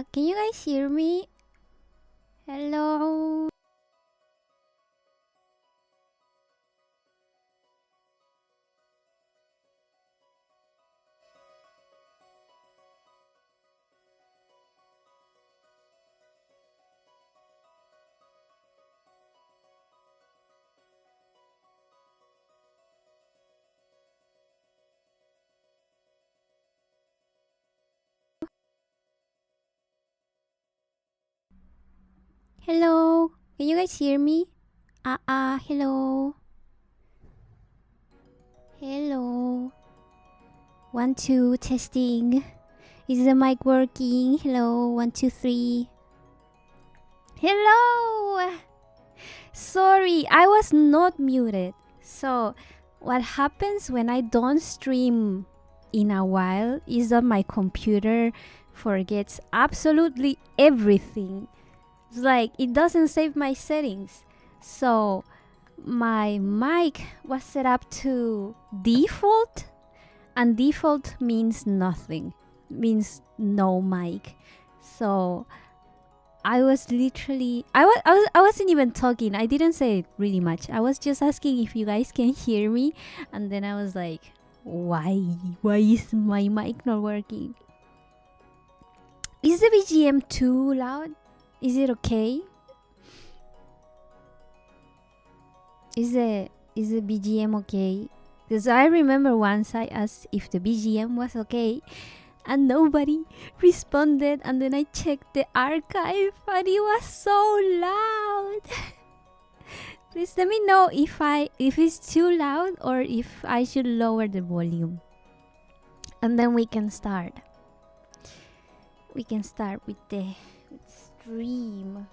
Can you guys hear me? Hello? Hello? Can you guys hear me? Hello? Hello? 1, 2, testing. Is the mic working? Hello? 1, 2, 3. Hello! Sorry, I was not muted. So, what happens when I don't stream in a while is that my computer forgets absolutely everything. It's like it doesn't save my settings. So, my mic was set up to default, and default means nothing, means no mic. So, I was literally I wasn't even talking. I didn't say really much. I was just asking if you guys can hear me, and then I was like, why is my mic not working? Is the BGM too loud? Is it okay? Is the BGM okay? Because I remember once I asked if the BGM was okay, and nobody responded, and then I checked the archive and it was so loud. Please let me know if it's too loud or if I should lower the volume, and then we can start with the stream.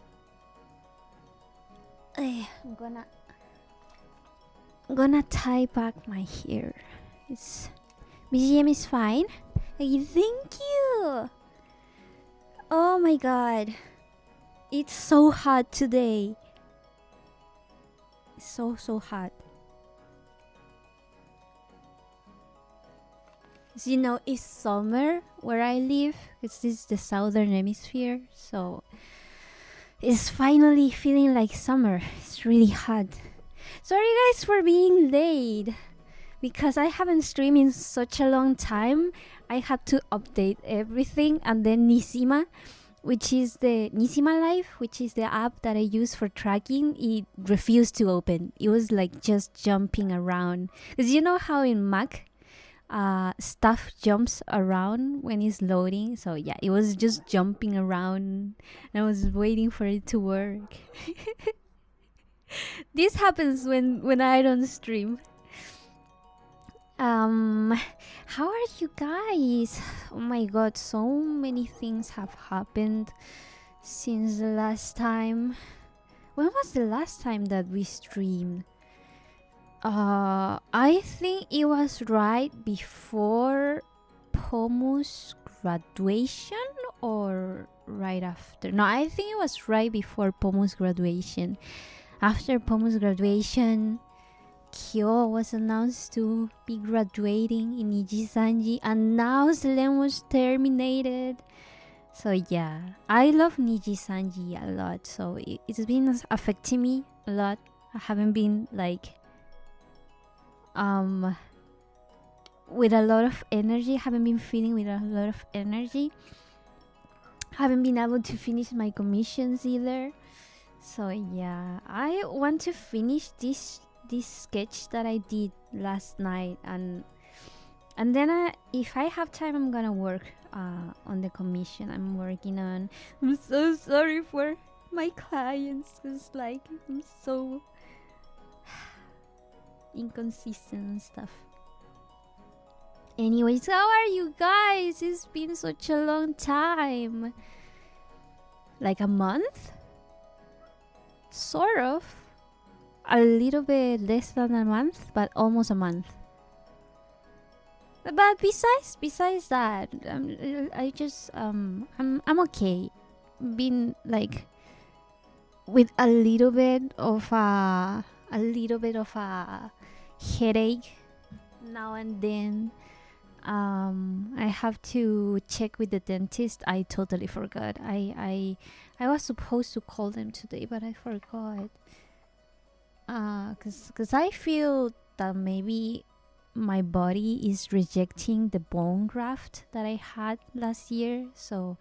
I'm gonna tie back my hair. BGM is fine. Thank you. Oh my god, it's so hot today. It's so hot. As you know, it's summer where I live. This is the southern hemisphere, so it's finally feeling like summer. It's really hot. Sorry guys for being late, because I haven't streamed in such a long time. I had to update everything, and then Nisima Live, which is the app that I use for tracking, it refused to open. It was like just jumping around. Because you know how in Mac, stuff jumps around when it's loading. So yeah, it was just jumping around, and I was waiting for it to work. This happens when I don't stream. How are you guys? Oh my god, so many things have happened since the last time. When was the last time that we streamed? I think it was right before Pomu's graduation or right after. No, I think it was right before Pomu's graduation. After Pomu's graduation, Kyo was announced to be graduating in Nijisanji, and now Selen was terminated. So yeah, I love Nijisanji a lot, so it's been affecting me a lot. I haven't been like with a lot of energy. Haven't been feeling with a lot of energy. Haven't been able to finish my commissions either. So yeah, I want to finish this sketch that I did last night, and then if I have time, I'm gonna work on the commission I'm working on. I'm so sorry for my clients, cause like I'm so inconsistent and stuff. Anyways, how are you guys? It's been such a long time. Like a month? Sort of. A little bit less than a month, but almost a month. But besides that, I'm okay. Been like with a little bit of a headache now and then. I have to check with the dentist. I totally forgot. I was supposed to call them today, but I forgot. Cause I feel that maybe my body is rejecting the bone graft that I had last year. So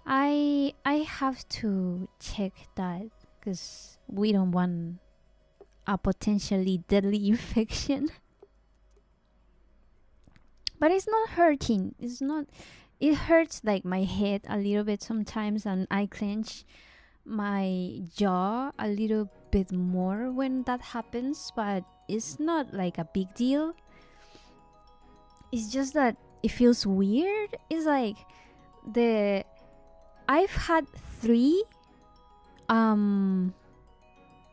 I have to check that, because we don't want a potentially deadly infection. But it's not hurting. It's not. It hurts like my head a little bit sometimes, and I clench my jaw a little bit more when that happens. But it's not like a big deal. It's just that it feels weird. It's like the I've had three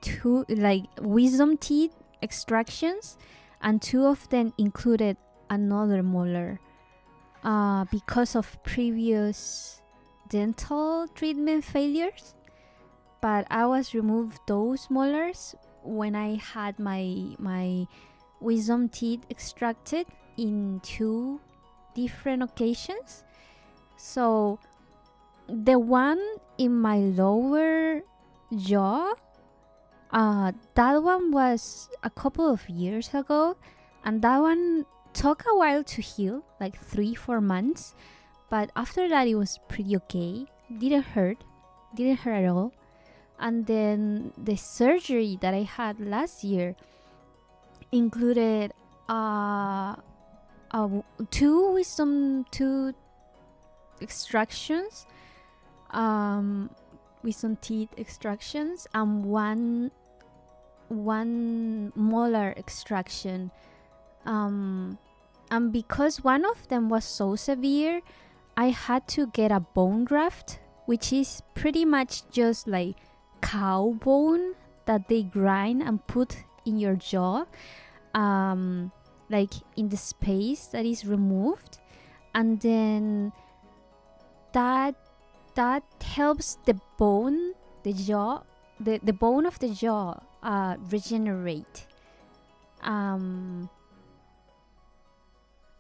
two like wisdom teeth extractions, and two of them included another molar because of previous dental treatment failures. But I was removed those molars when I had my wisdom teeth extracted in two different occasions. So the one in my lower jaw, that one was a couple of years ago, and that one took a while to heal, like 3-4 months. But after that, it was pretty okay. Didn't hurt at all. And then the surgery that I had last year included two wisdom tooth extractions, wisdom teeth extractions, and one molar extraction. And because one of them was so severe, I had to get a bone graft, which is pretty much just like cow bone that they grind and put in your jaw, like in the space that is removed. And then that helps the bone, the jaw, the bone of the jaw regenerate.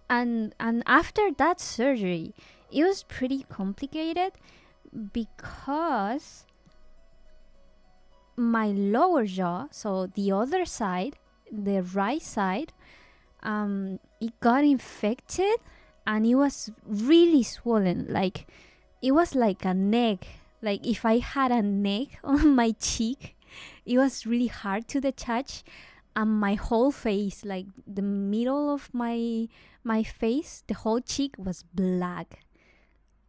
And after that surgery, it was pretty complicated, because my lower jaw, so the other side, the right side, it got infected, and it was really swollen. Like, it was like a neck. Like if I had a neck on my cheek, it was really hard to detach. And my whole face, like the middle of my face, the whole cheek was black.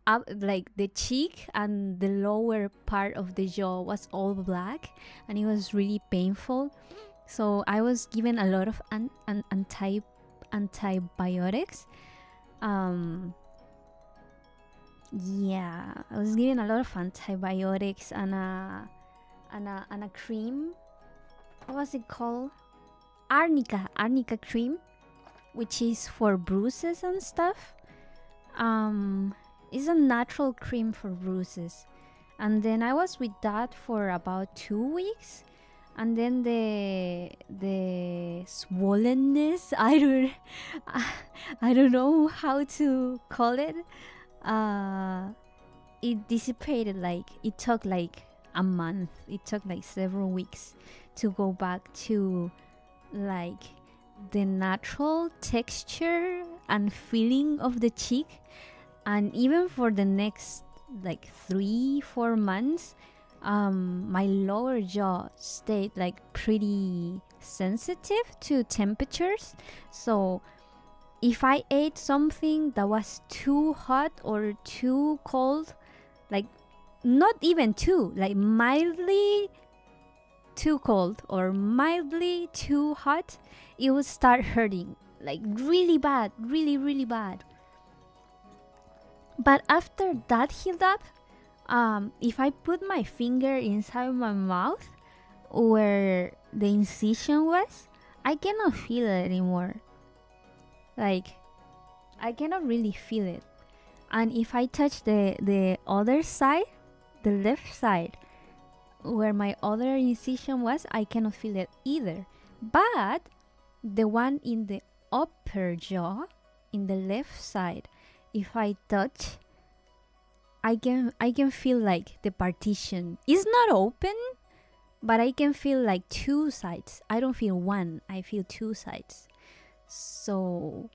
Up, like the cheek and the lower part of the jaw was all black, and it was really painful. So I was given a lot of antibiotics. Yeah, I was given a lot of antibiotics and a cream. What was it called? Arnica cream, which is for bruises and stuff. It's a natural cream for bruises. And then I was with that for about 2 weeks, and then the swollenness, I don't know how to call it, it dissipated. Like, it took like a month, it took like several weeks to go back to like the natural texture and feeling of the cheek. And even for the next like 3-4 months, my lower jaw stayed like pretty sensitive to temperatures. So if I ate something that was too hot or too cold, like not even too, like mildly too cold or mildly too hot, it would start hurting like really bad, really bad. But after that healed up, if I put my finger inside my mouth where the incision was, I cannot feel it anymore. Like, I cannot really feel it. And if I touch the other side, the left side, where my other incision was, I cannot feel it either. But the one in the upper jaw, in the left side, if I touch, I can feel like the partition is not open, but I can feel like two sides. I don't feel one, I feel two sides. So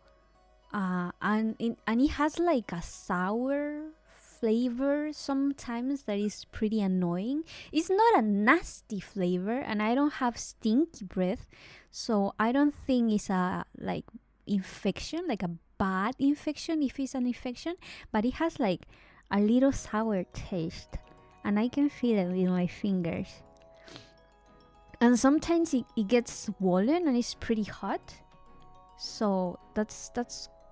and it has like a sour flavor sometimes that is pretty annoying. It's not a nasty flavor, and I don't have stinky breath, so I don't think it's a like infection, like a bad infection if it's an infection, but it has like a little sour taste, and I can feel it with my fingers. And sometimes it gets swollen and it's pretty hot, so that's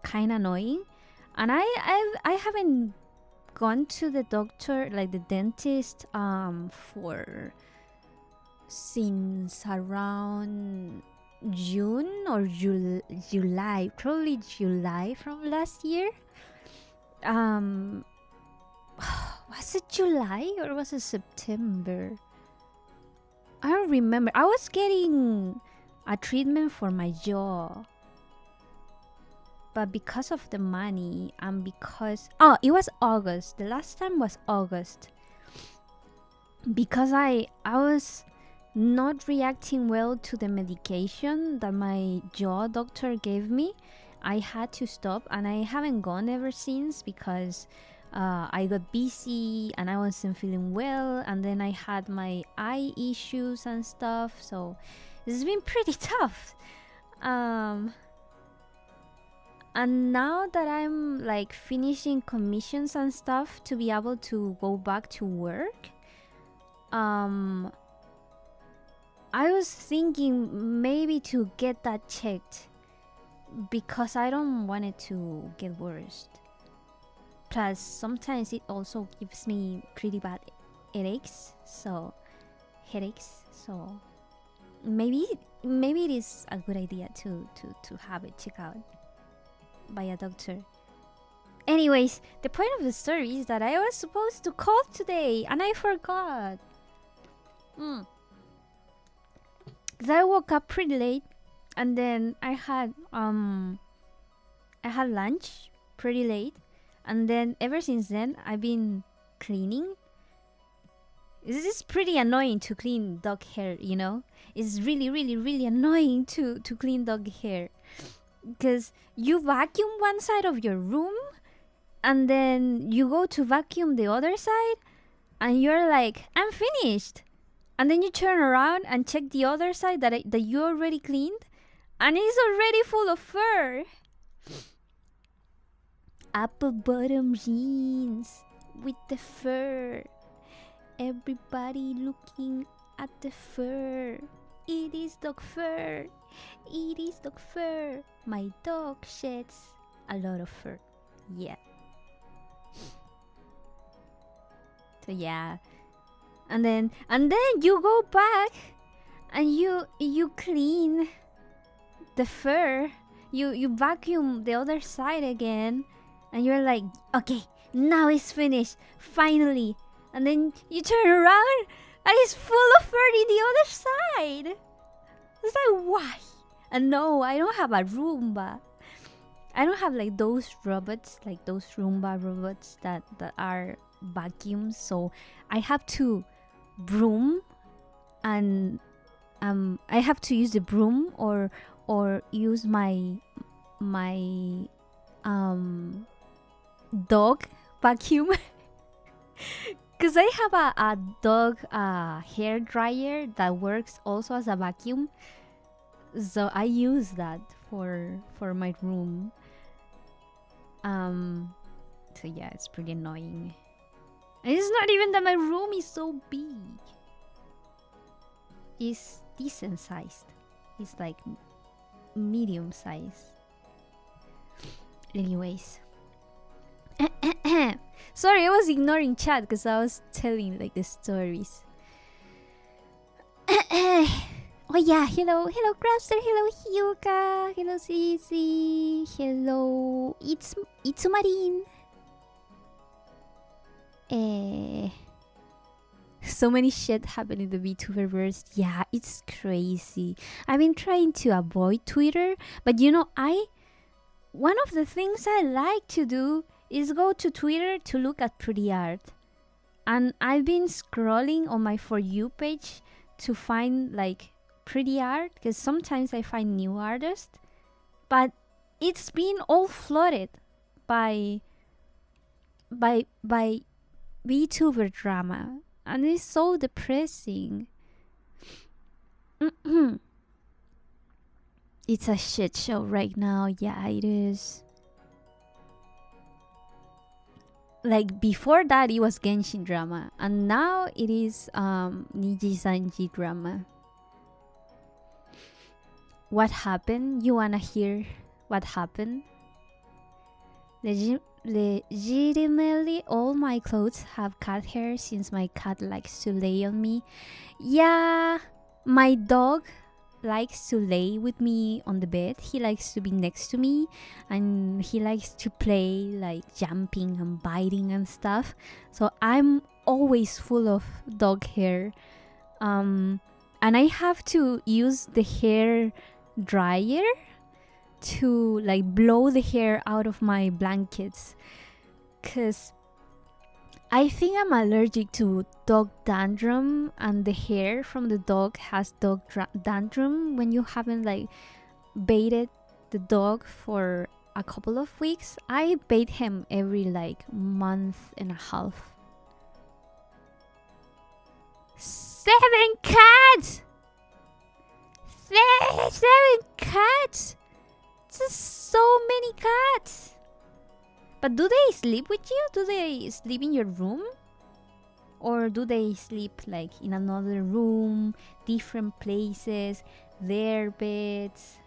kind of annoying. And I haven't gone to the doctor, like the dentist, for since around June or July, probably July from last year. Was it July or was it September? I don't remember. I was getting a treatment for my jaw, but because of the money and because it was August. The last time was August. Because I was not reacting well to the medication that my jaw doctor gave me, I had to stop, and I haven't gone ever since because I got busy and I wasn't feeling well, and then I had my eye issues and stuff, so it's been pretty tough. And now that I'm like finishing commissions and stuff to be able to go back to work, I was thinking maybe to get that checked because I don't want it to get worse. Plus, sometimes it also gives me pretty bad headaches. So maybe it is a good idea to have it checked out by a doctor. Anyways, the point of the story is that I was supposed to call today and I forgot. Cause I woke up pretty late, and then I had lunch pretty late, and then ever since then I've been cleaning. This is pretty annoying to clean dog hair, you know? It's really, really, really annoying to clean dog hair. Because you vacuum one side of your room, and then you go to vacuum the other side, and you're like, I'm finished. And then you turn around and check the other side that you already cleaned, and it's already full of fur. Apple bottom jeans with the fur. Everybody looking at the fur. It is dog fur. It is dog fur. My dog sheds a lot of fur. Yeah. So yeah. And then you go back and you clean the fur. You vacuum the other side again, and you're like, okay, now it's finished, finally. And then you turn around and it's full of fur in the other side. It's like, why? And no, I don't have a Roomba. I don't have like those robots, like those Roomba robots that are vacuums. So I have to broom, and I have to use the broom or use my dog vacuum. Because I have a dog hair dryer that works also as a vacuum, so I use that for my room. So yeah, it's pretty annoying. And it's not even that my room is so big. It's decent sized. It's like medium size. Anyways. Sorry, I was ignoring chat because I was telling like the stories. Oh yeah, hello Crafter, hello Hyuka, hello Cici, hello Itsumarin. So many shit happened in the VTuberverse. Yeah, it's crazy. I've been trying to avoid Twitter, but you know, I one of the things I like to do is go to Twitter to look at pretty art. And I've been scrolling on my For You page to find like pretty art, because sometimes I find new artists, but it's been all flooded by VTuber drama, and it's so depressing. It's a shit show right now. Yeah, it is. Like before that, it was Genshin drama, and now it is Niji Sanji drama. What happened? You wanna hear what happened? Legitimately, all my clothes have cat hair since my cat likes to lay on me. Yeah, my dog likes to lay with me on the bed. He likes to be next to me, and he likes to play like jumping and biting and stuff. So I'm always full of dog hair. And I have to use the hair dryer to like blow the hair out of my blankets, because I think I'm allergic to dog dandruff, and the hair from the dog has dog dandruff when you haven't like baited the dog for a couple of weeks. I bait him every like month and a half. 7 cats! 7 cats! Just so many cats! But do they sleep with you? Do they sleep in your room? Or do they sleep like in another room, different places, their beds?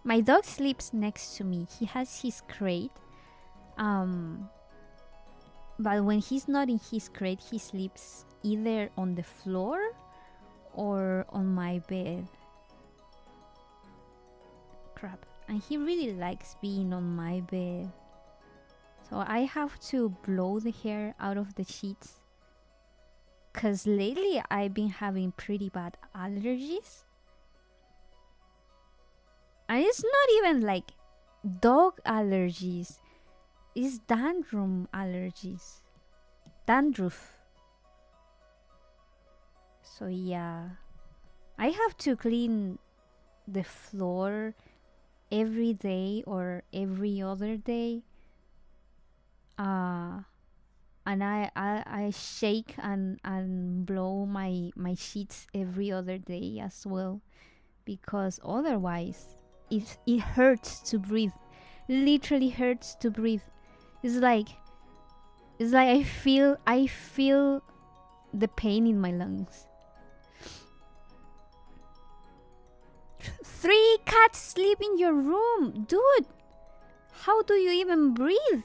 My dog sleeps next to me. He has his crate. But when he's not in his crate, he sleeps either on the floor or on my bed. Crap. And he really likes being on my bed. So I have to blow the hair out of the sheets, because lately I've been having pretty bad allergies. And it's not even like dog allergies. It's dandruff allergies. Dandruff. So yeah. I have to clean the floor every day or every other day. And I shake and blow my sheets every other day as well, because otherwise it hurts to breathe. Literally hurts to breathe. It's like I feel the pain in my lungs. 3 cats sleep in your room, dude. How do you even breathe?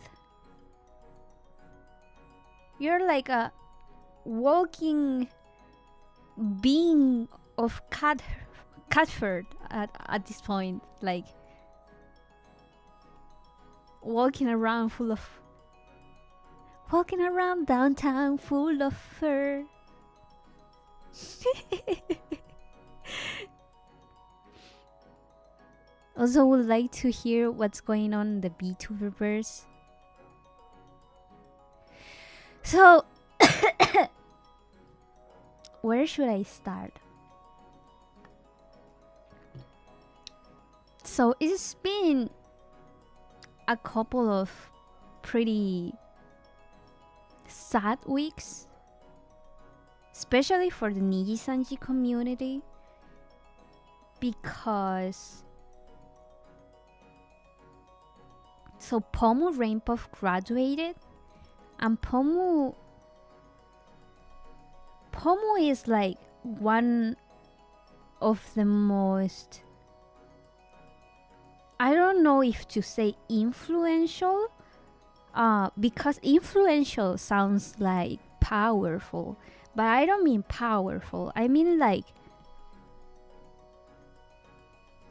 You're like a walking being of cat fur at this point, like walking around downtown full of fur. Also would like to hear what's going on in the VTuberverse. So, where should I start? So, it's been a couple of pretty sad weeks, especially for the Niji Sanji community, because Pomu Rainpuff graduated. And Pomu is like one of the most, I don't know if to say influential, because influential sounds like powerful, but I don't mean powerful. I mean like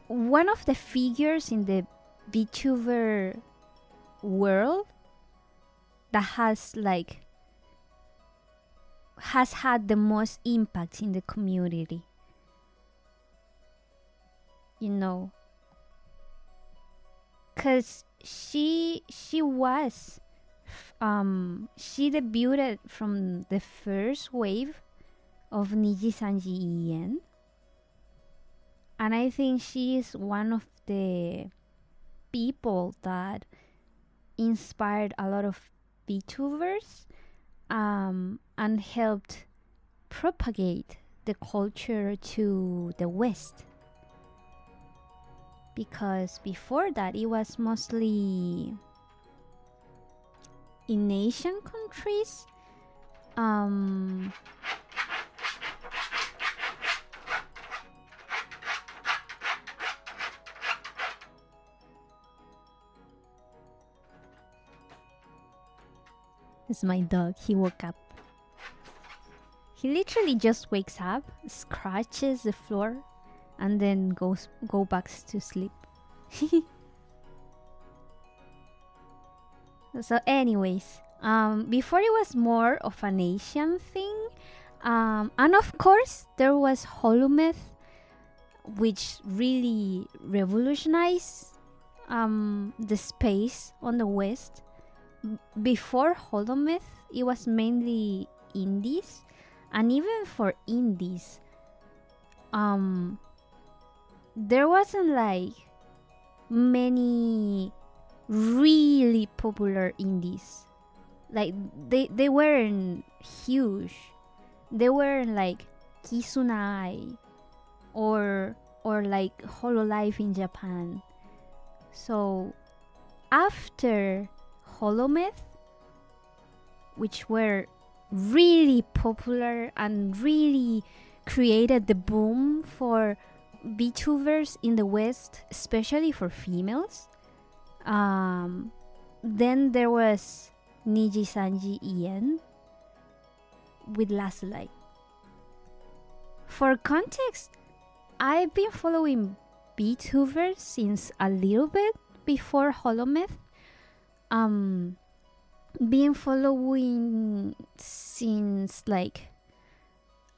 one of the figures in the VTuber world that has had the most impact in the community, you know, cause she debuted from the first wave of Niji Sanji En, and I think she is one of the people that inspired a lot of VTubers, and helped propagate the culture to the West. Because before that, it was mostly in Asian countries. It's my dog. He woke up. He literally just wakes up, scratches the floor, and then go back to sleep. So anyways, before it was more of an Asian thing, and of course there was Holomyth, which really revolutionized the space on the West. Before Holomyth, it was mainly indies, and even for indies, there wasn't like many really popular indies. Like they weren't huge. They weren't like Kisunai or like Hololive in Japan. So after Holomyth, which were really popular and really created the boom for VTubers in the West, especially for females, then there was Niji Sanji En with Lazuli. For context, I've been following VTubers since a little bit before Holomyth. Been following since like,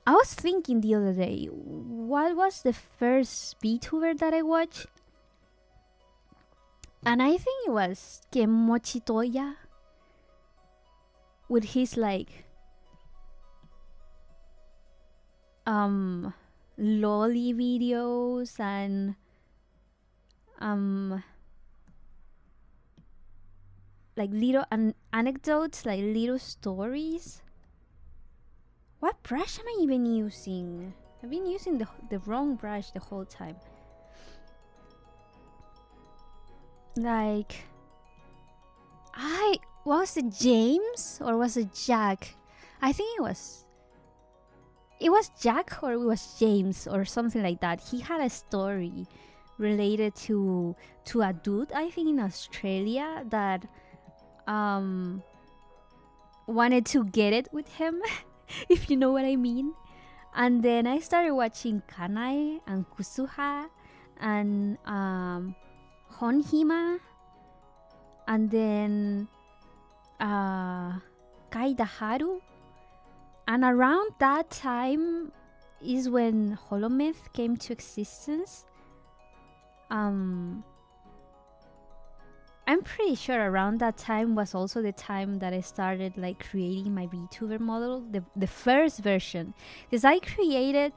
I was thinking the other day, what was the first VTuber that I watched? And I think it was Kemochi Toya with his like lolly videos and like little anecdotes, like little stories. What brush am I even using? I've been using the wrong brush the whole time. Like, was it James or was it Jack? I think it was Jack or it was James or something like that. He had a story related to a dude, I think in Australia, that wanted to get it with him, if you know what I mean. And then I started watching Kanai and Kusuha and Honhima, and then Kaida Haru. And around that time is when Holomyth came to existence. I'm pretty sure around that time was also the time that I started like creating my VTuber model, the first version. Because I created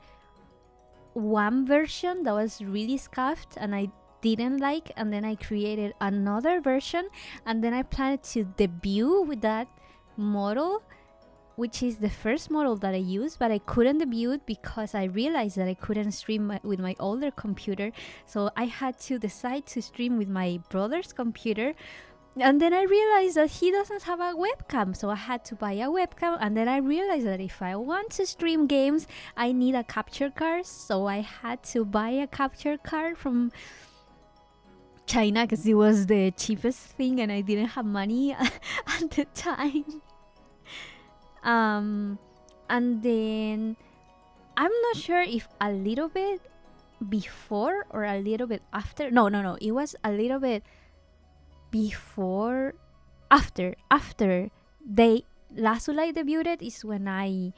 one version that was really scuffed and I didn't like, and then I created another version, and then I planned to debut with that model, which is the first model that I used, but I couldn't debut it because I realized that I couldn't stream with my older computer. So I had to decide to stream with my brother's computer. And then I realized that he doesn't have a webcam, so I had to buy a webcam. And then I realized that if I want to stream games, I need a capture card. So I had to buy a capture card from China because it was the cheapest thing and I didn't have money at the time. And then I'm not sure if a little bit before or a little bit after. No. It was a little bit before, after they Lazuli debuted is when I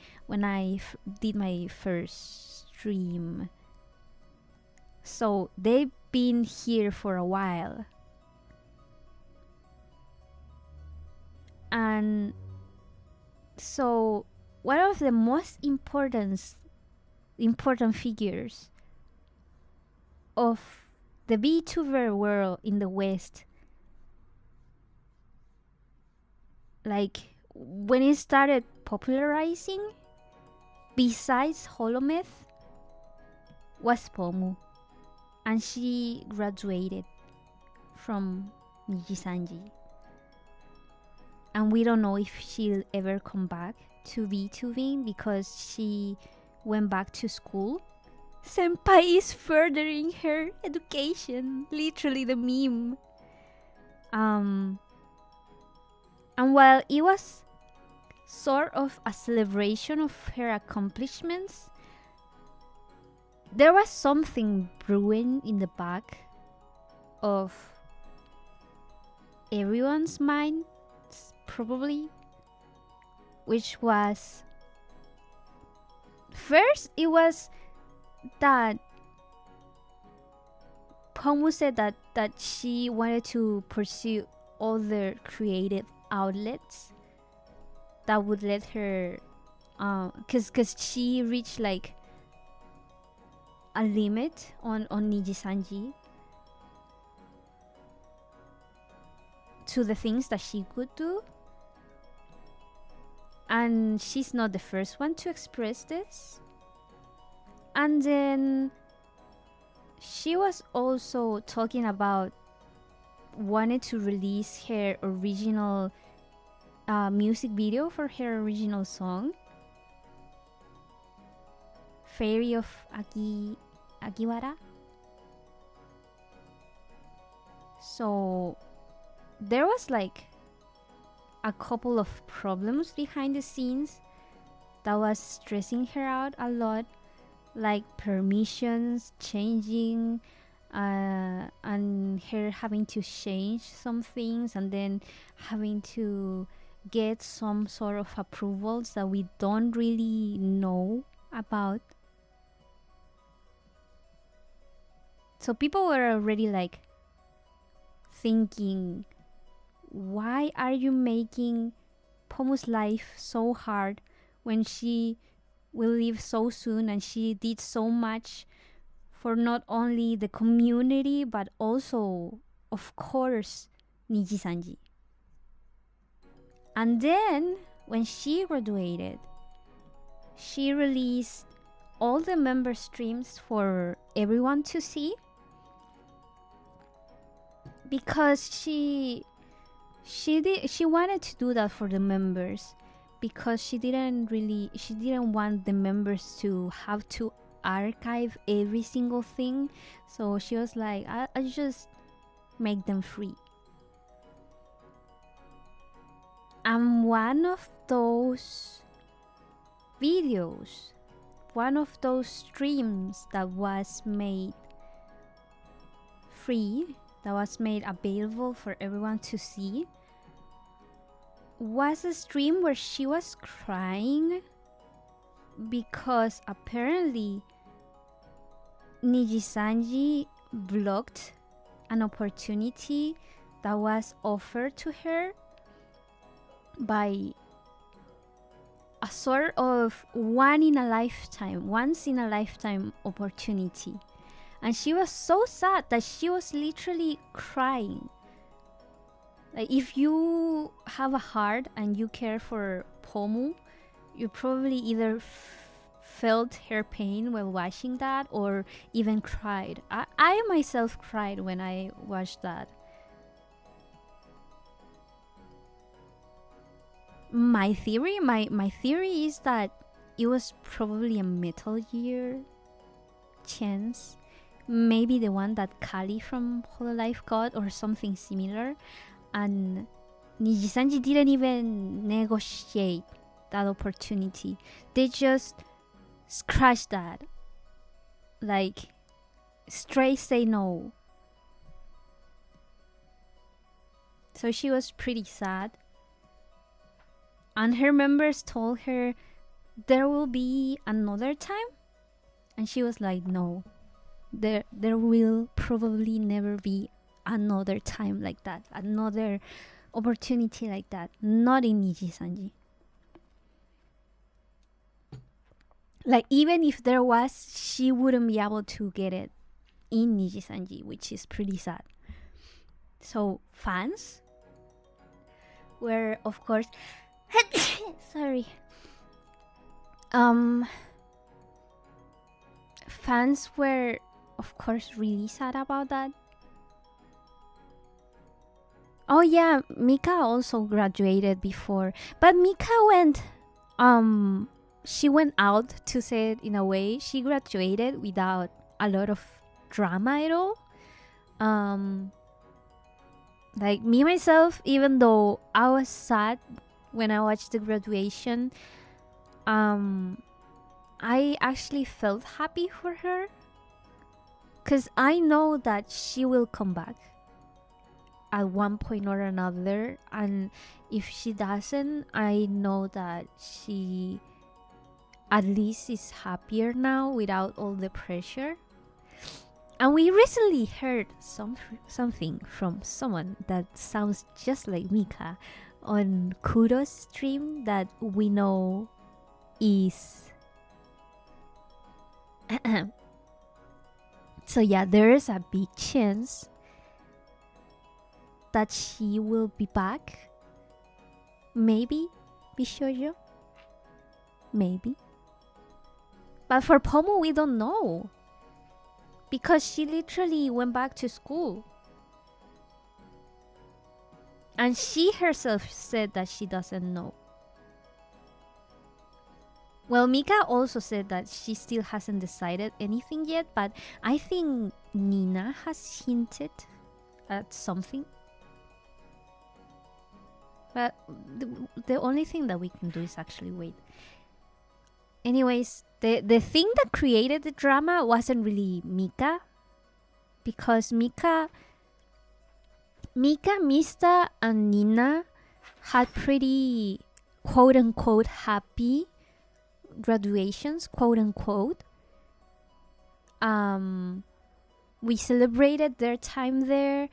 did my first stream. So they've been here for a while. And so one of the most important figures of the VTuber world in the West, like when it started popularizing, besides Holometh, was Pomu. And she graduated from Nijisanji. And we don't know if she'll ever come back to VTubing because she went back to school. Senpai is furthering her education. Literally the meme. And while it was sort of a celebration of her accomplishments, there was something brewing in the back of everyone's mind, probably, which was, first it was that Pomu said that she wanted to pursue other creative outlets that would let her because she reached like a limit on Nijisanji to the things that she could do. And she's not the first one to express this. And then she was also talking about wanting to release her original music video for her original song, Fairy of Akiwara. So there was like a couple of problems behind the scenes that was stressing her out a lot, like permissions changing, and her having to change some things and then having to get some sort of approvals that we don't really know about. So people were already like thinking, why are you making Pomu's life so hard when she will leave so soon and she did so much for not only the community but also, of course, Nijisanji. And then when she graduated, she released all the member streams for everyone to see because she wanted to do that for the members, because she didn't want the members to have to archive every single thing. So she was like, I just make them free. And one of those videos, one of those streams that was made free, that was made available for everyone to see, was a stream where she was crying because apparently Nijisanji blocked an opportunity that was offered to her by a sort of once in a lifetime opportunity. And she was so sad that she was literally crying. Like, if you have a heart and you care for Pomu, you probably either felt her pain while watching that or even cried. I myself cried when I watched that. My theory is that it was probably a Metal Gear chance. Maybe the one that Kali from Hololive got or something similar. And Nijisanji didn't even negotiate that opportunity. They just scratched that. Like, straight say no. So she was pretty sad. And her members told her there will be another time. And she was like, no, there will probably never be another time like that. Another opportunity like that, not in Nijisanji. Like, even if there was, she wouldn't be able to get it in Nijisanji, which is pretty sad. So fans were, of course, sorry. Fans were, of course, really sad about that. Oh yeah, Mika also graduated before, but Mika went, she went out, to say it in a way. She graduated without a lot of drama at all. Like me myself, even though I was sad when I watched the graduation, I actually felt happy for her, because I know that she will come back at one point or another, and if she doesn't, I know that she at least is happier now without all the pressure. And we recently heard something from someone that sounds just like Mika on Kuro's stream that we know is so yeah, there is a big chance that she will be back. Maybe Bishoujo. Maybe. But for Pomo, we don't know, because she literally went back to school. And she herself said that she doesn't know. Well, Mika also said that she still hasn't decided anything yet, but I think Nina has hinted at something. But the only thing that we can do is actually wait. Anyways, the thing that created the drama wasn't really Mika, because Mika, Mista, and Nina had pretty quote-unquote happy graduations, quote-unquote. We celebrated their time there,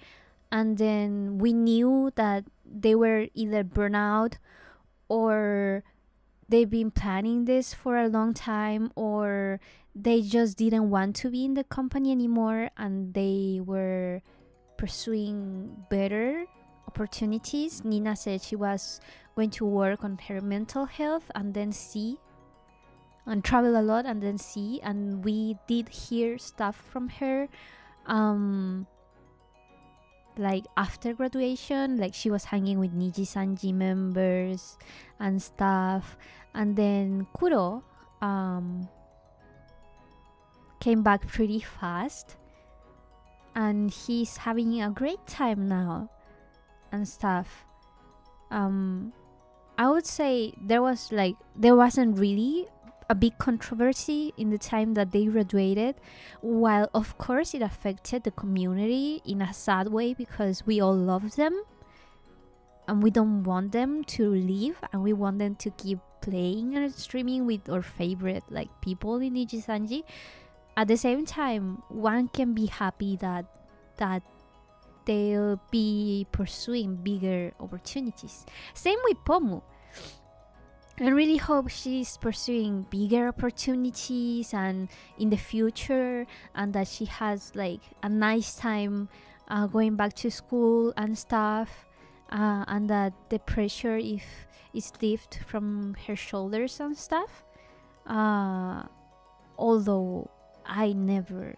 and then we knew that they were either burnout, or they've been planning this for a long time, or they just didn't want to be in the company anymore and they were pursuing better opportunities. Nina said she was going to work on her mental health and then see, and travel a lot and then see. And we did hear stuff from her like after graduation, like she was hanging with Niji-sanji members and stuff. And then Kuro came back pretty fast, and he's having a great time now and stuff. I would say there wasn't really a big controversy in the time that they graduated, while of course it affected the community in a sad way, because we all love them and we don't want them to leave, and we want them to keep playing and streaming with our favorite like people in Niji-sanji. At the same time, one can be happy that they'll be pursuing bigger opportunities. Same with Pomu. I really hope she's pursuing bigger opportunities and in the future, and that she has like a nice time going back to school and stuff, and that the pressure is lifted from her shoulders and stuff. Although I never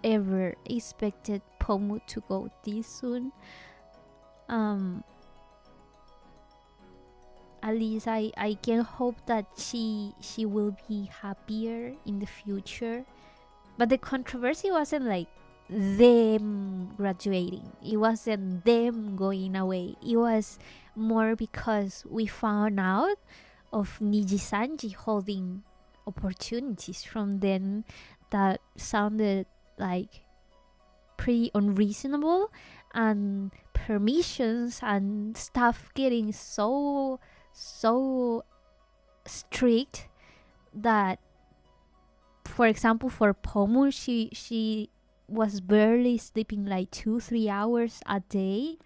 ever expected Pomu to go this soon. At least I can hope that she will be happier in the future. But the controversy wasn't like them graduating. It wasn't them going away. It was more because we found out of Niji-sanji holding opportunities from them that sounded like pretty unreasonable, and permissions and stuff getting so strict that, for example, for Pomu, she was barely sleeping like 2-3 hours a day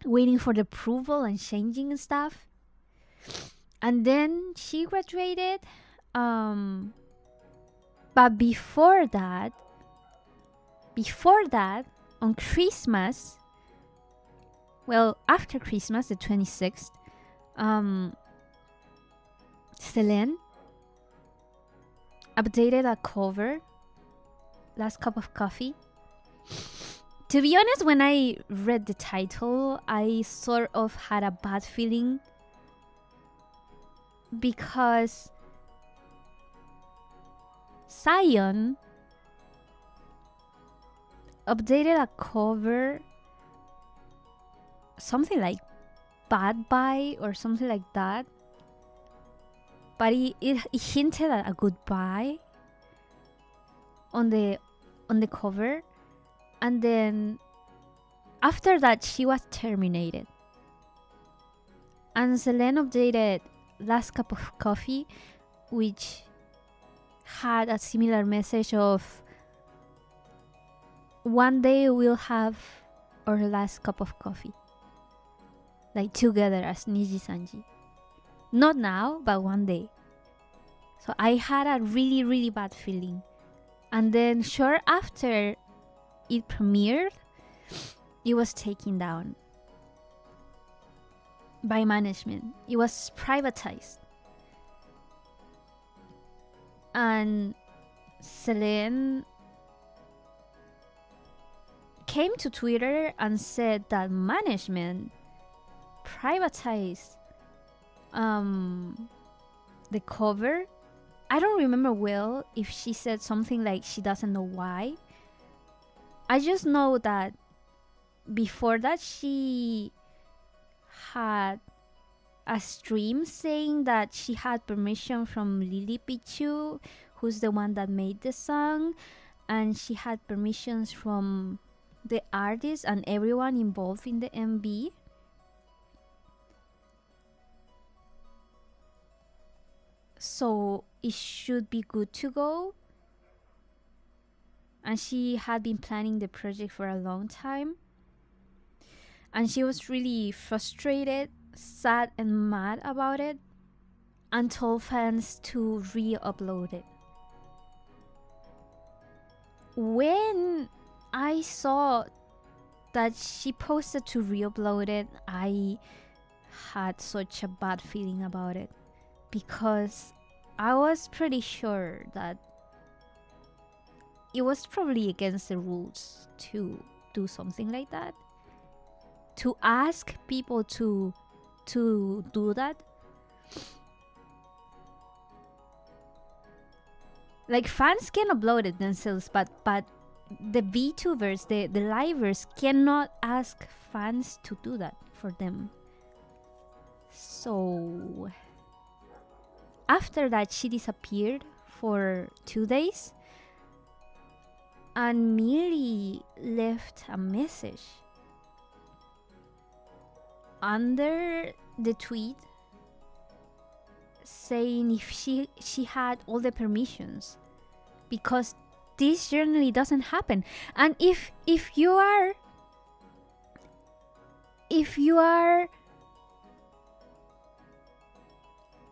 waiting for the approval and changing and stuff. And then she graduated. But before that, on Christmas, well, after Christmas, the 26th, Selene updated a cover, Last Cup of Coffee. To be honest, when I read the title, I sort of had a bad feeling because Zion updated a cover, something like Bad Bye or something like that, but it hinted at a goodbye on the cover, and then after that she was terminated. And Selene updated Last Cup of Coffee, which had a similar message of one day we'll have our last cup of coffee, like together as Niji Sanji. Not now, but one day. So I had a really, really bad feeling. And then short after it premiered, it was taken down by management. It was privatized. And Selene came to Twitter and said that management privatized the cover. I don't remember well if she said something like she doesn't know why. I just know that before that she had a stream saying that she had permission from Lily Pichu, who's the one that made the song, and she had permissions from the artist and everyone involved in the MV. So it should be good to go. And she had been planning the project for a long time. And she was really frustrated, sad and mad about it, and told fans to re-upload it. When I saw that she posted to re-upload it, I had such a bad feeling about it, because I was pretty sure that it was probably against the rules to do something like that, to ask people to do that. Like, fans can upload it themselves, but the VTubers, the livers cannot ask fans to do that for them. So after that, she disappeared for 2 days and merely left a message under the tweet saying if she had all the permissions, because this generally doesn't happen. And if you are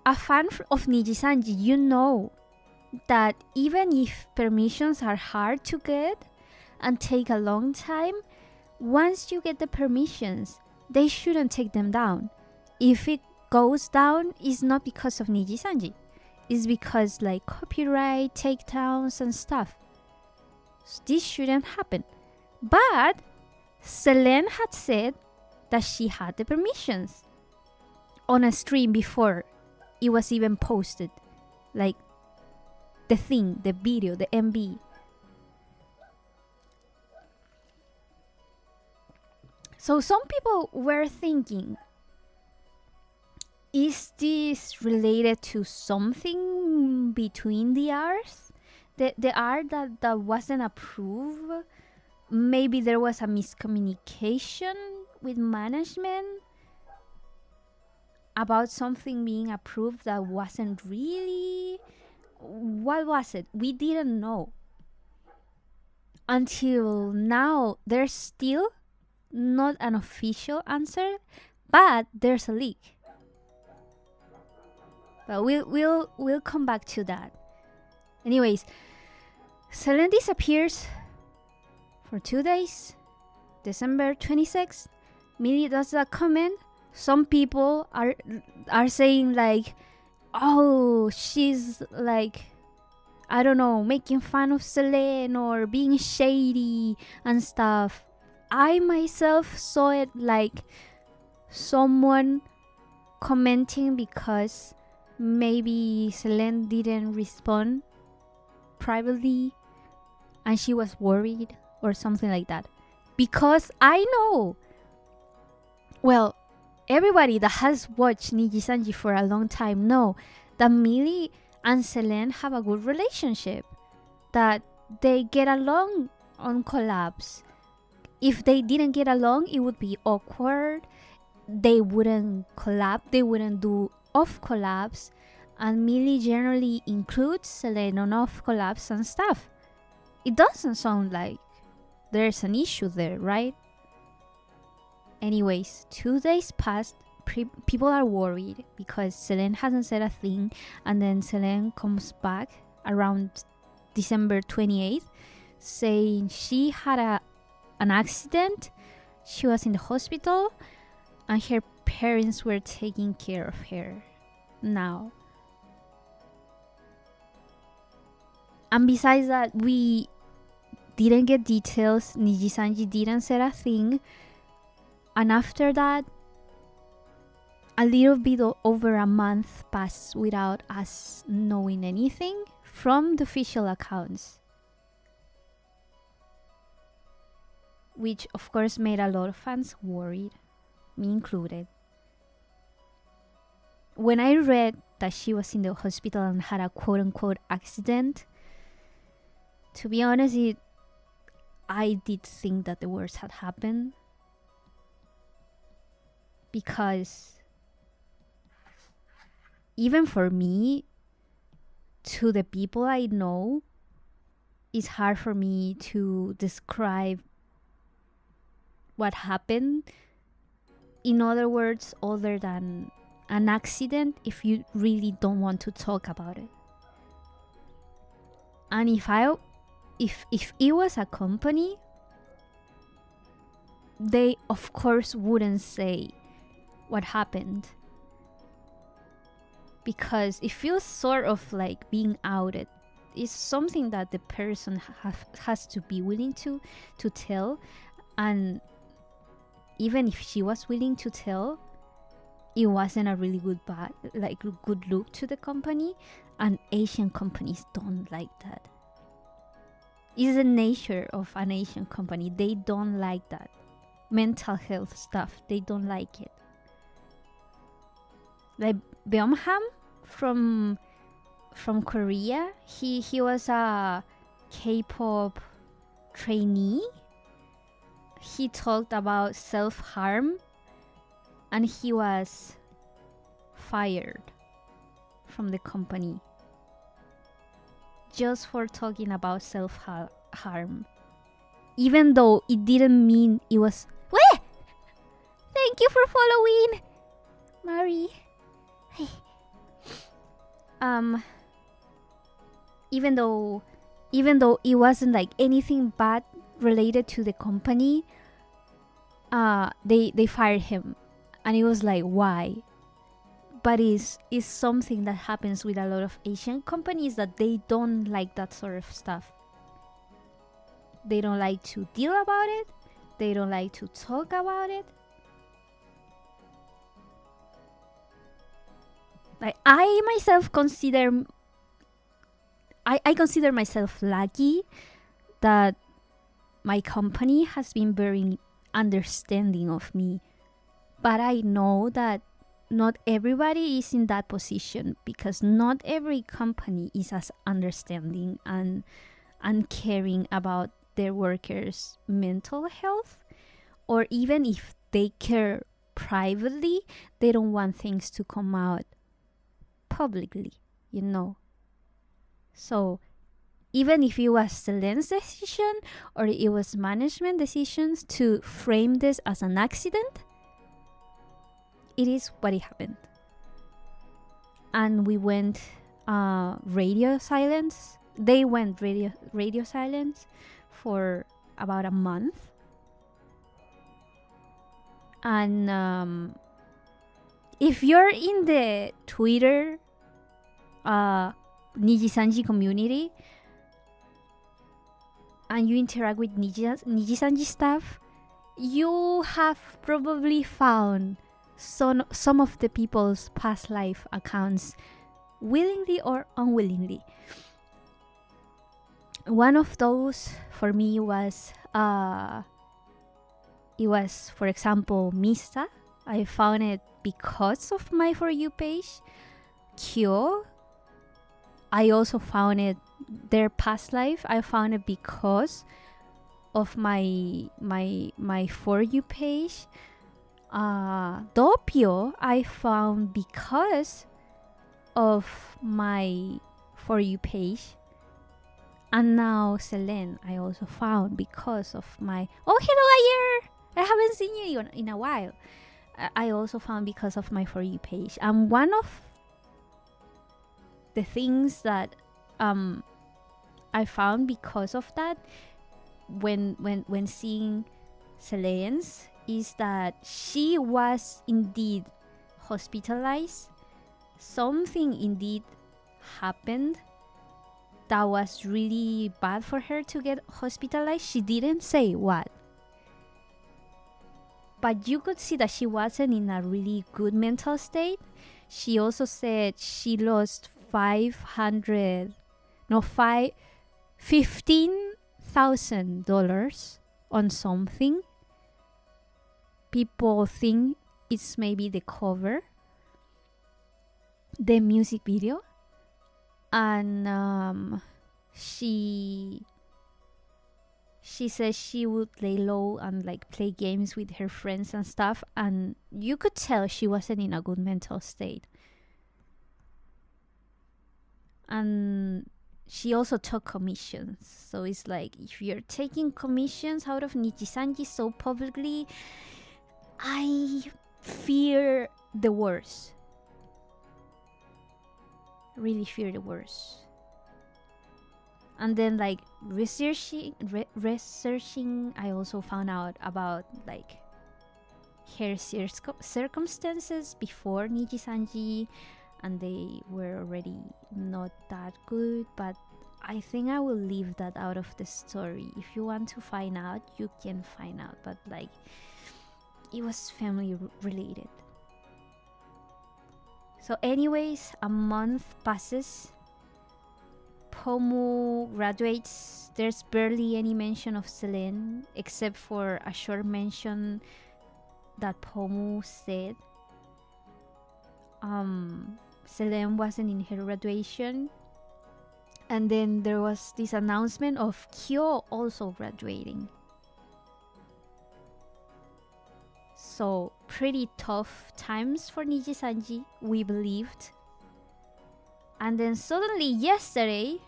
a fan of Nijisanji, you know that even if permissions are hard to get and take a long time, once you get the permissions, they shouldn't take them down. If it goes down, it's not because of Nijisanji. It's because like copyright, takedowns and stuff. So this shouldn't happen. But Selene had said that she had the permissions on a stream before it was even posted. Like the thing, the video, the MV. So some people were thinking, is this related to something between the arts? The art that wasn't approved? Maybe there was a miscommunication with management about something being approved that wasn't really. What was it? We didn't know. Until now, there's still not an official answer, but there's a leak. But we'll come back to that. Anyways, Selene disappears for 2 days. December 26th, Millie does that comment. Some people are saying like, oh, she's like, I don't know, making fun of Selene or being shady and stuff. I myself saw it like someone commenting because maybe Selene didn't respond privately and she was worried or something like that. Because I know, well, everybody that has watched Nijisanji for a long time know that Millie and Selene have a good relationship, that they get along on collabs. If they didn't get along, it would be awkward. They wouldn't collab, they wouldn't do off collabs, and Millie generally includes Selene on off collabs and stuff. It doesn't sound like there's an issue there, right? Anyways, 2 days passed. People are worried because Selene hasn't said a thing, and then Selene comes back around December 28th saying she had an accident, she was in the hospital, and her parents were taking care of her now. And besides that, we didn't get details. Nijisanji didn't say a thing. And after that, a little bit over a month passed without us knowing anything from the official accounts, which of course made a lot of fans worried, me included. When I read that she was in the hospital and had a quote-unquote accident, to be honest, I did think that the worst had happened, because even for me, to the people I know, it's hard for me to describe what happened. In other words, other than an accident, if you really don't want to talk about it. And if it was a company, they of course wouldn't say what happened, because it feels sort of like being outed. It's something that the person has to be willing to tell, and even if she was willing to tell, it wasn't a really good look to the company, and Asian companies don't like that. It's the nature of an Asian company. They don't like that. Mental health stuff, they don't like it. Like Beomham from Korea, he was a K-pop trainee. He talked about self-harm, and he was fired from the company just for talking about self-harm, even though it didn't mean it was. Wait! Thank you for following, Mari. Hey. Even though it wasn't like anything bad related to the company, they fired him, and it was like, why? But it's something that happens with a lot of Asian companies, that they don't like that sort of stuff. They don't like to deal about it. They don't like to talk about it. Like, I myself consider myself lucky that my company has been very understanding of me. But I know that not everybody is in that position, because not every company is as understanding and caring about their workers' mental health. Or even if they care privately, they don't want things to come out publicly, you know. So even if it was Selene's decision or it was management decisions to frame this as an accident, it is what it happened. And we went radio silence. They went radio silence for about a month. And if you're in the Twitter Niji-sanji community and you interact with Niji-sanji stuff, you have probably found some of the people's past life accounts willingly or unwillingly. One of those for me was it was, for example, Mista. I found it because of my For You page. Kyo, I also found it, their past life, I found it because of my For You page. Doppio, I found because of my For You page. And now Selene, I also found because of my... Oh, hello, Ayer! I haven't seen you in a while. I also found because of my For You page. And one of the things that I found because of that when seeing Selene's is that she was indeed hospitalized. Something indeed happened that was really bad for her to get hospitalized. She didn't say what, but you could see that she wasn't in a really good mental state. She also said she lost $15,000 on something. People think it's maybe the cover, the music video, and she says she would lay low and like play games with her friends and stuff, and you could tell she wasn't in a good mental state. And she also took commissions, so it's like, if you're taking commissions out of Niji-sanji so publicly, I fear the worst. Really fear the worst. And then like researching, I also found out about like her circumstances before Niji-sanji, and they were already not that good, but I think I will leave that out of the story. If you want to find out, you can find out, but like, it was family related. So anyways, a month passes. Pomu graduates. There's barely any mention of Selene, except for a short mention that Pomu said Selene wasn't in her graduation. And then there was this announcement of Kyo also graduating. So pretty tough times for Niji-sanji, we believed. And then suddenly yesterday,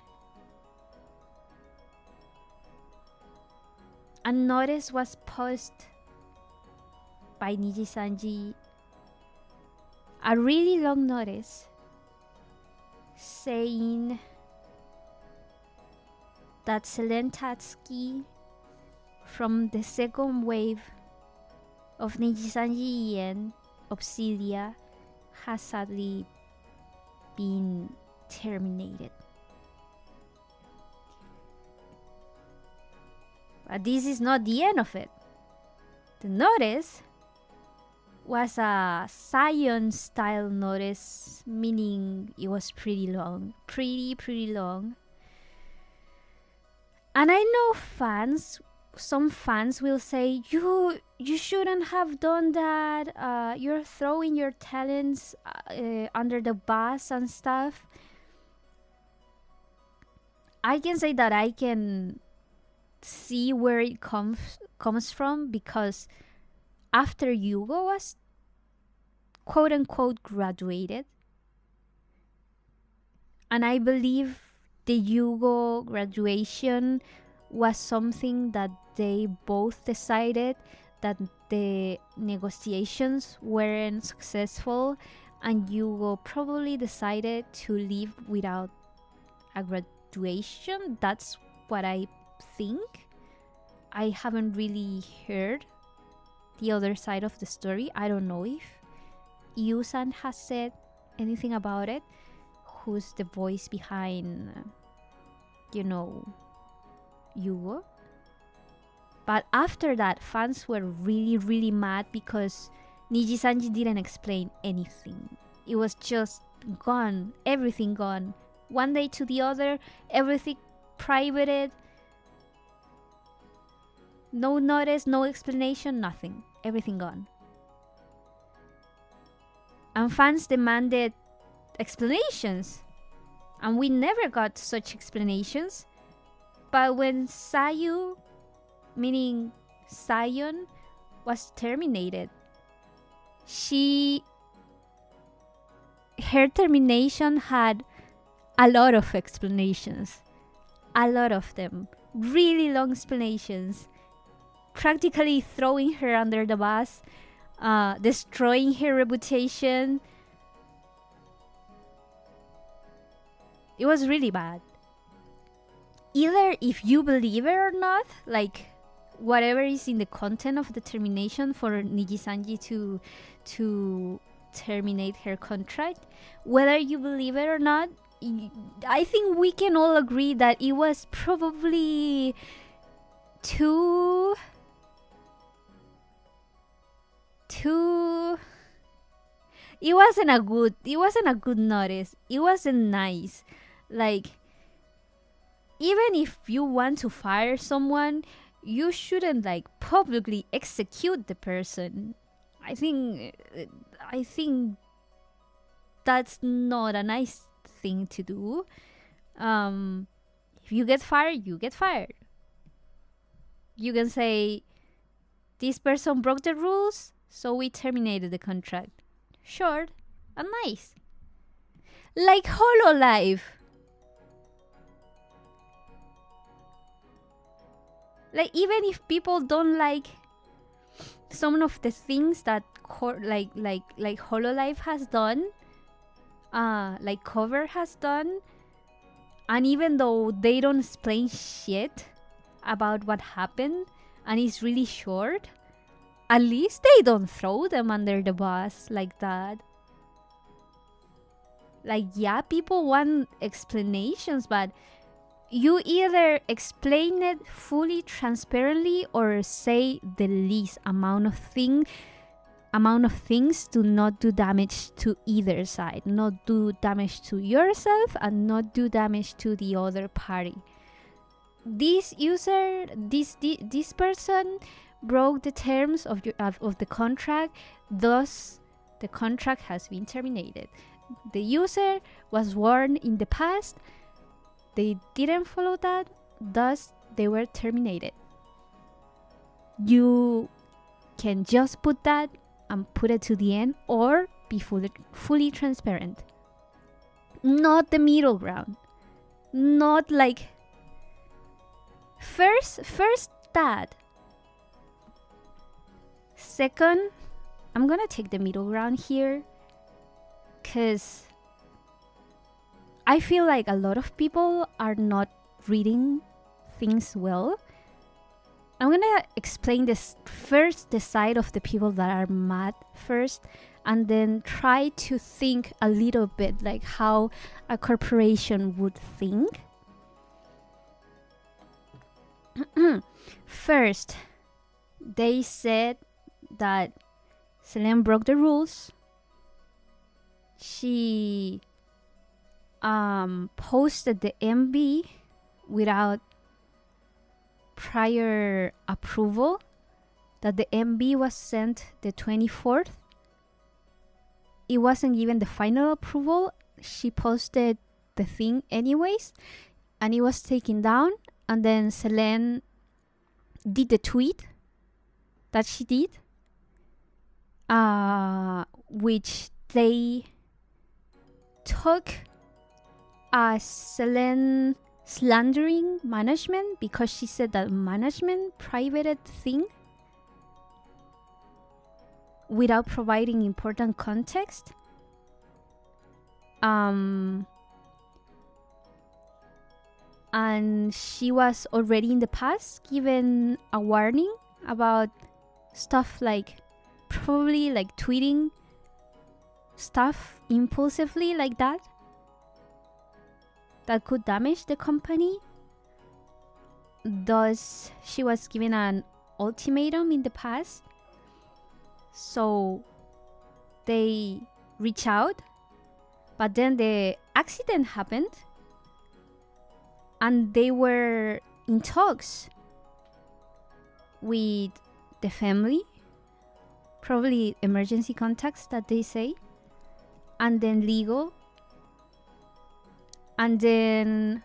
a notice was posted by Niji-sanji, a really long notice saying that Selene Tatsuki from the second wave of Niji-sanji Ien, Obsidia, has sadly been terminated. But this is not the end of it. The notice was a science style notice, meaning it was pretty long. Pretty long. And I know some fans will say, you shouldn't have done that, you're throwing your talents under the bus and stuff. I can say that I can see where it comes from, because after Yugo was quote unquote graduated, and I believe the Yugo graduation was something that they both decided, that the negotiations weren't successful, and Yugo probably decided to leave without a graduation. That's what I think. I haven't really heard the other side of the story. I don't know if Yusan has said anything about it, who's the voice behind, Yugo. But after that, fans were really, really mad because Nijisanji didn't explain anything. It was just gone, everything gone. One day to the other, everything privated. No notice, no explanation, nothing. Everything gone. And fans demanded explanations. And we never got such explanations. But when Sayu, meaning Sion, was terminated, her termination had a lot of explanations. A lot of them. Really long explanations. Practically throwing her under the bus, destroying her reputation. It was really bad. Either if you believe it or not, like whatever is in the content of the termination for Nijisanji to terminate her contract, whether you believe it or not, I think we can all agree that it was probably too it wasn't a good notice. It wasn't nice. Like, even if you want to fire someone, you shouldn't like publicly execute the person. I think that's not a nice thing to do. If you get fired, you get fired. You can say, this person broke the rules, so we terminated the contract. Short and nice. Like Hololive. Like, even if people don't like some of the things that like Hololive has done, like Cover has done, and even though they don't explain shit about what happened and it's really short, at least they don't throw them under the bus like that. Like, yeah, people want explanations, but you either explain it fully, transparently, or say the least amount of things to not do damage to either side, not do damage to yourself and not do damage to the other party. This person broke the terms of the contract, thus the contract has been terminated. The user was warned in the past, they didn't follow that, thus they were terminated. You can just put that and put it to the end, or be fully transparent. Not the middle ground. Not like first that. Second, I'm gonna take the middle ground here, because I feel like a lot of people are not reading things well. I'm gonna explain this first, the side of the people that are mad first, and then try to think a little bit like how a corporation would think. First, they said that Selene broke the rules. She posted the MV without prior approval, that the MV was sent the 24th. It wasn't even the final approval. She posted the thing anyways, and it was taken down, and then Selene did the tweet that she did, which they took Selene slandering management because she said that management privated thing without providing important context. And she was already in the past given a warning about stuff like probably like tweeting stuff impulsively like that could damage the company. Thus, she was given an ultimatum in the past. So they reach out, but then the accident happened and they were in talks with the family, probably emergency contacts that they say, and then legal, and then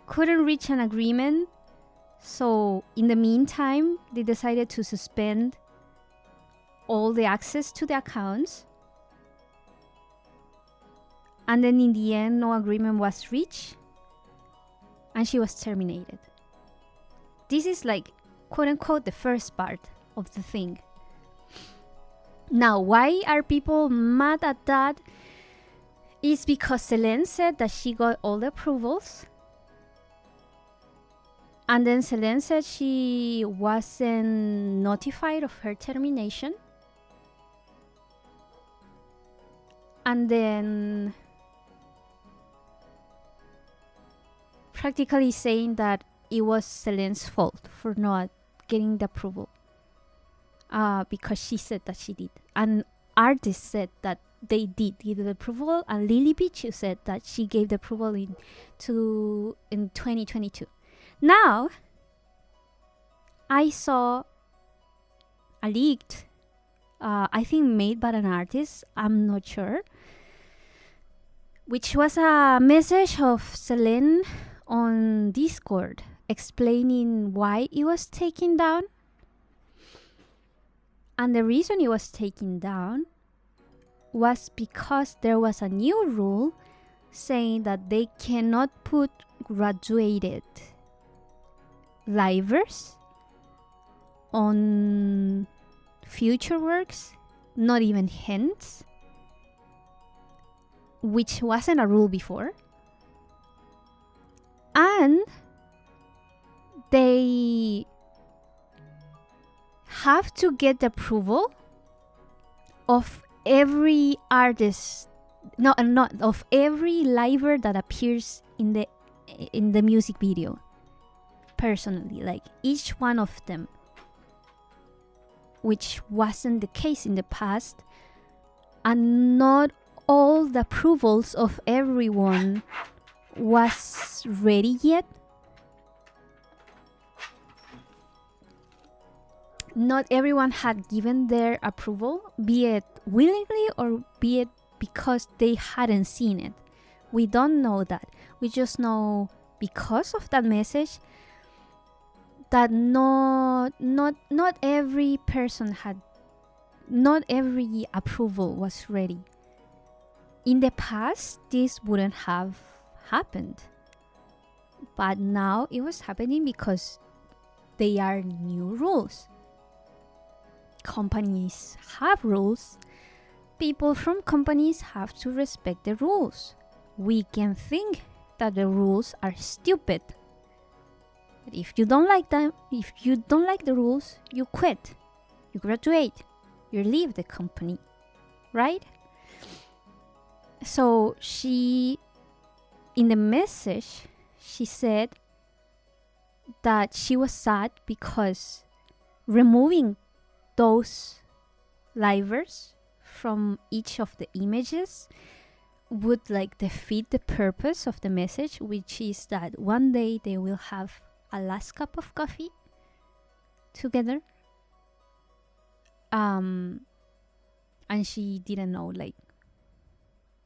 couldn't reach an agreement. So in the meantime, they decided to suspend all the access to the accounts. And then in the end, no agreement was reached and she was terminated. This is like, quote unquote, the first part of the thing. Now, why are people mad at that? It's because Selene said that she got all the approvals. And then Selene said she wasn't notified of her termination. And then practically saying that it was Selene's fault for not getting the approval. Because she said that she did. And artists said that they did give the approval. And Lily Pichu said that she gave the approval in 2022. Now, I saw a leaked, I think made by an artist, I'm not sure, which was a message of Selene on Discord explaining why it was taken down. And the reason it was taken down was because there was a new rule saying that they cannot put graduated livers on future works, not even hints, which wasn't a rule before. And they have to get the approval of every artist, not of every liver that appears in the music video. Personally, like each one of them, which wasn't the case in the past, and not all the approvals of everyone was ready yet. Not everyone had given their approval, be it willingly or be it because they hadn't seen it. We don't know that. We just know because of that message that not every person had, not every approval was ready. In the past, this wouldn't have happened. But now it was happening because they are new rules. Companies have rules. People from companies have to respect the rules. We can think that the rules are stupid. But if you don't like them, if you don't like the rules, you quit. You graduate. You leave the company. Right? So she, in the message, she said that she was sad because removing those livers from each of the images would like defeat the purpose of the message, which is that one day they will have a last cup of coffee together. And she didn't know like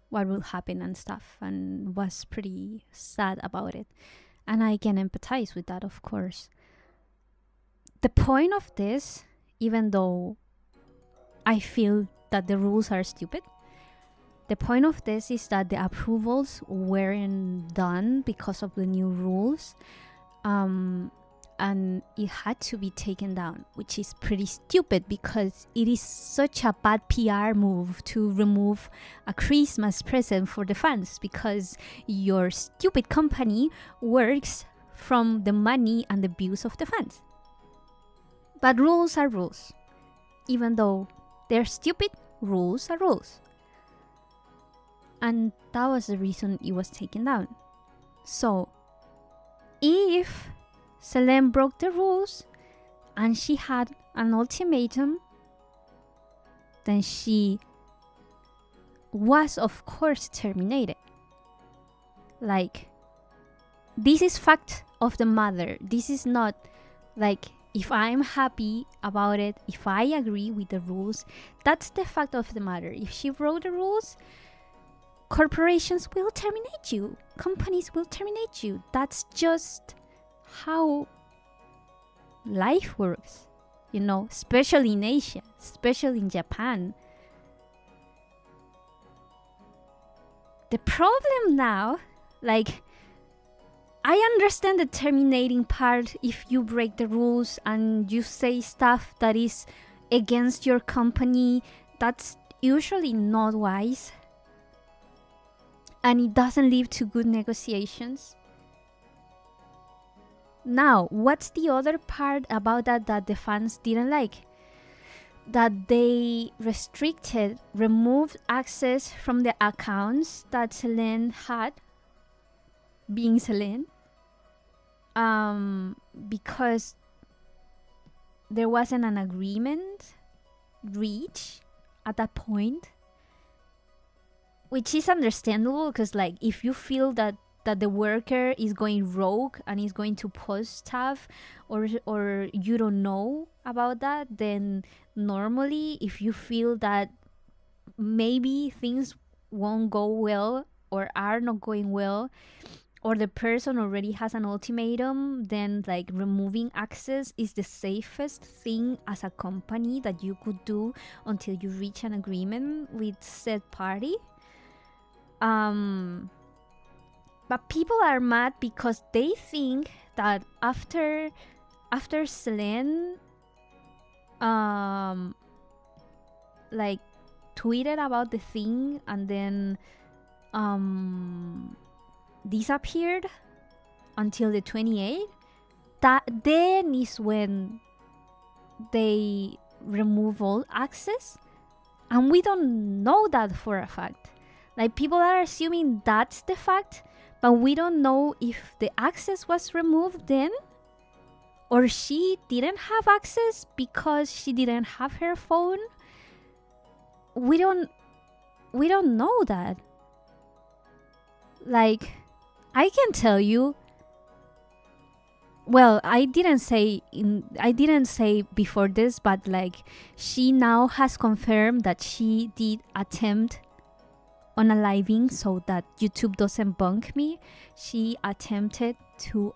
what will happen and stuff, and was pretty sad about it. And I can empathize with that, of course. The point of this, even though I feel that the rules are stupid, the point of this is that the approvals weren't done because of the new rules, and it had to be taken down, which is pretty stupid because it is such a bad PR move to remove a Christmas present for the fans, because your stupid company works from the money and the views of the fans. But rules are rules. Even though they're stupid, rules are rules. And that was the reason it was taken down. So, if Selene broke the rules and she had an ultimatum, then she was, of course, terminated. Like, this is fact of the matter. This is not like, if I'm happy about it, if I agree with the rules, that's the fact of the matter. If she broke the rules, corporations will terminate you. Companies will terminate you. That's just how life works, you know, especially in Asia, especially in Japan. The problem now, like, I understand the terminating part if you break the rules and you say stuff that is against your company. That's usually not wise, and it doesn't lead to good negotiations. Now, what's the other part about that the fans didn't like? That they removed access from the accounts that Selene had, being Selene, because there wasn't an agreement reached at that point, which is understandable, because like, if you feel that the worker is going rogue and is going to post stuff, or you don't know about that, then normally if you feel that maybe things won't go well or are not going well, or the person already has an ultimatum, then like removing access is the safest thing as a company that you could do until you reach an agreement with said party. But people are mad because they think that after Selene like tweeted about the thing and then disappeared until the 28th, that then is when they remove all access, and we don't know that for a fact. Like, people are assuming that's the fact, but we don't know if the access was removed then, or she didn't have access because she didn't have her phone. We don't know that. Like, I can tell you, well, I didn't say before this, but like, she now has confirmed that she did attempt unaliving so that YouTube doesn't bunk me. She attempted to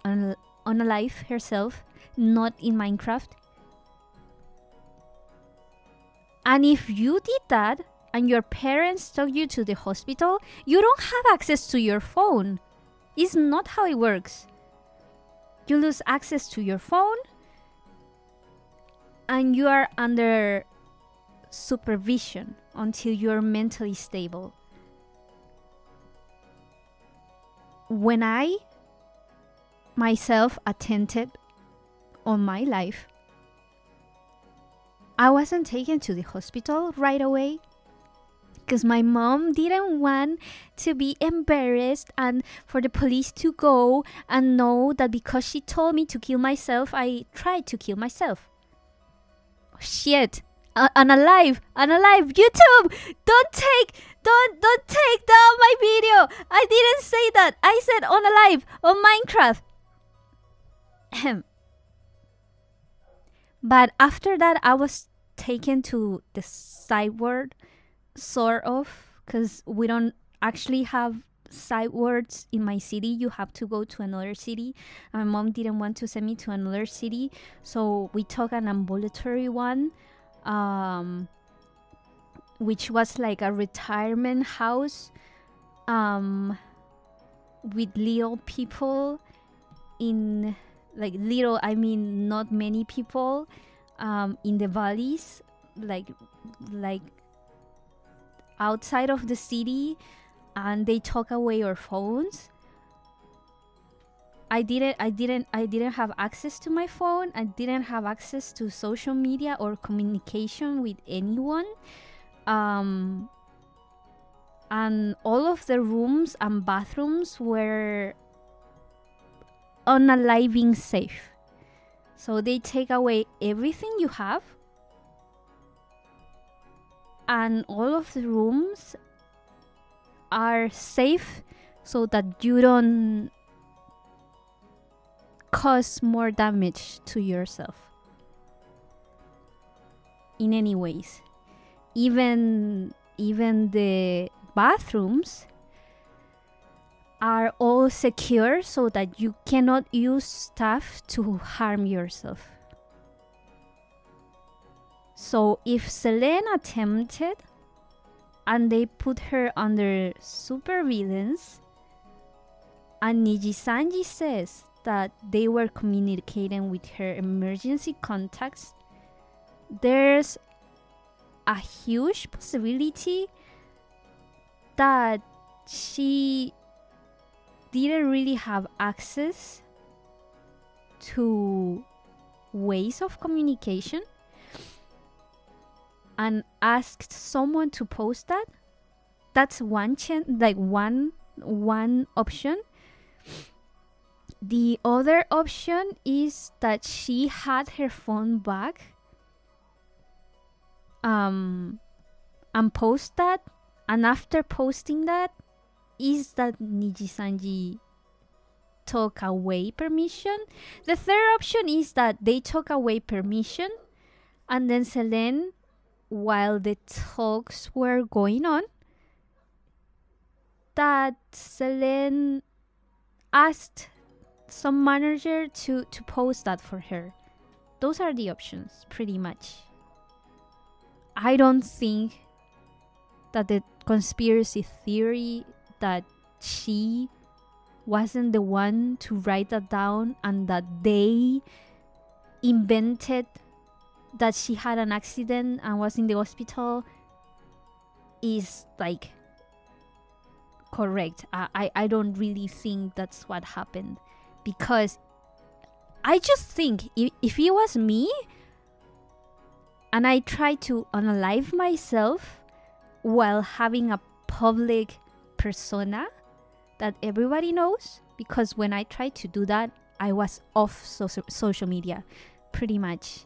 unalive herself, not in Minecraft. And if you did that and your parents took you to the hospital, you don't have access to your phone. It's not how it works. You lose access to your phone and you are under supervision until you're mentally stable. When I myself attempted on my life, I wasn't taken to the hospital right away because my mom didn't want to be embarrassed and for the police to go and know that because she told me to kill myself, I tried to kill myself. Shit. Unalive, YouTube, don't take down my video. I didn't say that. I said unalive on Minecraft. But after that, I was taken to the side ward, sort of, because we don't actually have side wards in my city. You have to go to another city. My mom didn't want to send me to another city, so we took an ambulatory one. which was like a retirement house with little people in, like little, I mean not many people, in the valleys, like outside of the city, and they took away our phones. I didn't have access to my phone. I didn't have access to social media or communication with anyone. And all of the rooms and bathrooms were unaliving safe. So they take away everything you have, and all of the rooms are safe so that you don't cause more damage to yourself in any ways. Even the bathrooms are all secure so that you cannot use stuff to harm yourself. So if Selene attempted and they put her under surveillance, and Nijisanji says that they were communicating with her emergency contacts, there's a huge possibility that she didn't really have access to ways of communication and asked someone to post that. That's one one option. The other option is that she had her phone back and post that, and after posting that is that Nijisanji took away permission. The third option is that they took away permission, and then Selene, while the talks were going on, that Selene asked some manager to post that for her. Those are the options, pretty much. I don't think that the conspiracy theory that she wasn't the one to write that down and that they invented that she had an accident and was in the hospital is like correct. I don't really think that's what happened, because I just think if it was me and I tried to unalive myself while having a public persona that everybody knows, because when I tried to do that, I was off social media, pretty much.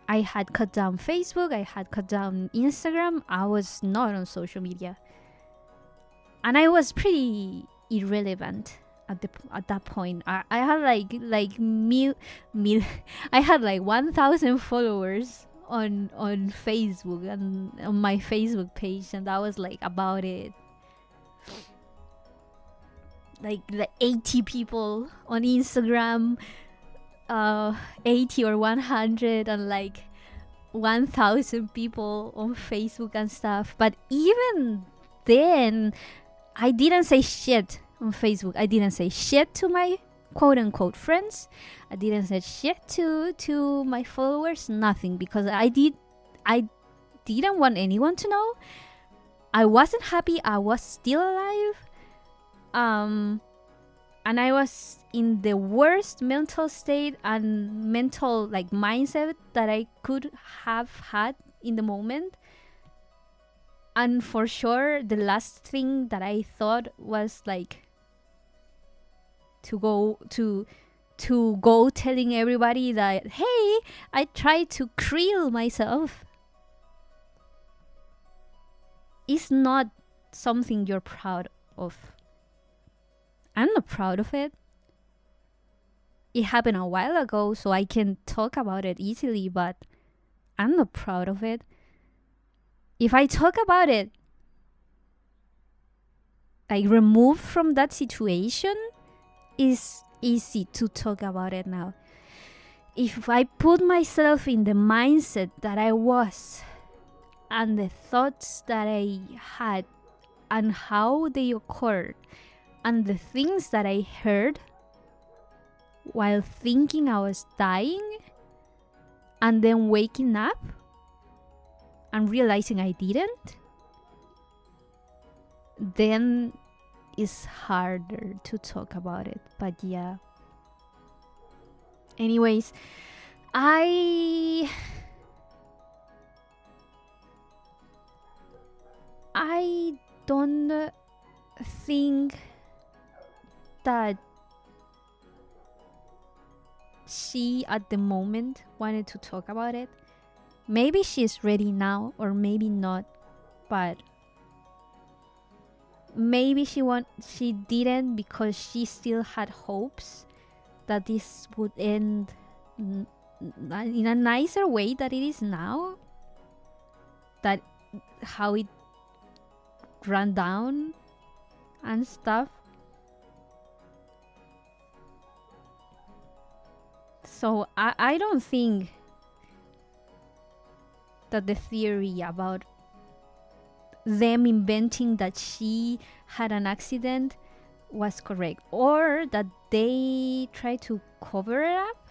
I had cut down Facebook, I had cut down Instagram, I was not on social media. And I was pretty irrelevant at that point. I had like I had like 1,000 followers on Facebook and on my Facebook page, and that was like about it. Like 80 people on Instagram, 80 or 100, and like 1,000 people on Facebook and stuff. But even then, I didn't say shit on Facebook. I didn't say shit to my quote unquote friends. I didn't say shit to my followers. Nothing, because I didn't want anyone to know. I wasn't happy. I was still alive. And I was in the worst mental state and mental like mindset that I could have had in the moment. And for sure, the last thing that I thought was like to go telling everybody that, hey, I tried to kill myself. It's not something you're proud of. I'm not proud of it. It happened a while ago, so I can talk about it easily, but I'm not proud of it. If I talk about it, like removed from that situation, it's easy to talk about it now. If I put myself in the mindset that I was and the thoughts that I had and how they occurred and the things that I heard while thinking I was dying and then waking up and realizing I didn't, then it's harder to talk about it. But yeah. Anyways, I don't think that she at the moment wanted to talk about it. Maybe she's ready now or maybe not, but maybe she didn't because she still had hopes that this would end in a nicer way that it is now, that how it ran down and stuff. So I don't think that the theory about them inventing that she had an accident was correct, or that they tried to cover it up.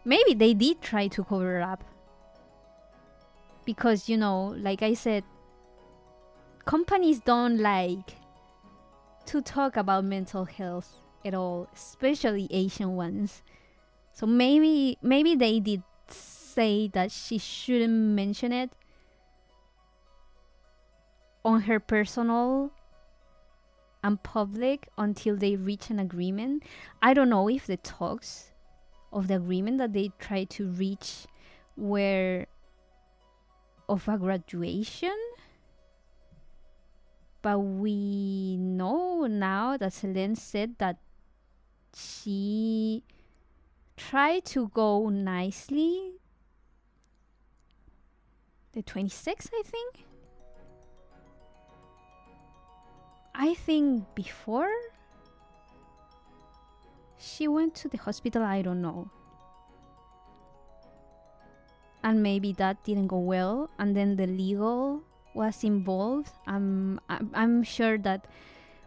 Maybe they did try to cover it up because, you know, like I said, companies don't like to talk about mental health at all, especially Asian ones. So maybe they did say that she shouldn't mention it on her personal and public until they reach an agreement. I don't know if the talks of the agreement that they tried to reach were of a graduation, but we know now that Selene said that she tried to go nicely the 26th, I think before she went to the hospital, I don't know. And maybe that didn't go well, and then the legal was involved. I'm sure that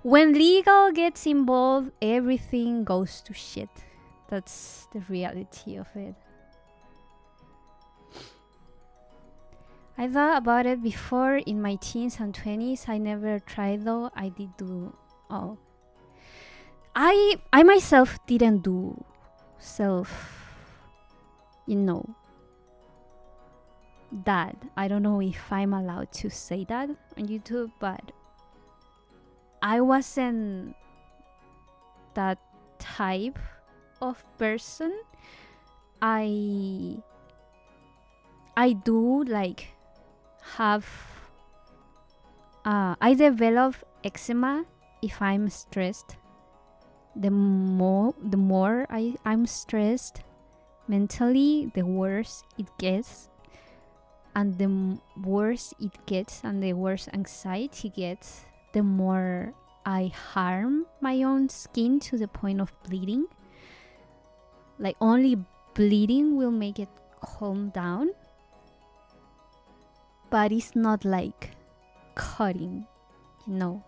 when legal gets involved, everything goes to shit. That's the reality of it. I thought about it before in my teens and 20s. I never tried though. I did do... Oh. I myself didn't do self... You know... That. I don't know if I'm allowed to say that on YouTube, but... I wasn't that type of person. I do like have I develop eczema if I'm stressed. The more I'm stressed mentally, the worse it gets, and the worse it gets and the worse anxiety gets, the more I harm my own skin to the point of bleeding. Like only bleeding will make it calm down, but it's not like cutting, you know.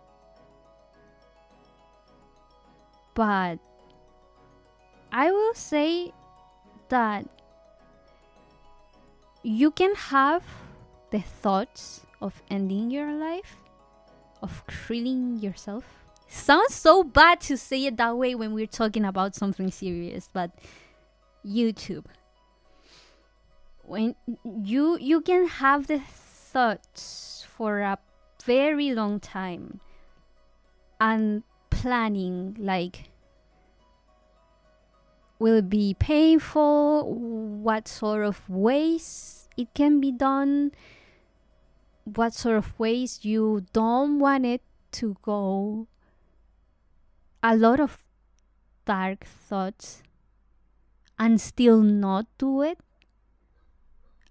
But I will say that you can have the thoughts of ending your life, of killing yourself. Sounds so bad to say it that way when we're talking about something serious, but YouTube. When you can have the thoughts for a very long time and planning, like, will it be painful, what sort of ways it can be done, what sort of ways you don't want it to go. A lot of dark thoughts and still not do it.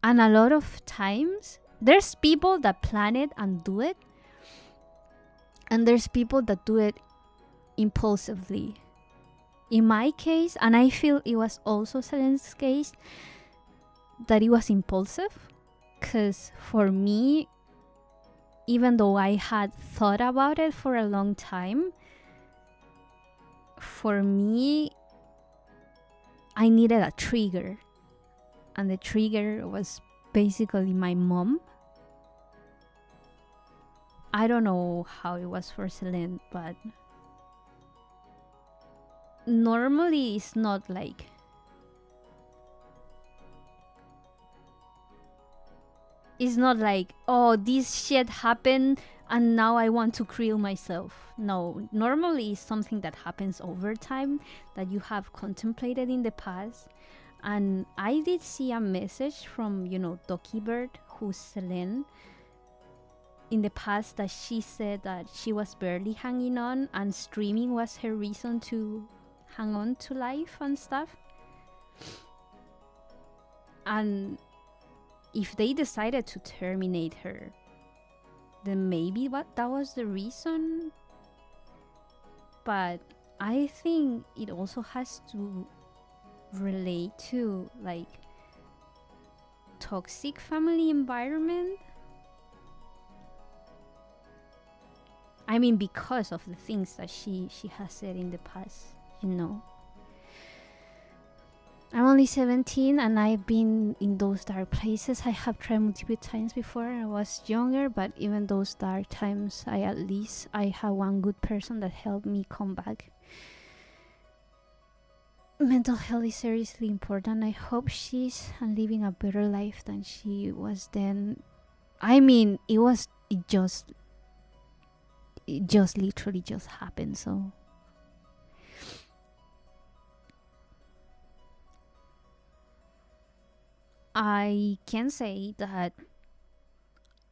And a lot of times there's people that plan it and do it, and there's people that do it impulsively. In my case, and I feel it was also Selene's case, that it was impulsive, because for me, even though I had thought about it for a long time, for me, I needed a trigger. And the trigger was basically my mom. I don't know how it was for Celine, but normally it's not like oh, this shit happened and now I want to kill myself. No, normally it's something that happens over time that you have contemplated in the past. And I did see a message from, Doki Bird, who's Celine, in the past, that she said that she was barely hanging on and streaming was her reason to hang on to life and stuff. And if they decided to terminate her, then maybe that was the reason. But I think it also has to relate to like toxic family environment. I mean, because of the things that she has said in the past, I'm only 17 and I've been in those dark places. I have tried multiple times before. I was younger, but even those dark times, I had one good person that helped me come back. Mental health is seriously important. I hope she's living a better life than she was then. I mean, it just literally just happened, so I can say that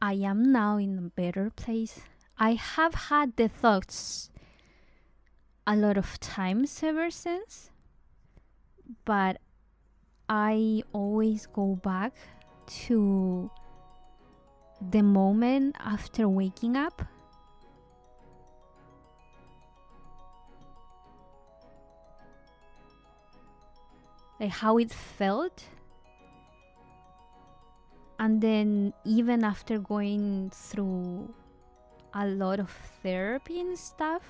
I am now in a better place. I have had the thoughts a lot of times ever since, but I always go back to the moment after waking up. Like how it felt. And then even after going through a lot of therapy and stuff,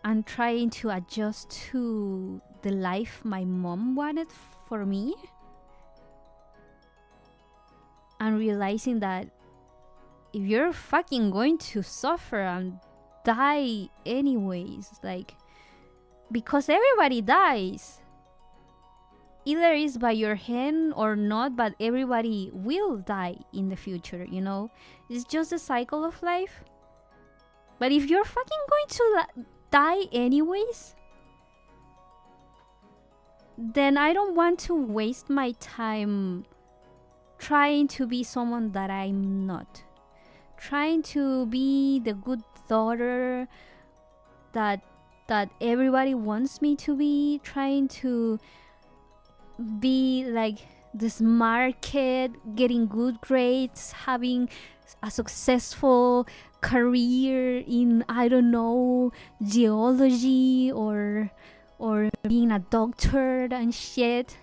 and trying to adjust to the life my mom wanted for me, and realizing that if you're fucking going to suffer and die anyways, like, because everybody dies, either is by your hand or not, but everybody will die in the future, It's just a cycle of life. But if you're fucking going to die anyways, then I don't want to waste my time trying to be someone that I'm not. Trying to be the good daughter that everybody wants me to be. Trying to be like the smart kid, getting good grades, having a successful career in, I don't know, geology or being a doctor and shit.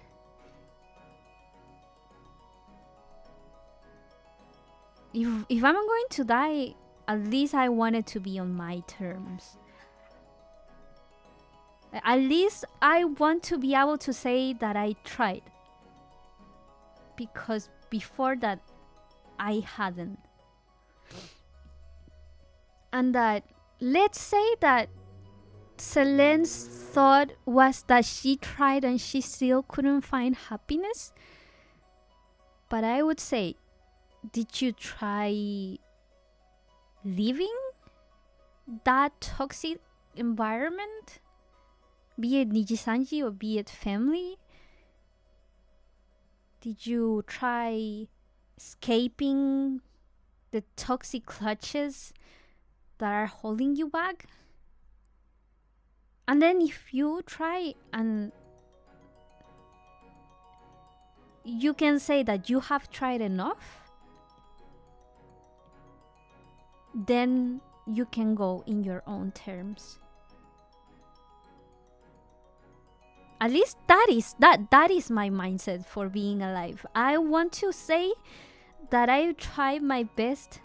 If I'm going to die, at least I want it to be on my terms. At least I want to be able to say that I tried. Because before that, I hadn't. And that, let's say that Celine's thought was that she tried and she still couldn't find happiness. But I would say, did you try leaving that toxic environment? Be it Nijisanji or be it family? Did you try escaping the toxic clutches that are holding you back? And then if you try and you can say that you have tried enough, then you can go in your own terms. At least that is my mindset for being alive. I want to say that I tried my best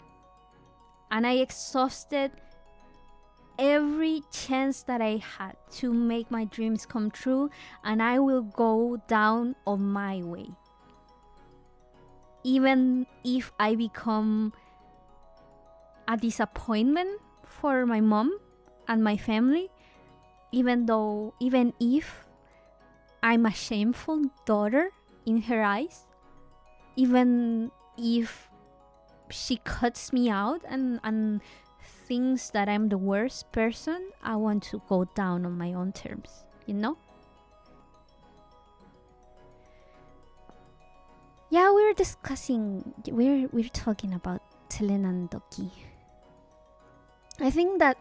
and I exhausted every chance that I had to make my dreams come true, and I will go down on my way. Even if I become a disappointment for my mom and my family, even if I'm a shameful daughter in her eyes, even if she cuts me out and thinks that I'm the worst person, I want to go down on my own terms, you know? Yeah, we're talking about Selena and Doki. I think that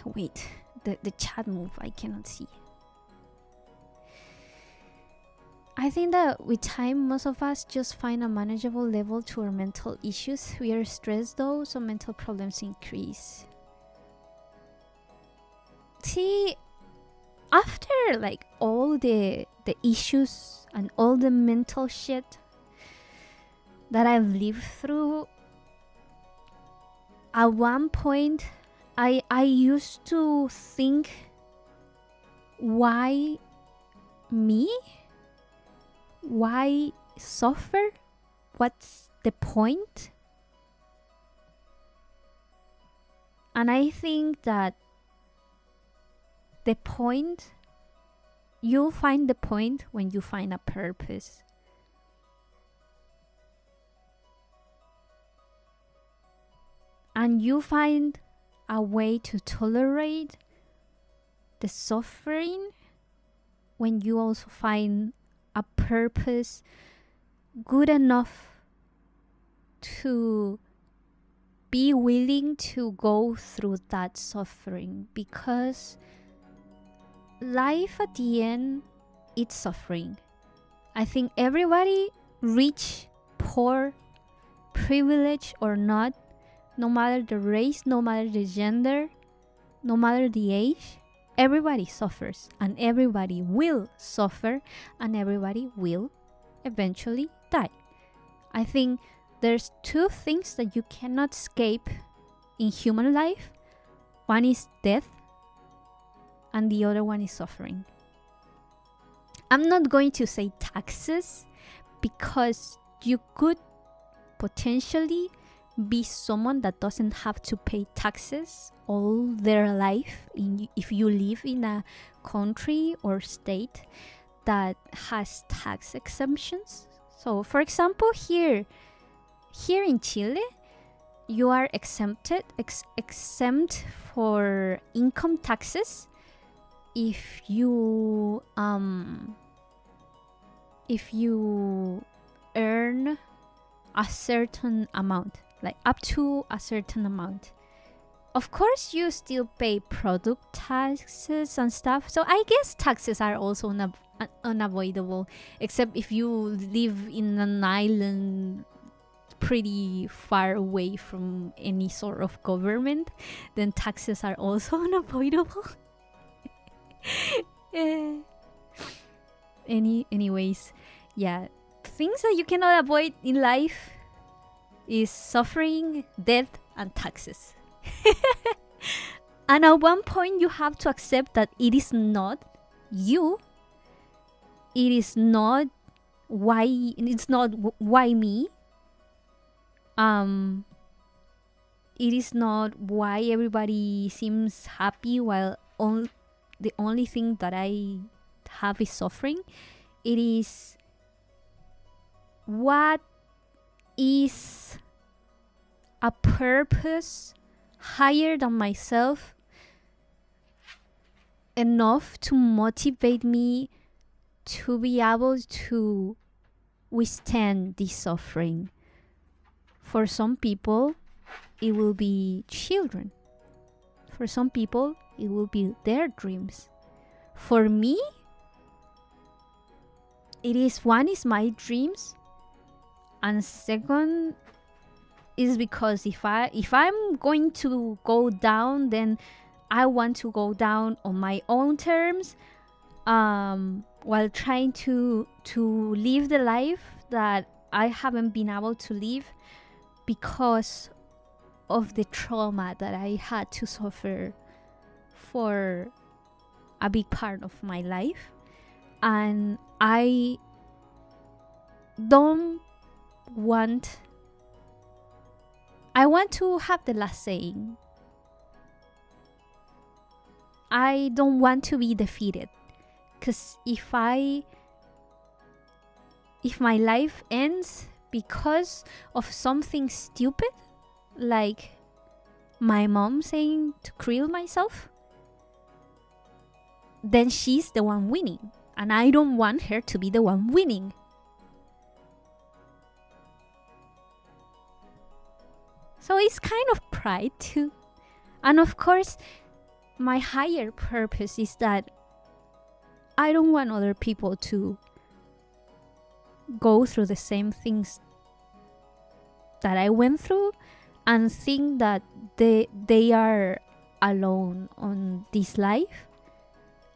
wait, the chat move I cannot see. I think that with time, most of us just find a manageable level to our mental issues. We are stressed though, so mental problems increase. See, after like all the issues and all the mental shit that I've lived through, at one point I used to think, why me? Why suffer? What's the point? And I think that the point, you'll find the point when you find a purpose. And you find a way to tolerate the suffering when you also find a purpose good enough to be willing to go through that suffering, because life at the end, it's suffering. I think everybody, rich, poor, privileged or not, no matter the race, no matter the gender, no matter the age, everybody suffers, and everybody will suffer, and everybody will eventually die. I think there's two things that you cannot escape in human life. One is death, and the other one is suffering. I'm not going to say taxes, because you could potentially be someone that doesn't have to pay taxes all their life if you live in a country or state that has tax exemptions. So for example, here in Chile, you are exempt for income taxes if you earn a certain amount, like up to a certain amount. Of course, you still pay product taxes and stuff. So I guess taxes are also unavoidable, except if you live in an island pretty far away from any sort of government, then taxes are also unavoidable. Anyways, yeah, things that you cannot avoid in life is suffering, death, and taxes. And at one point you have to accept that it is not you, it is not why me, it is not why everybody seems happy while the only thing that I have is suffering. It is what is a purpose higher than myself enough to motivate me to be able to withstand this suffering. For some people, it will be children. For some people, it will be their dreams. For me, one is my dreams, and second is because if I'm going to go down, then I want to go down on my own terms, while trying to live the life that I haven't been able to live because of the trauma that I had to suffer for a big part of my life. And I don't want I want to have the last saying. I don't want to be defeated, because if my life ends because of something stupid, like my mom saying to kill myself, then she's the one winning, and I don't want her to be the one winning. So it's kind of pride too. And of course, my higher purpose is that I don't want other people to go through the same things that I went through and think that they are alone on this life.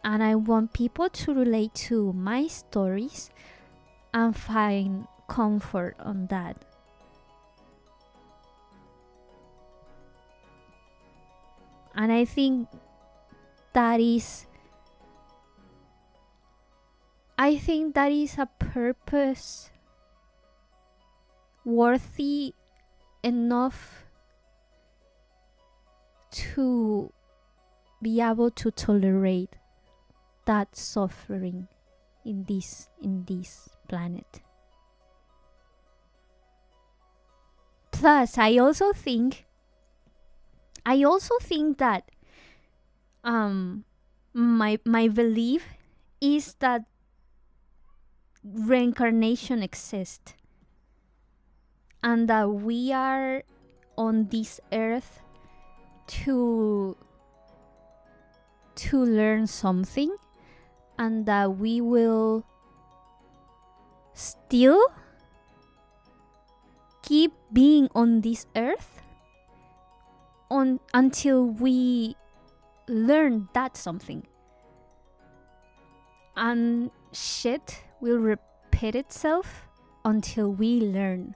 And I want people to relate to my stories and find comfort on that. And I think that is a purpose worthy enough to be able to tolerate that suffering in this planet. Plus, I also think that my belief is that reincarnation exists, and that we are on this earth to learn something, and that we will still keep being on this earth until we learn that something. And shit will repeat itself until we learn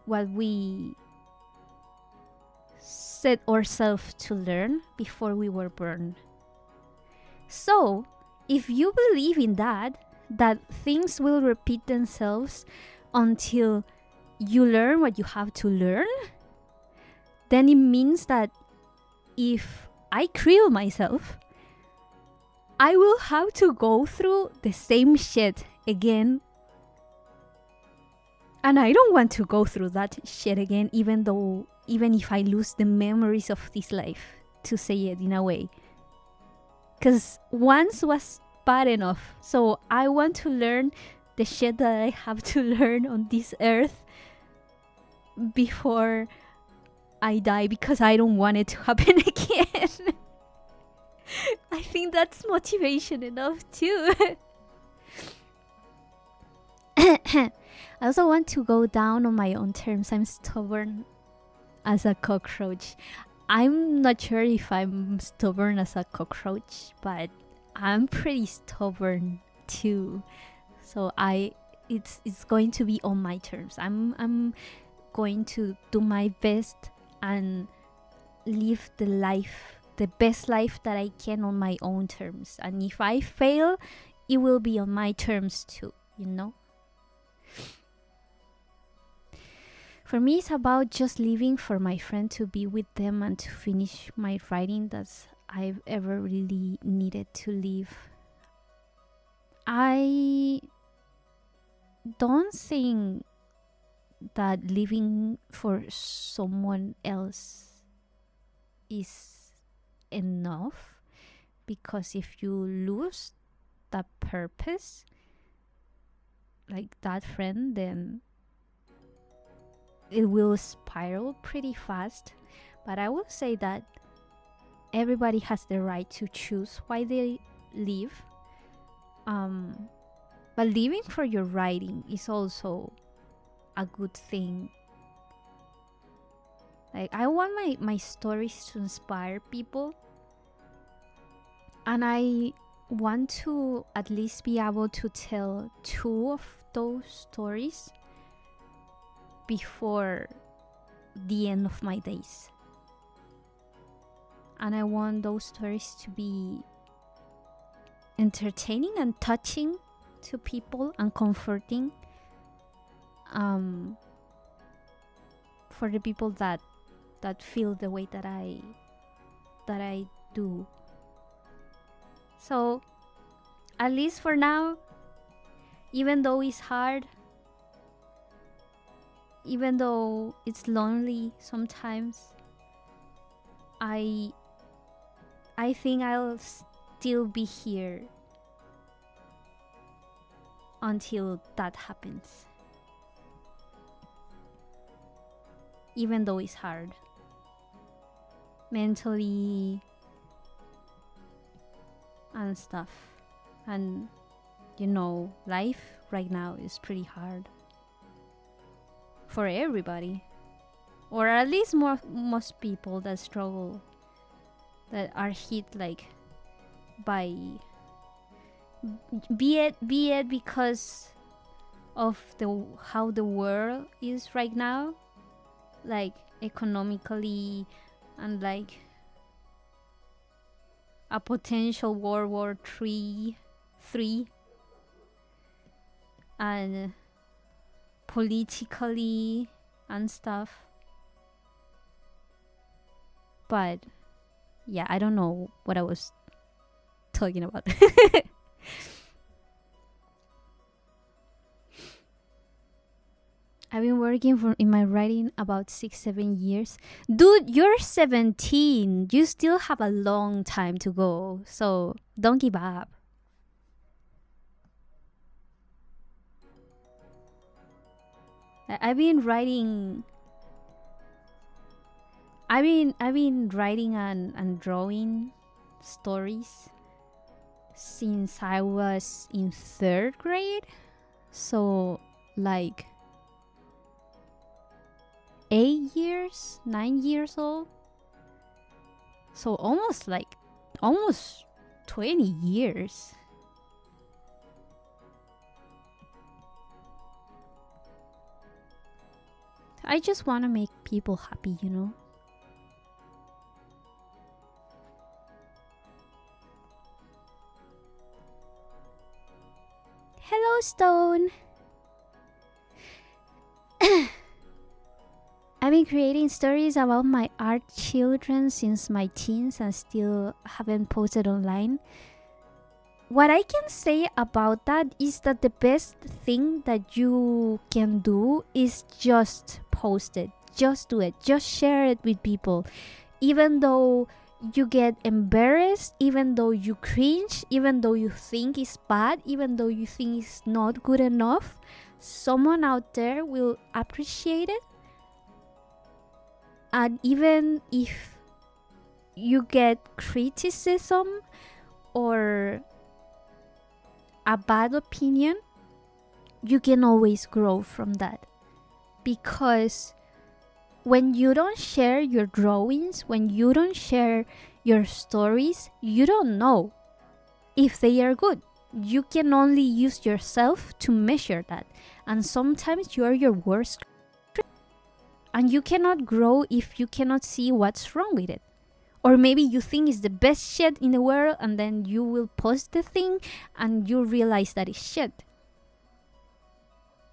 what we set ourselves to learn before we were born. So, if you believe in that things will repeat themselves until you learn what you have to learn, then it means that if I kill myself, I will have to go through the same shit again. And I don't want to go through that shit again, even if I lose the memories of this life, to say it in a way. Because once was bad enough. So I want to learn the shit that I have to learn on this earth before I die, because I don't want it to happen again. I think that's motivation enough too. I also want to go down on my own terms. I'm stubborn as a cockroach. I'm not sure if I'm stubborn as a cockroach, but I'm pretty stubborn too. So it's going to be on my terms. I'm going to do my best and live the best life that I can on my own terms. And if I fail, it will be on my terms too, you know? For me, it's about just living for my friend, to be with them and to finish my writing that I've ever really needed to live. I don't think that living for someone else is enough, because if you lose that purpose, like that friend, then it will spiral pretty fast. But I will say that everybody has the right to choose why they live. But living for your writing is also a good thing. Like, I want my stories to inspire people, and I want to at least be able to tell 2 of those stories before the end of my days. And I want those stories to be entertaining and touching to people and comforting for the people that feel the way that I do. So at least for now, even though it's hard, even though it's lonely sometimes, I think I'll still be here until that happens. Even though it's hard. Mentally and stuff. And life right now is pretty hard. For everybody. Or at least most people that struggle, that are hit like by be it because of how the world is right now, like economically, and like a potential World War III, and politically and stuff. But yeah, I don't know what I was talking about. I've been working in my writing about 6-7 years. Dude, you're 17. You still have a long time to go. So don't give up. I've been writing and drawing stories since I was in 3rd grade. So like 8 years, 9 years old. So almost 20 years. I just want to make people happy, Hello, Stone. I've been creating stories about my art children since my teens and still haven't posted online. What I can say about that is that the best thing that you can do is just post it. Just do it. Just share it with people. Even though you get embarrassed, even though you cringe, even though you think it's bad, even though you think it's not good enough, someone out there will appreciate it. And even if you get criticism or a bad opinion, you can always grow from that. Because when you don't share your drawings, when you don't share your stories, you don't know if they are good. You can only use yourself to measure that. And sometimes you are your worst critic. And you cannot grow if you cannot see what's wrong with it. Or maybe you think it's the best shit in the world, and then you will post the thing and you realize that it's shit.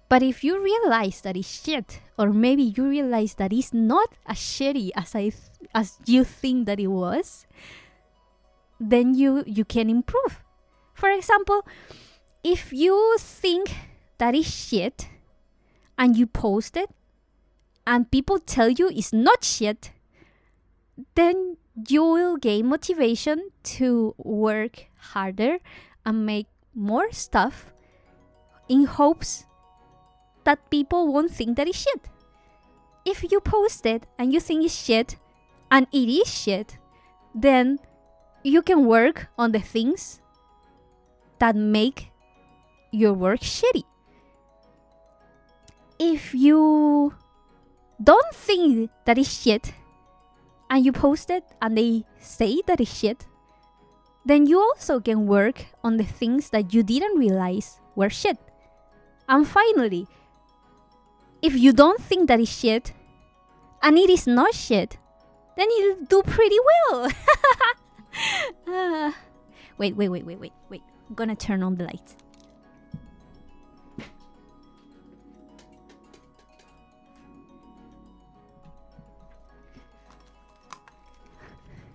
But if you realize that it's shit, or maybe you realize that it's not as shitty as you think that it was, then you can improve. For example, if you think that is shit and you post it and people tell you it's not shit, then you will gain motivation to work harder and make more stuff in hopes that people won't think that it's shit. If you post it and you think it's shit and it is shit, then you can work on the things that make your work shitty. If you don't think that it's shit and you post it and they say that it's shit, then you also can work on the things that you didn't realize were shit. And finally, if you don't think that is shit, and it is not shit, then you'll do pretty well. Wait. I'm gonna turn on the lights.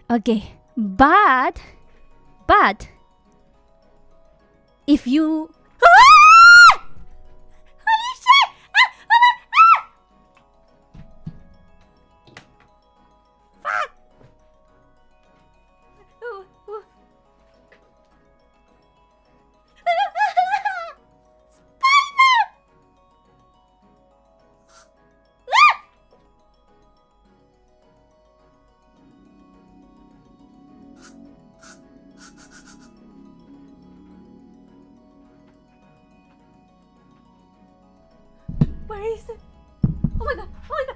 Okay, but if you holy shit! Fuck! Where is it? Oh my god! Fuck.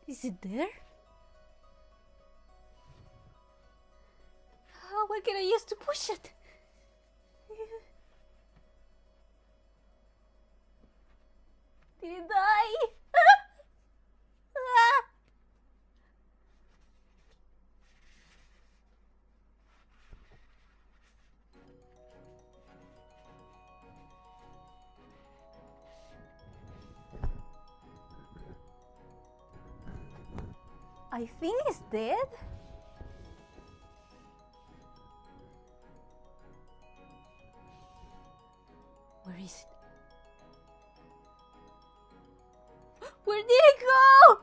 Is it there? What can I use to push it? Did it die? I think it's dead. Where is it? Where did it go?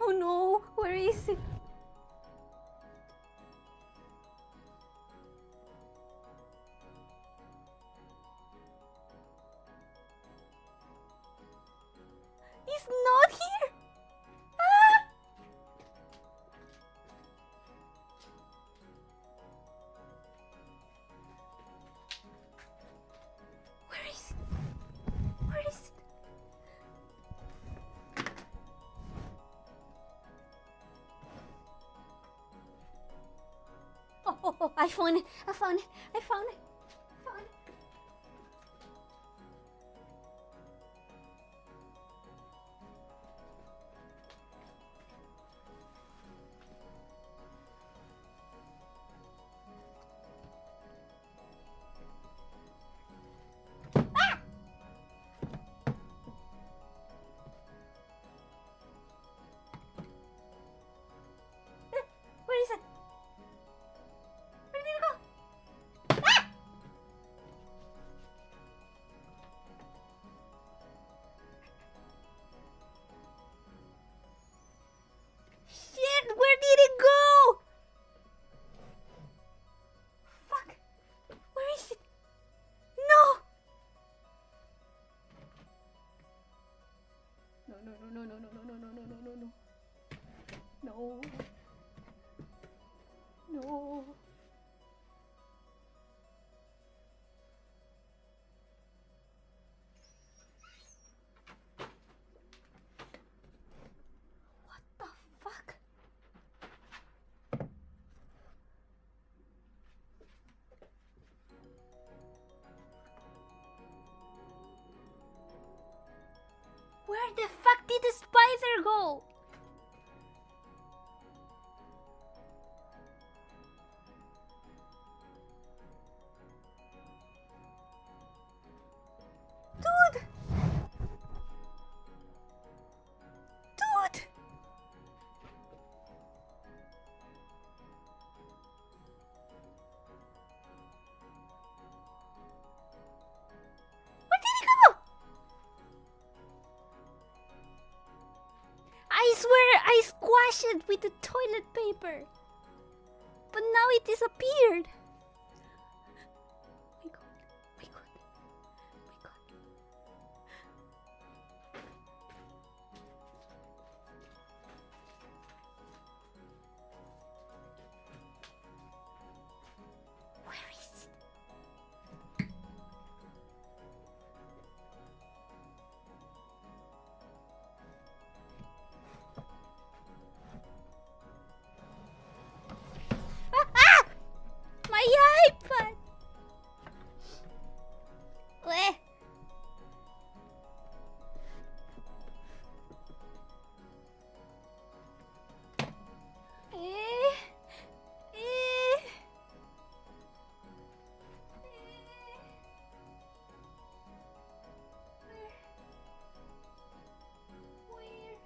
Oh no, where is it? It's not here. Where is it? Where is it? Oh, I found it. Where is it? Where did it go? Shit, where did it go? Fuck. Where is it? No. No. What the fuck? Where the fuck did the spider go? swear I squashed it with the toilet paper. But now it disappeared. My god. My god. My god. Where is it? My iPad! Weh. Eh. Eh. Where?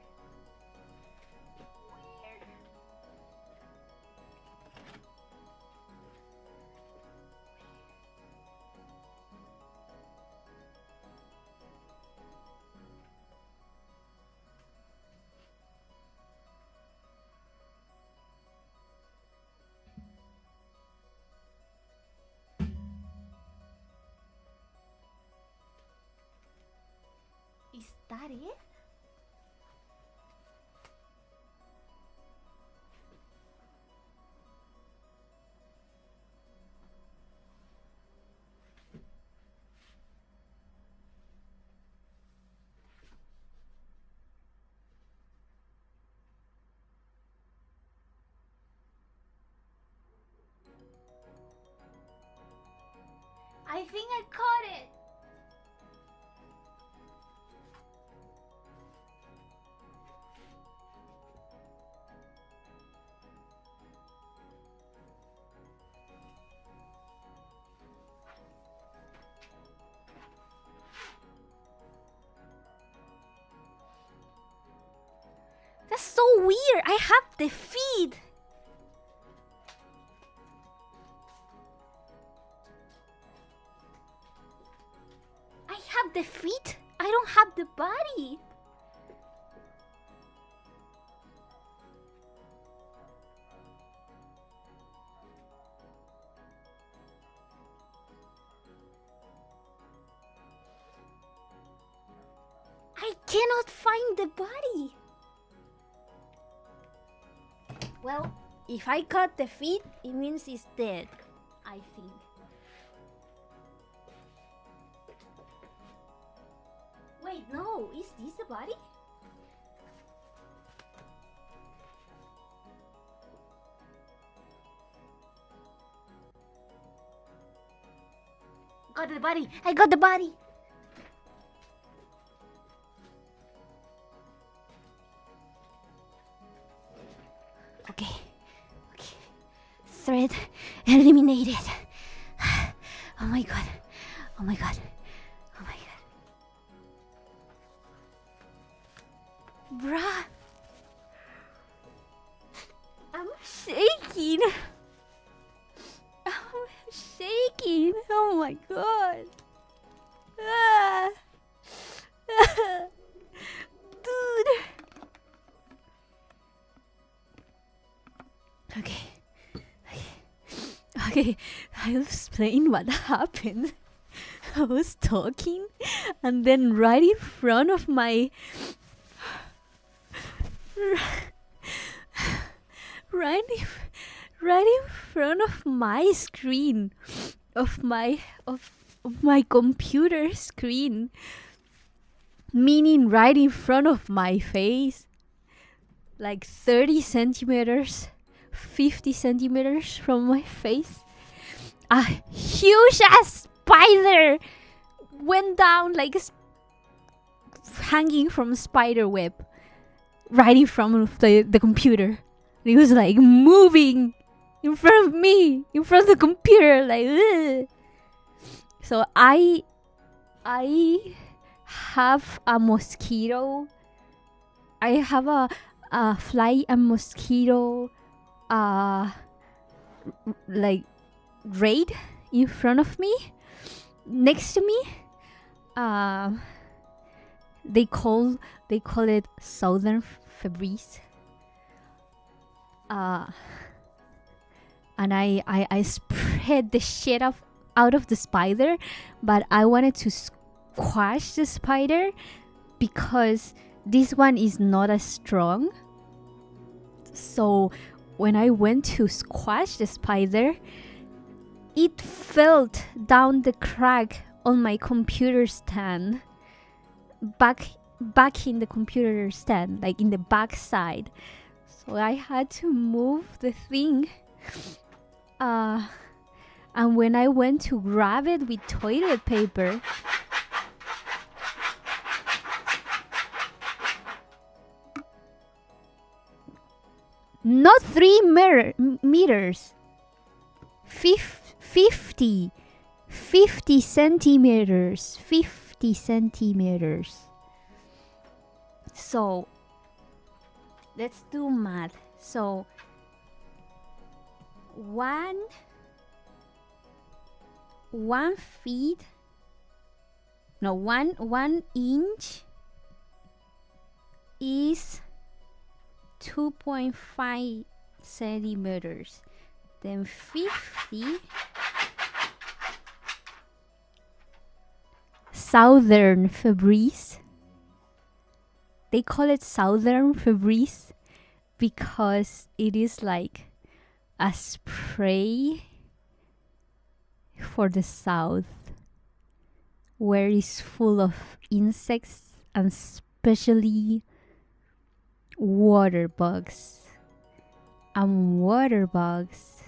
Is that it? I think I caught it. That's so weird. I have the feed. I have the feet. I don't have the body. I cannot find the body. Well, if I cut the feet, it means it's dead, I think. Wait, no, is this the body? Got the body! I got the body! Okay. Okay. Thread eliminated. Oh my god. Oh my god. Oh my god. Bruh. I'm shaking. I'm shaking. Oh my god. Ah. Dude. Okay. Okay. I'll explain what happened. I was talking, and then right in front of my right in front of my screen, of my computer screen, meaning right in front of my face, like 30 centimeters, 50 centimeters from my face, a huge ass spider went down, like hanging from a spider web right in front of the computer. It was like moving in front of me, in front of the computer, like ugh. So I have a mosquito. I have a fly and mosquito like raid in front of me, next to me. They call it southern Febreze. And I spread the shit out of the spider, but I wanted to squash the spider because this one is not as strong. So when I went to squash the spider, it fell down the crack on my computer stand, back in the computer stand, like in the back side. So I had to move the thing. And when I went to grab it with toilet paper, not 3 meters, 50 centimeters, 50 centimeters. So let's do math. So one inch is 2.5 centimeters. Then 50 Southern Febreze. They call it Southern Febreze because it is like a spray for the south, where it's full of insects and especially water bugs. And water bugs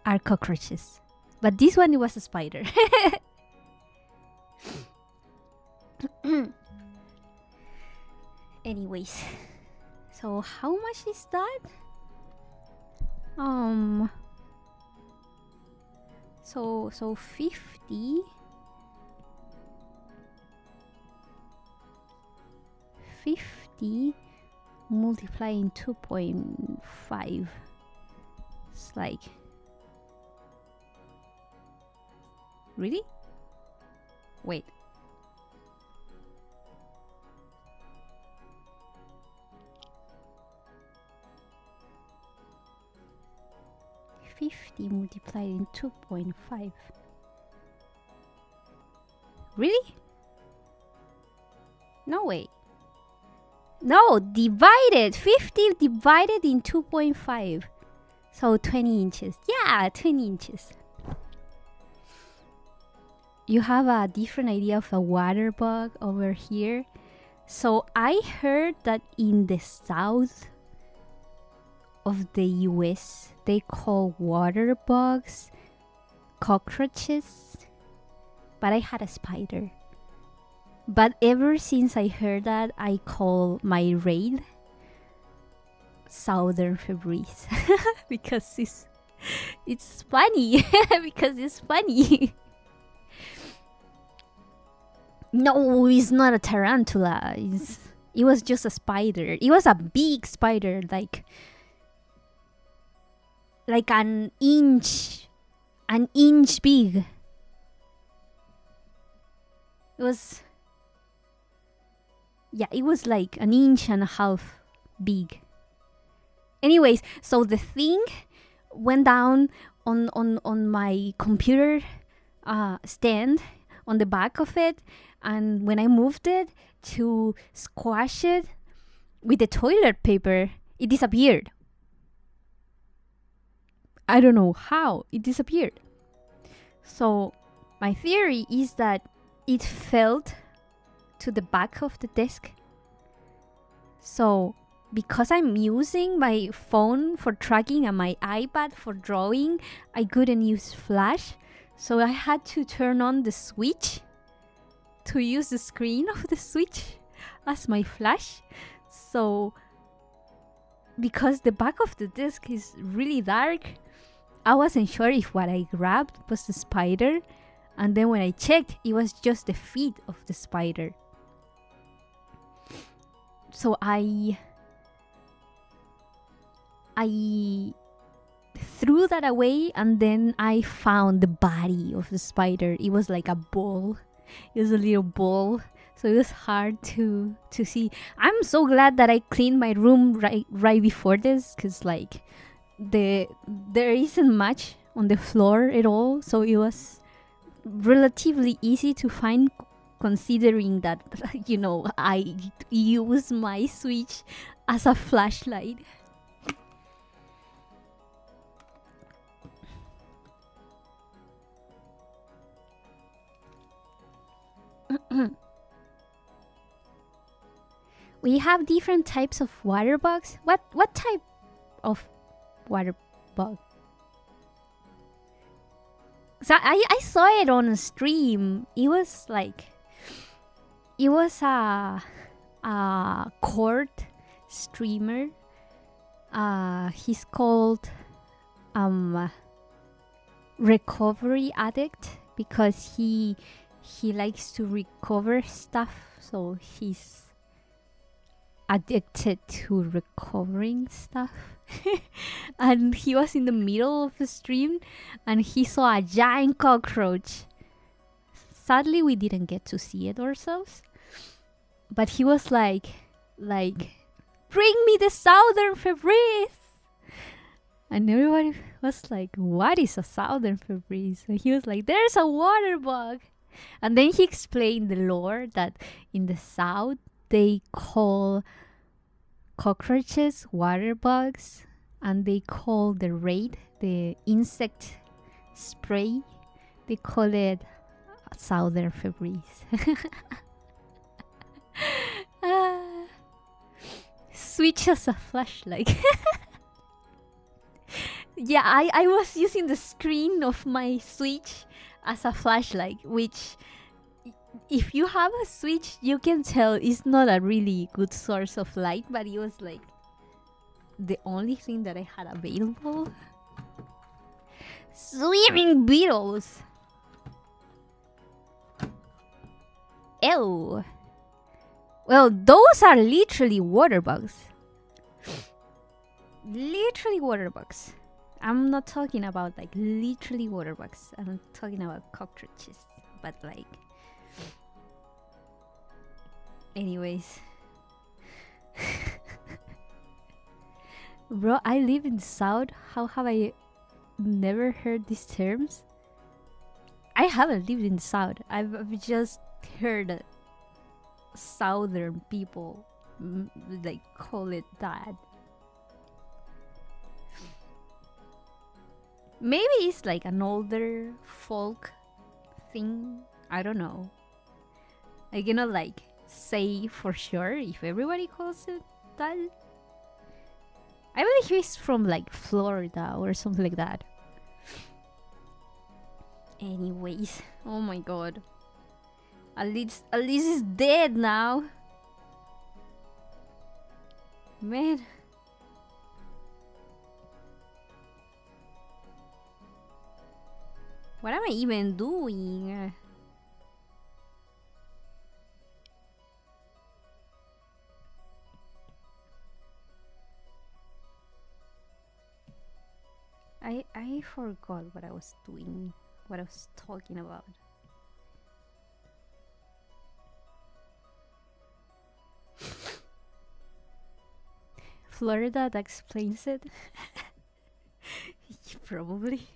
are cockroaches. But this one, it was a spider. Anyways, so how much is that? So 50 multiplying 2.5. It's like, really? Wait. Multiplied in 2.5. Really? No way. No, divided. 50 divided in 2.5. So 20 inches. Yeah, 20 inches. You have a different idea of a water bug over here. So I heard that in the south of the US, they call water bugs cockroaches, but I had a spider. But ever since I heard that, I call my raid Southern Febreze because it's funny. Because it's funny. No, it's not a tarantula. It was just a spider. It was a big spider, like an inch big. It was like an inch and a half big. Anyways, so the thing went down on my computer stand on the back of it, and when I moved it to squash it with the toilet paper, it disappeared. I don't know how it disappeared. So my theory is that it fell to the back of the desk. So because I'm using my phone for tracking and my iPad for drawing, I couldn't use Flash. So I had to turn on the switch to use the screen of the switch as my flash. So because the back of the desk is really dark, I wasn't sure if what I grabbed was the spider. And then when I checked, it was just the feet of the spider. So I threw that away, and then I found the body of the spider. It was like a ball. It was a little ball, so it was hard to see. I'm so glad that I cleaned my room right before this, because like there isn't much on the floor at all, so it was relatively easy to find, considering that I use my switch as a flashlight. We have different types of water bugs. What type of water bug? So I saw it on a stream. It was a court streamer. He's called recovery addict, because he likes to recover stuff, so he's addicted to recovering stuff. And he was in the middle of the stream and he saw a giant cockroach. Sadly, we didn't get to see it ourselves, but he was like, bring me the southern Febreze. And everybody was like, what is a southern Febreze? And he was like, there's a water bug. And then he explained the lore that in the south they call cockroaches water bugs, and they call the raid, the insect spray, they call it southern Febreze. Switch as a flashlight. Yeah, I was using the screen of my Switch as a flashlight, which, if you have a Switch, you can tell it's not a really good source of light, but it was like the only thing that I had available. Swimming beetles. Ew. Well, those are literally water bugs. Literally water bugs. I'm not talking about like literally water bugs. I'm talking about cockroaches. But like, anyways. Bro, I live in South. How have I never heard these terms? I haven't lived in South. I've just heard Southern people like call it that. Maybe it's like an older folk thing. I don't know. I cannot like say for sure if everybody calls it that. I believe it's from like Florida or something like that. Anyways, oh my god. At least is dead now. Man. What am I even doing? I forgot what I was doing, what I was talking about. Florida, that explains it. Probably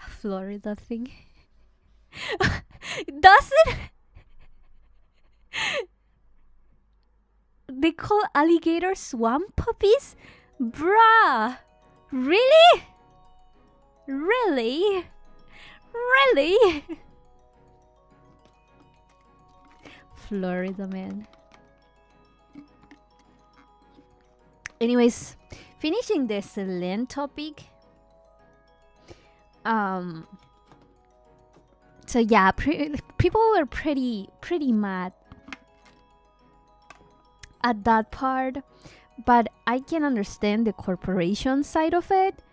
a Florida thing. Does it? They call alligators swamp puppies? Bruh! Really? Really? Really? Florida, man. Anyways, finishing the Selene topic. So yeah, people were pretty mad at that part, but I can understand the corporation side of it.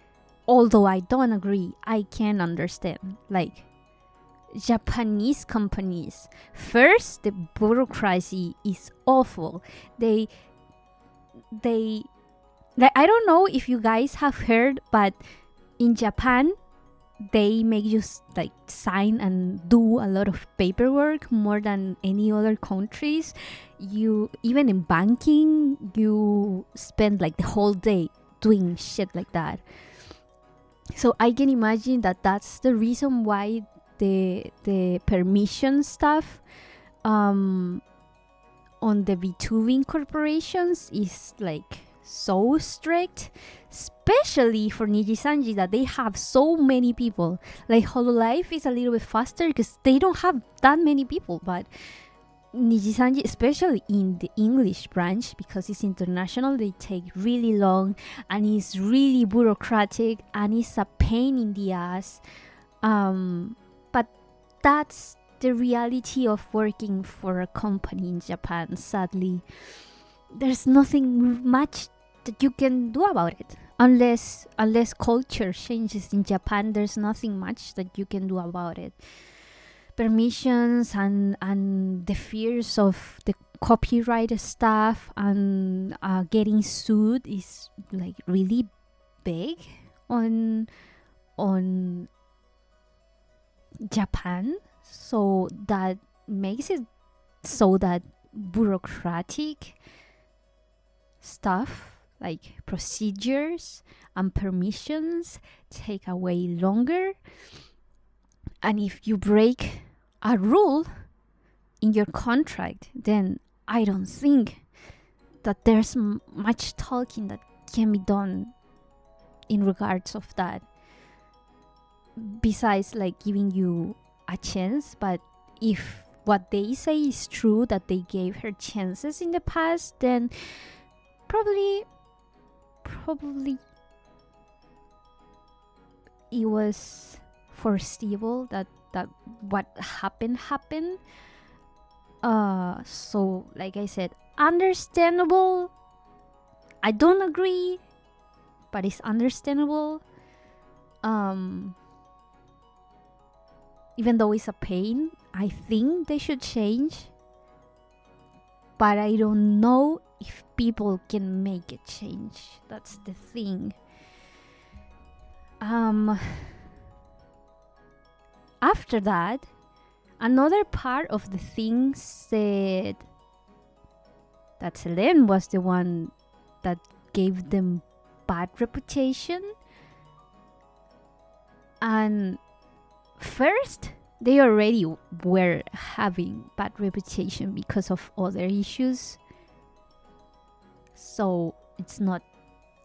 Although I don't agree, I can understand. Like, Japanese companies, first, the bureaucracy is awful. They Like, I don't know if you guys have heard, but in Japan, they make you like sign and do a lot of paperwork more than any other countries. You, even in banking, you spend like the whole day doing shit like that. So I can imagine that that's the reason why the permission stuff on the B2B corporations is like so strict, especially for Nijisanji, that they have so many people. Like Hololive is a little bit faster because they don't have that many people, but Nijisanji, especially in the English branch, because it's international, they take really long and it's really bureaucratic and it's a pain in the ass. But that's the reality of working for a company in Japan, sadly. There's nothing much that you can do about it. Unless culture changes in Japan, there's nothing much that you can do about it. Permissions and the fears of the copyright stuff and getting sued is like really big on Japan. So that makes it so that bureaucratic stuff like procedures and permissions take away longer. And if you break a rule in your contract, then I don't think that there's much talking that can be done in regards of that, besides like giving you a chance. But if what they say is true, that they gave her chances in the past, then probably it was foreseeable that what happened. So like I said, understandable. I don't agree, but it's understandable. Even though it's a pain, I think they should change, but I don't know if people can make a change. That's the thing. After that, another part of the thing said that Selene was the one that gave them bad reputation. And first, they already were having bad reputation because of other issues. So it's not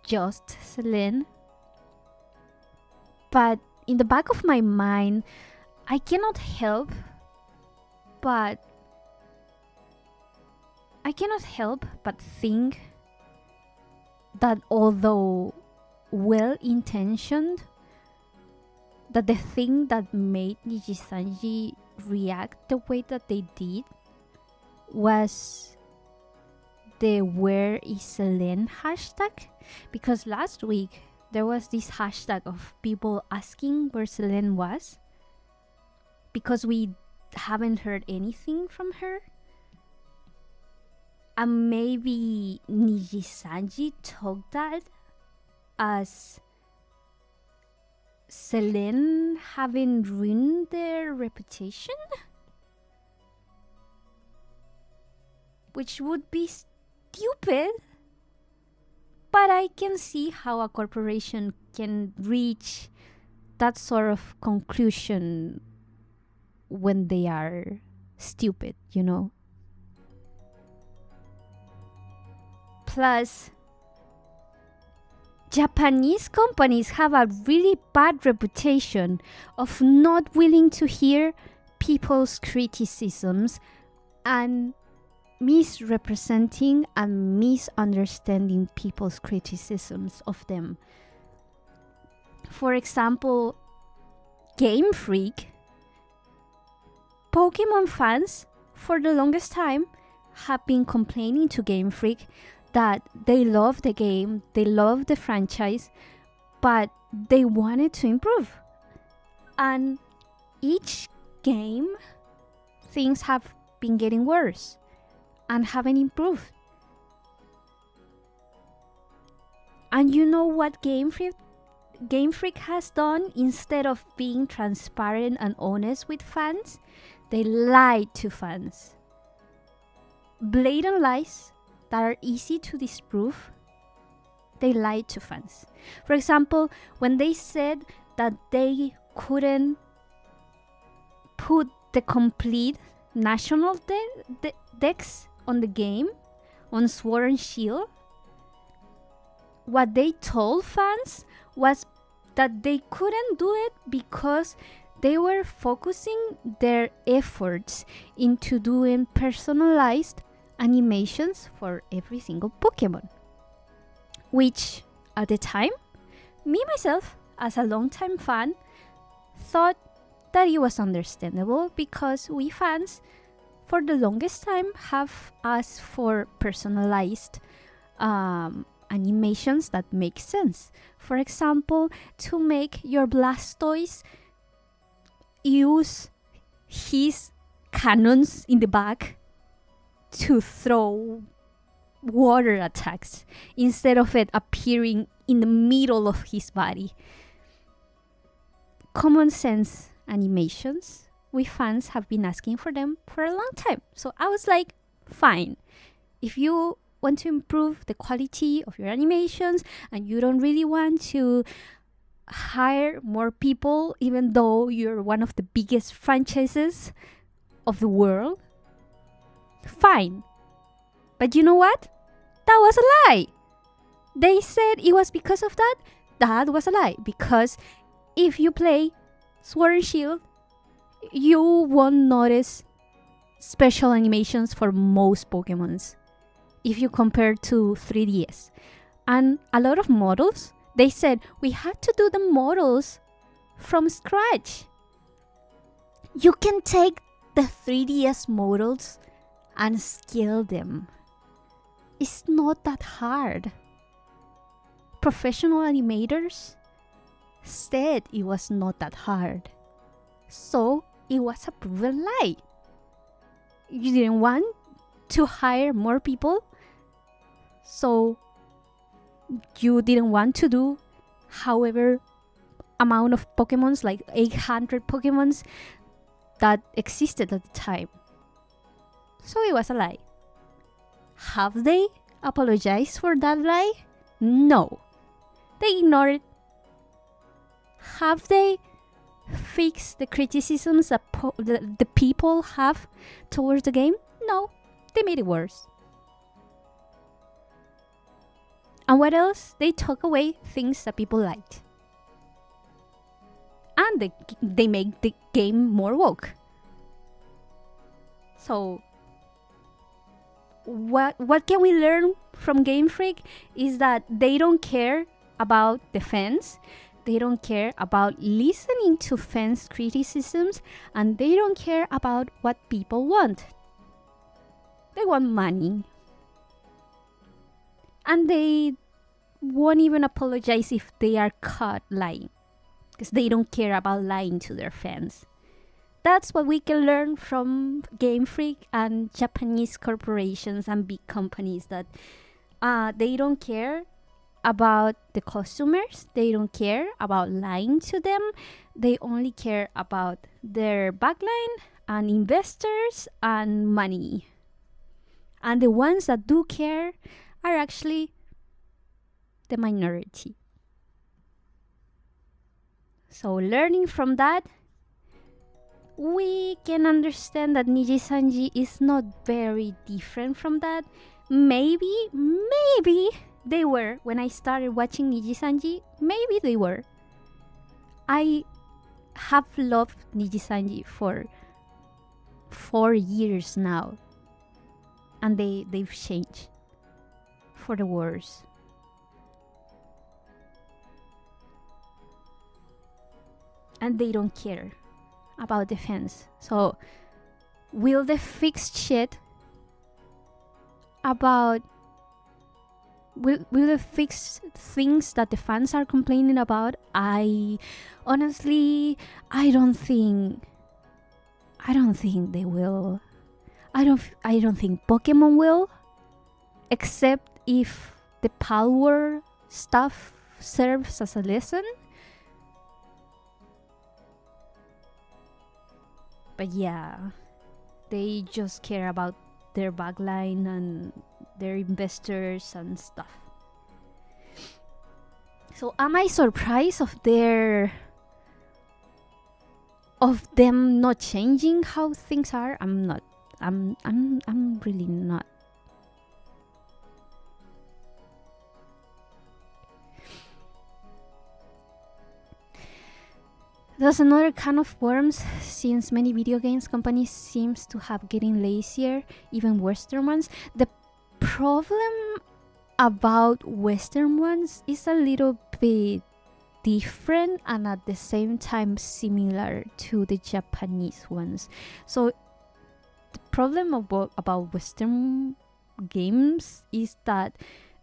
just Selene. But in the back of my mind, I cannot help but think that although well-intentioned, that the thing that made Nijisanji react the way that they did was the "Where is Selene" hashtag. Because last week there was this hashtag of people asking where Selene was, because we haven't heard anything from her. And maybe Nijisanji took that as Selene having ruined their reputation, which would be stupid. But I can see how a corporation can reach that sort of conclusion when they are stupid, you know? Plus, Japanese companies have a really bad reputation of not willing to hear people's criticisms and misrepresenting and misunderstanding people's criticisms of them. For example, Game Freak, Pokemon fans for the longest time have been complaining to Game Freak that they love the game, they love the franchise, but they wanted to improve. And each game, things have been getting worse and haven't improved. And you know what Game Freak has done? Instead of being transparent and honest with fans, they lied to fans. Blatant lies that are easy to disprove. They lied to fans. For example, when they said that they couldn't put the complete national decks on the game, on Sword and Shield, what they told fans was that they couldn't do it because they were focusing their efforts into doing personalized animations for every single Pokemon. Which, at the time, me myself, as a longtime fan, thought that it was understandable because we fans, for the longest time, have asked for personalized animations that make sense. For example, to make your Blastoise use his cannons in the back to throw water attacks instead of it appearing in the middle of his body. Common sense animations, we fans have been asking for them for a long time. So I was like, fine. If you want to improve the quality of your animations and you don't really want to hire more people, even though you're one of the biggest franchises of the world, fine. But you know what? That was a lie. They said it was because of that. That was a lie. Because if you play Sword and Shield, you won't notice special animations for most Pokemons if you compare to 3DS. And a lot of models, they said we had to do the models from scratch. You can take the 3DS models and scale them. It's not that hard. Professional animators said it was not that hard. So it was a proven lie. You didn't want to hire more people, so you didn't want to do however amount of Pokemons, like 800 Pokemons that existed at the time. So it was a lie. Have they apologized for that lie? No. They ignored it. Have they fixed the criticisms that the people have towards the game? No. They made it worse. And what else? They took away things that people liked. And they make the game more woke. So what can we learn from Game Freak is that they don't care about the fans, they don't care about listening to fans' criticisms, and they don't care about what people want. They want money. And they won't even apologize if they are caught lying, because they don't care about lying to their fans. That's what we can learn from Game Freak and Japanese corporations and big companies, that they don't care about the customers. They don't care about lying to them. They only care about their backline and investors and money. And the ones that do care are actually the minority. So learning from that, we can understand that Niji-Sanji is not very different from that. Maybe they were. When I started watching Niji-Sanji, maybe they were. I have loved Niji-Sanji for 4 years now. And they've changed for the worse. And they don't care about the fans. So will they fix shit about... Will they fix things that the fans are complaining about? Honestly, I don't think they will. I don't think Pokemon will, except if the power stuff serves as a lesson. But yeah, they just care about their backline and their investors and stuff. So am I surprised of them not changing how things are? I'm not. I'm really not. There's another can of worms, since many video games companies seems to have getting lazier, even Western ones. The problem about Western ones is a little bit different and at the same time similar to the Japanese ones. So the problem about Western games is that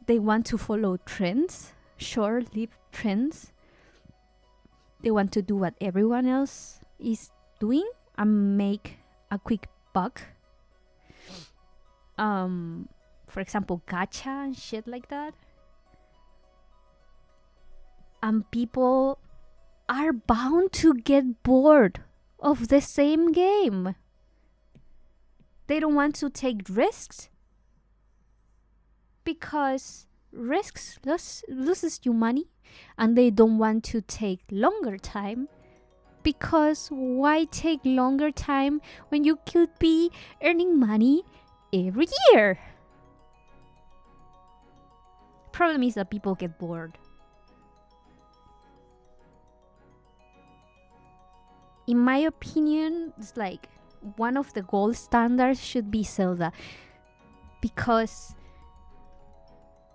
they want to follow trends, short-lived trends. They want to do what everyone else is doing and make a quick buck. For example, gacha and shit like that. And people are bound to get bored of the same game. They don't want to take risks because risks loses you money, and they don't want to take longer time because why take longer time when you could be earning money every year? Problem is that people get bored. In my opinion, it's like one of the gold standards should be Zelda, because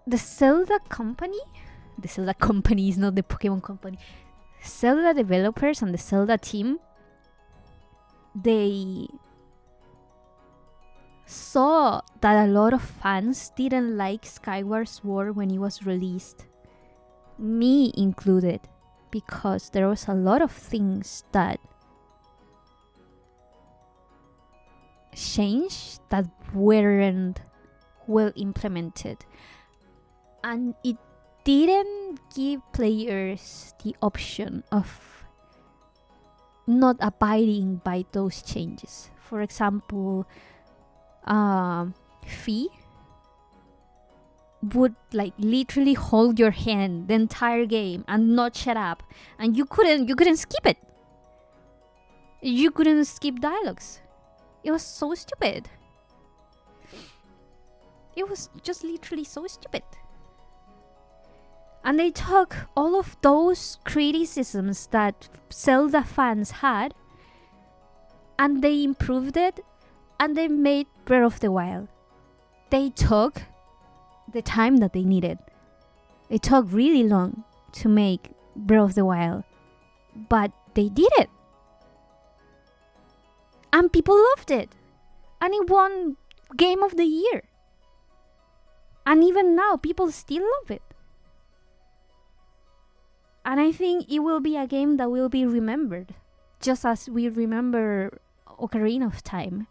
the Zelda company is not the Pokemon company. Zelda developers and the Zelda team, they saw that a lot of fans didn't like Skyward Sword when it was released, me included, because there was a lot of things that changed that weren't well implemented, and it didn't give players the option of not abiding by those changes. For example, Fee would like literally hold your hand the entire game and not shut up, and you couldn't skip it. You couldn't skip dialogues. It was so stupid. It was just literally so stupid. And they took all of those criticisms that Zelda fans had and they improved it, and they made Breath of the Wild. They took the time that they needed. It took really long to make Breath of the Wild, but they did it. And people loved it. And it won Game of the Year. And even now, people still love it. And I think it will be a game that will be remembered, just as we remember Ocarina of Time.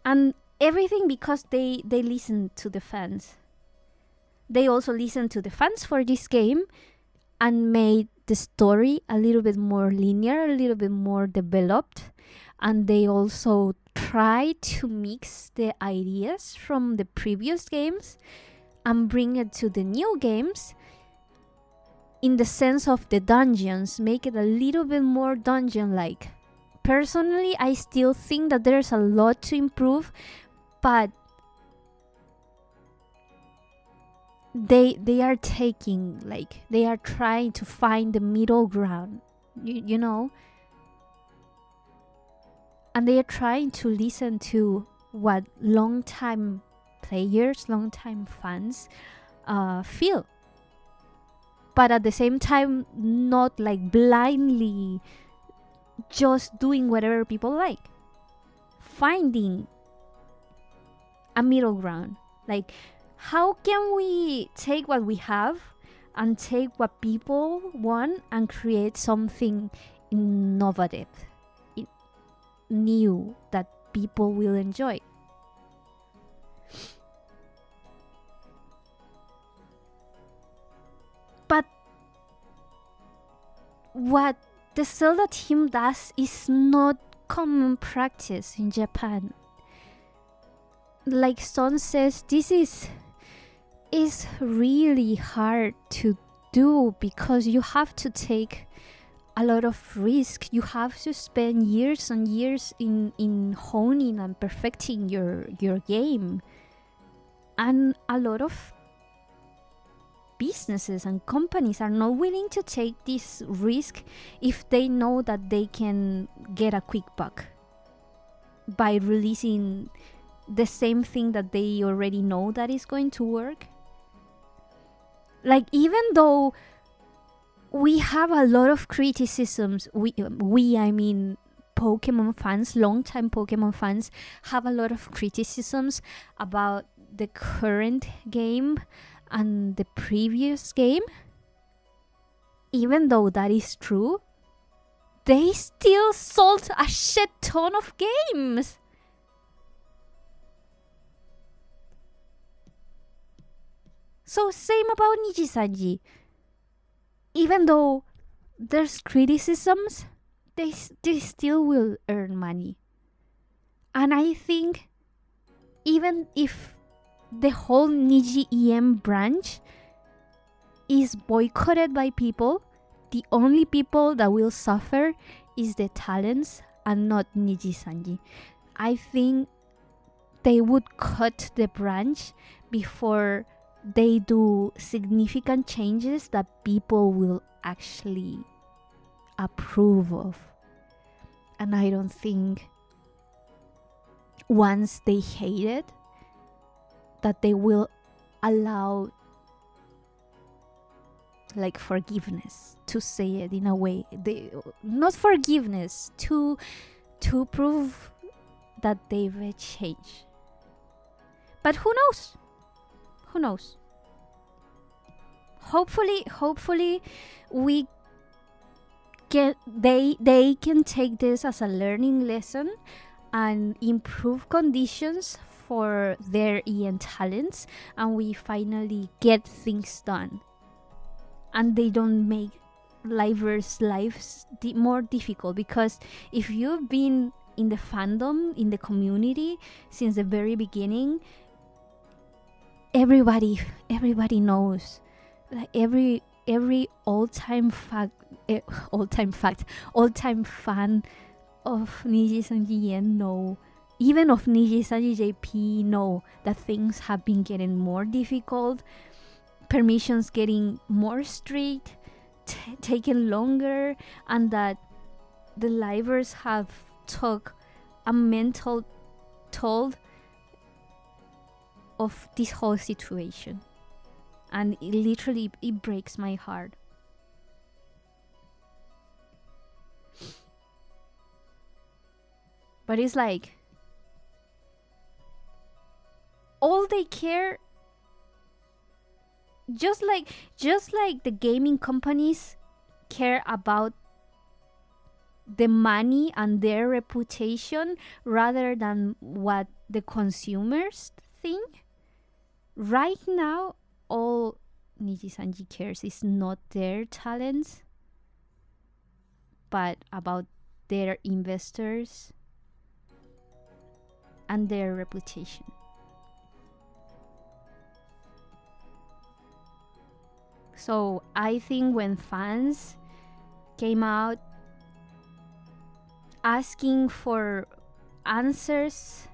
And everything because they listened to the fans. They also listened to the fans for this game and made the story a little bit more linear, a little bit more developed. And they also tried to mix the ideas from the previous games and bring it to the new games in the sense of the dungeons, make it a little bit more dungeon-like. Personally, I still think that there's a lot to improve, but they are taking, like, they are trying to find the middle ground, you know? And they are trying to listen to what long-time players, long-time fans feel. But at the same time, not like blindly just doing whatever people like. Finding a middle ground. Like, how can we take what we have and take what people want and create something innovative, new, that people will enjoy? what the Zelda team does is not common practice in Japan. Like Son says, this is really hard to do because you have to take a lot of risk. You have to spend years and years in honing and perfecting your game. And a lot of businesses and companies are not willing to take this risk if they know that they can get a quick buck by releasing the same thing that they already know that is going to work. Like, even though we have a lot of criticisms, I mean Pokemon fans, long-time Pokemon fans, have a lot of criticisms about the current game and the previous game. Even though that is true, they still sold a shit ton of games. So same about Nijisanji. Even though there's criticisms, they still will earn money. And I think even if the whole Niji EM branch is boycotted by people, the only people that will suffer is the talents and not Nijisanji. I think they would cut the branch before they do significant changes that people will actually approve of. And I don't think once they hate it, that they will allow like forgiveness, to say it in a way. Not forgiveness, to prove that they've changed. But who knows? Who knows? Hopefully we get they can take this as a learning lesson and improve conditions for their EN talents, and we finally get things done and they don't make lives more difficult. Because if you've been in the fandom, in the community since the very beginning, everybody knows, like every all-time fan of Niji-sanji Yen know, even of Niji-sanji JP know, that things have been getting more difficult, permissions getting more strict, taking longer, and that the livers have took a mental toll of this whole situation. And it breaks my heart. But it's like all they care, just like the gaming companies care about the money and their reputation rather than what the consumers think. Right now, all Niji-sanji cares is not their talents, but about their investors and their reputation. So I think when fans came out asking for answers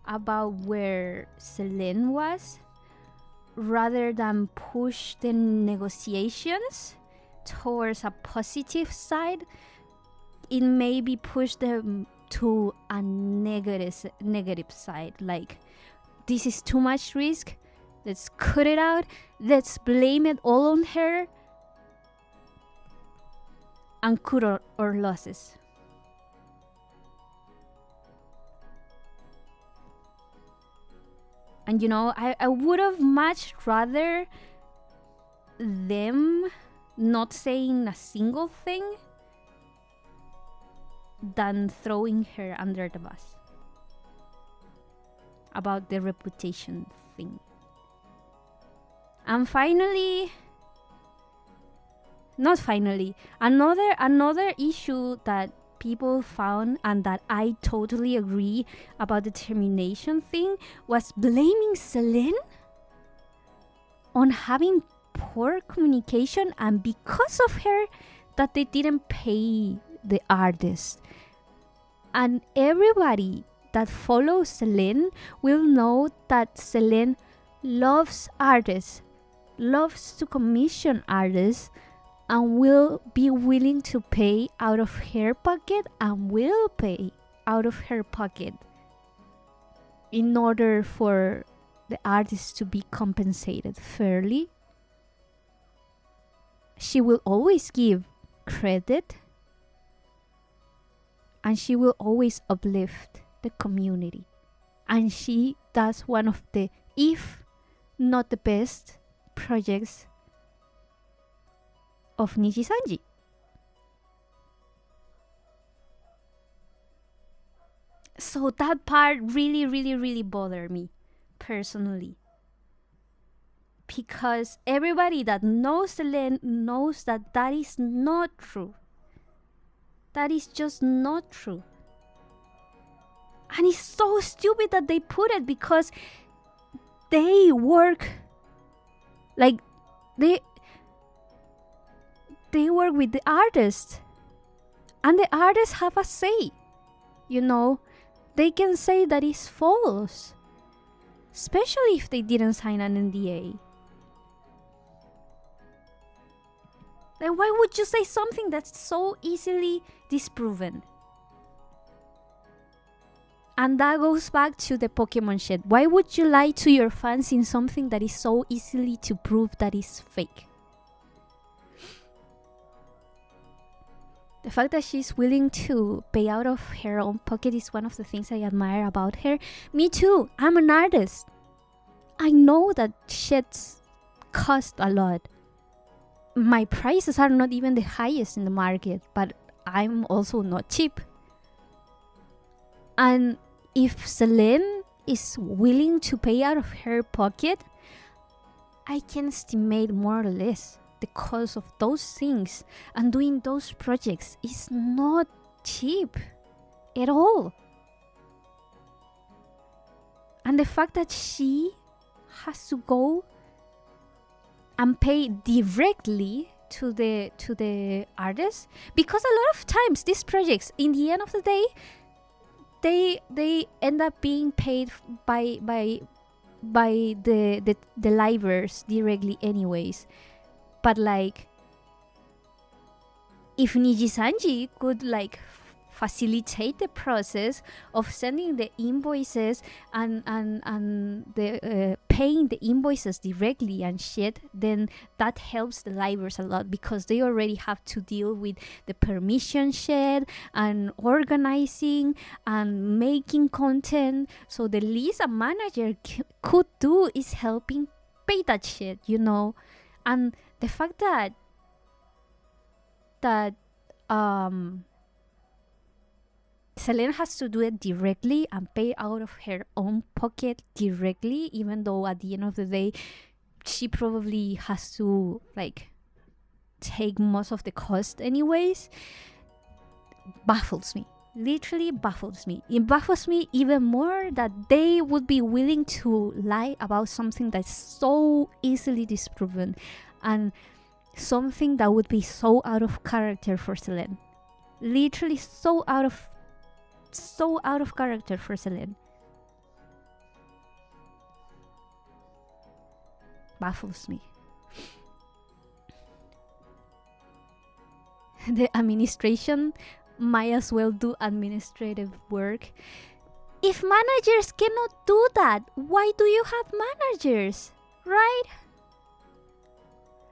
about where Selene was, rather than push the negotiations towards a positive side, it maybe pushed them to a negative side. Like, this is too much risk, let's cut it out, let's blame it all on her and cut our losses. And you know, I would have much rather them not saying a single thing than throwing her under the bus about the reputation thing. And finally, not finally. Another issue that people found, and that I totally agree about the termination thing, was blaming Selene on having poor communication, and because of her that they didn't pay the artist. And everybody that follows Selene will know that Selene loves artists, loves to commission artists, and will be willing to pay out of her pocket, and will pay out of her pocket in order for the artist to be compensated fairly. She will always give credit, and she will always uplift the community. And she does one of the, if not the best, projects of Nijisanji. So that part really bothered me personally, because everybody that knows Selene knows that that is not true. That is just not true. And it's so stupid that they put it, because they work like they work with the artist, and the artists have a say. You know, they can say that it's false, especially if they didn't sign an NDA. Then why would you say something that's so easily disproven? And that goes back to the Pokemon shit. Why would you lie to your fans in something that is so easily to prove that is fake? The fact that she's willing to pay out of her own pocket is one of the things I admire about her. Me too. I'm an artist. I know that shits cost a lot. My prices are not even the highest in the market, but I'm also not cheap. And if Selene is willing to pay out of her pocket, I can estimate more or less the cost of those things, and doing those projects is not cheap at all. And the fact that she has to go and pay directly to the artist, because a lot of times these projects, in the end of the day, they end up being paid by the libraries directly anyways. But like, if Nijisanji could like facilitate the process of sending the invoices and the paying the invoices directly and shit, then that helps the libraries a lot, because they already have to deal with the permission shit and organizing and making content. So the least a manager could do is helping pay that shit, you know. And the fact that Selene has to do it directly and pay out of her own pocket directly, even though at the end of the day she probably has to like take most of the cost anyways, baffles me. Literally baffles me. It baffles me even more that they would be willing to lie about something that's so easily disproven, and something that would be so out of character for Selene. Literally so out of character for Selene. Baffles me. The administration might as well do administrative work. If managers cannot do that, why do you have managers, right?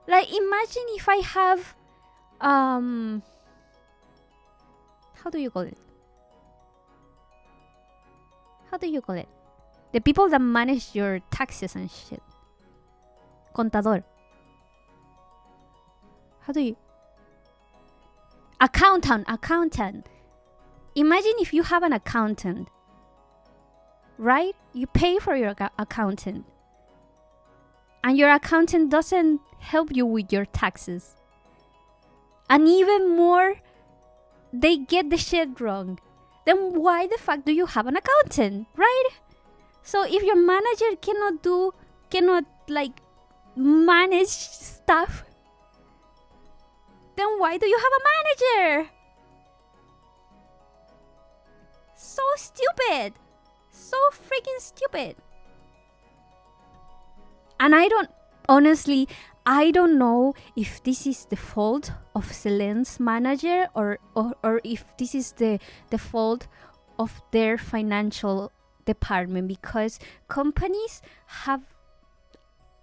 Like, imagine if I have how do you call it? The people that manage your taxes and shit. Contador. How do you? Accountant. Imagine if you have an accountant, right? You pay for your accountant, and your accountant doesn't help you with your taxes. And even more, they get the shit wrong. Then why the fuck do you have an accountant, right? So if your manager cannot like manage stuff, then why do you have a manager? So stupid. So freaking stupid. And honestly, I don't know if this is the fault of Celine's manager or if this is the fault of their financial department, because companies have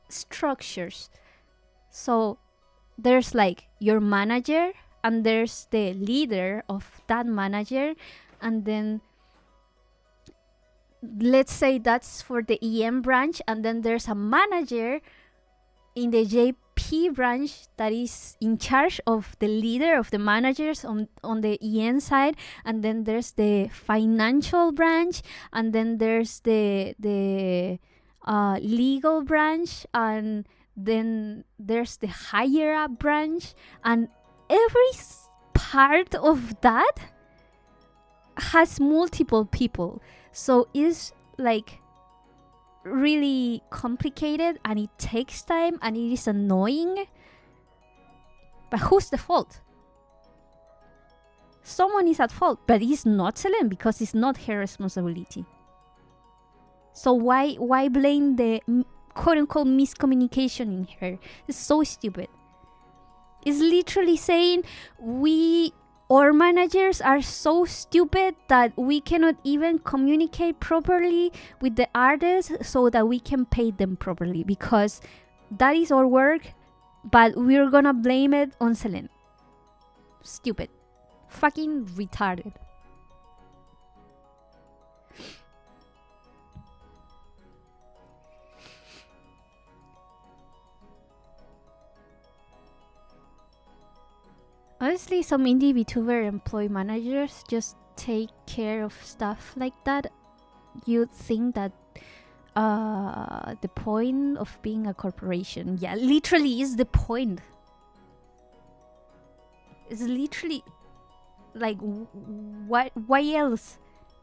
structures. So there's like your manager, and there's the leader of that manager, and then let's say that's for the EM branch, and then there's a manager in the JP branch that is in charge of the leader of the managers on the EN side, and then there's the financial branch, and then there's the legal branch, and then there's the higher up branch, and every part of that has multiple people. So it's like really complicated, and it takes time, and it is annoying. But who's the fault? Someone is at fault, but it's not Celine, because it's not her responsibility. So why blame the quote-unquote miscommunication in her? It's so stupid. It's literally saying our managers are so stupid that we cannot even communicate properly with the artists so that we can pay them properly, because that is our work, but we're gonna blame it on Celine. Stupid. Fucking retarded. Honestly, some indie VTuber employee managers just take care of stuff like that. You'd think that the point of being a corporation, yeah, literally is the point. It's literally like, why else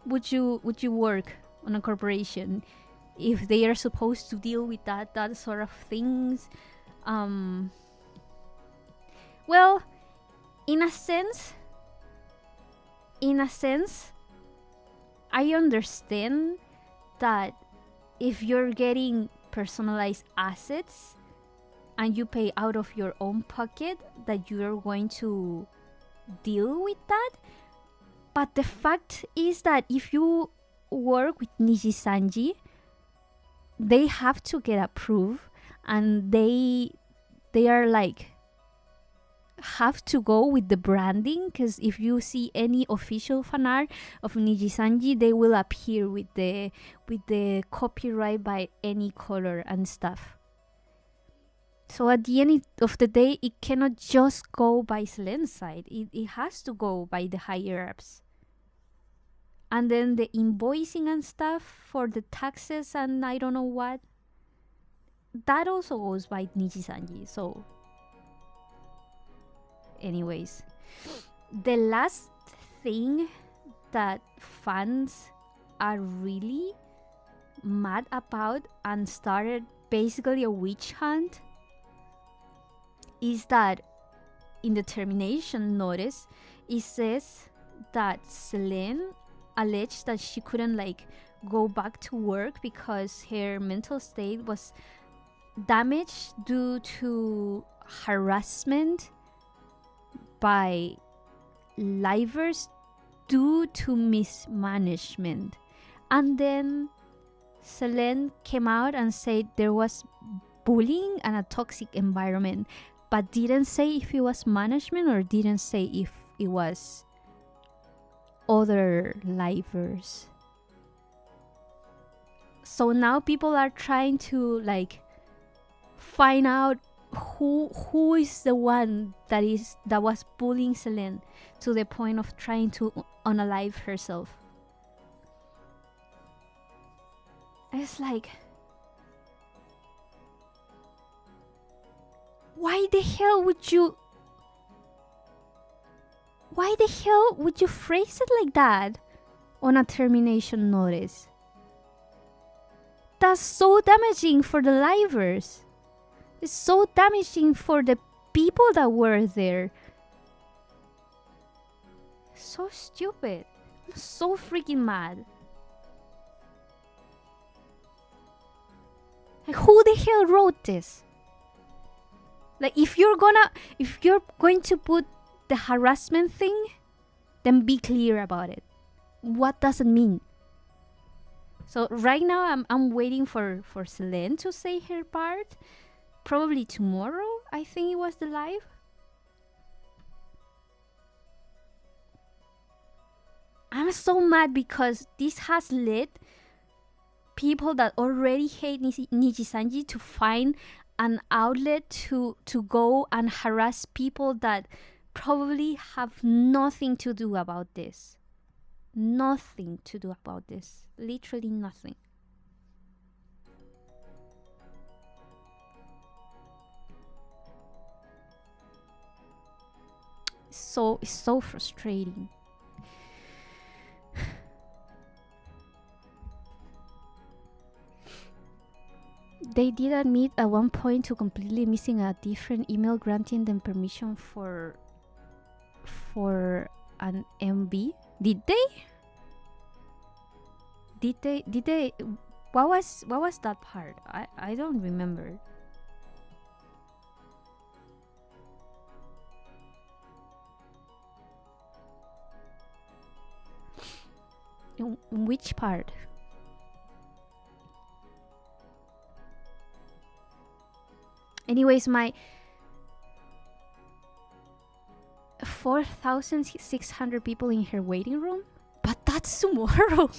would you work on a corporation if they are supposed to deal with that sort of things? Well, in a sense, I understand that if you're getting personalized assets and you pay out of your own pocket, that you're going to deal with that. But the fact is that if you work with Nijisanji, they have to get approved, and they are like have to go with the branding, because if you see any official fan art of Nijisanji, they will appear with the copyright by any color and stuff. So at the end of the day, it cannot just go by Celine's side. It has to go by the higher ups. And then the invoicing and stuff for the taxes and I don't know what, that also goes by Nijisanji. So anyways, the last thing that fans are really mad about and started basically a witch hunt is that in the termination notice, it says that Celine alleged that she couldn't like go back to work because her mental state was damaged due to harassment by livers due to mismanagement. And then Celine came out and said there was bullying and a toxic environment, but didn't say if it was management or didn't say if it was other livers. So now people are trying to like find out who is the one that was bullying Celine to the point of trying to unalive herself. It's like, why the hell would you why the hell would you phrase it like that on a termination notice? That's so damaging for the livers. It's so damaging for the people that were there. So stupid. I'm so freaking mad. Like, who the hell wrote this? Like, if you're going to put the harassment thing, then be clear about it. What does it mean? So right now I'm waiting for Selene to say her part. Probably tomorrow, I think it was the live. I'm so mad because this has led people that already hate Nijisanji to find an outlet to go and harass people that probably have nothing to do about this. Nothing to do about this. Literally nothing. It's so frustrating. They did admit at one point to completely missing a different email granting them permission for an MV. Did they? Did they? What was that part? I don't remember. In which part? Anyways, my 4,600 people in her waiting room? But that's tomorrow.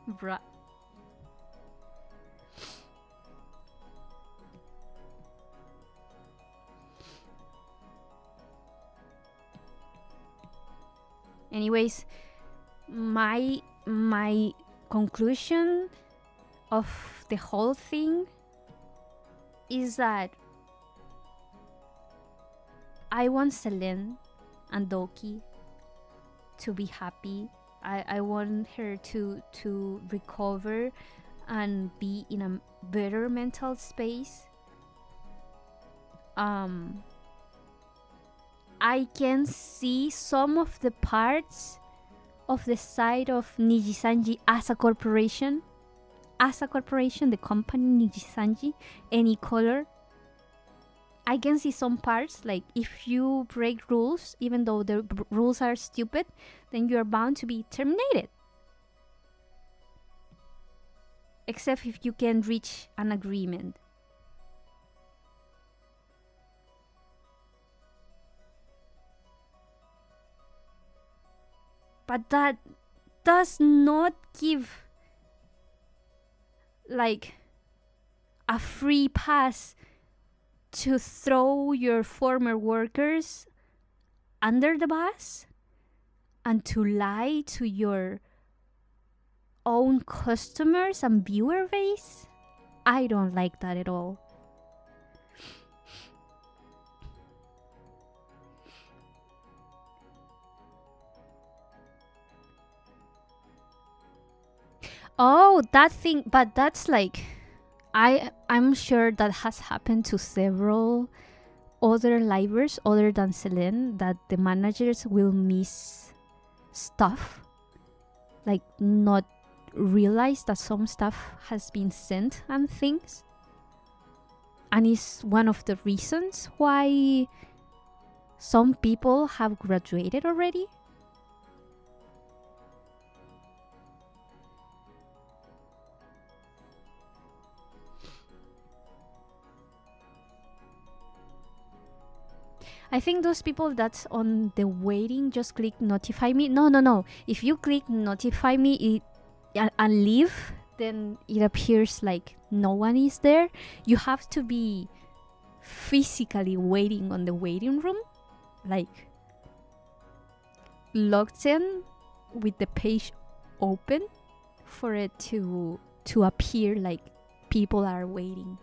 Bruh. Anyways, my conclusion of the whole thing is that I want Selene and Doki to be happy. I want her to recover and be in a better mental space. I can see some of the parts of the side of Nijisanji as a corporation. As a corporation, the company Nijisanji, any color. I can see some parts, like if you break rules, even though the rules are stupid, then you're bound to be terminated. Except if you can reach an agreement. But that does not give like a free pass to throw your former workers under the bus and to lie to your own customers and viewer base. I don't like that at all. Oh, that thing, but that's like, I'm sure that has happened to several other livers other than Selene, that the managers will miss stuff, like not realize that some stuff has been sent and things, and it's one of the reasons why some people have graduated already. I think those people that's on the waiting, just click notify me. No. If you click notify me and leave, then it appears like no one is there. You have to be physically waiting on the waiting room, like logged in with the page open for it to appear like people are waiting.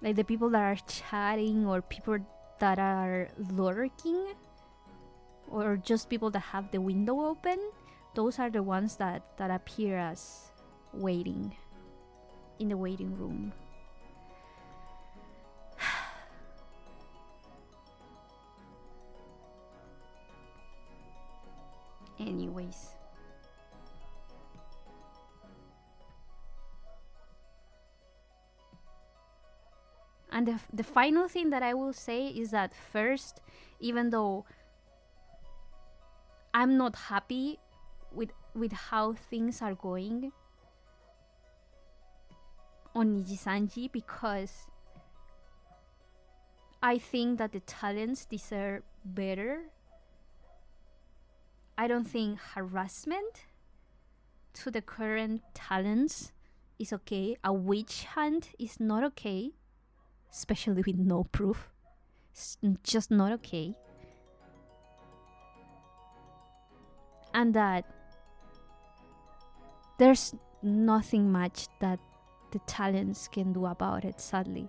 Like the people that are chatting or people that are lurking or just people that have the window open, those are the ones that appear as waiting in the waiting room. Anyways. And the final thing that I will say is that first, even though I'm not happy with how things are going on Nijisanji, because I think that the talents deserve better. I don't think harassment to the current talents is okay. A witch hunt is not okay, especially with no proof. It's just not okay. And that there's nothing much that the talents can do about it, sadly.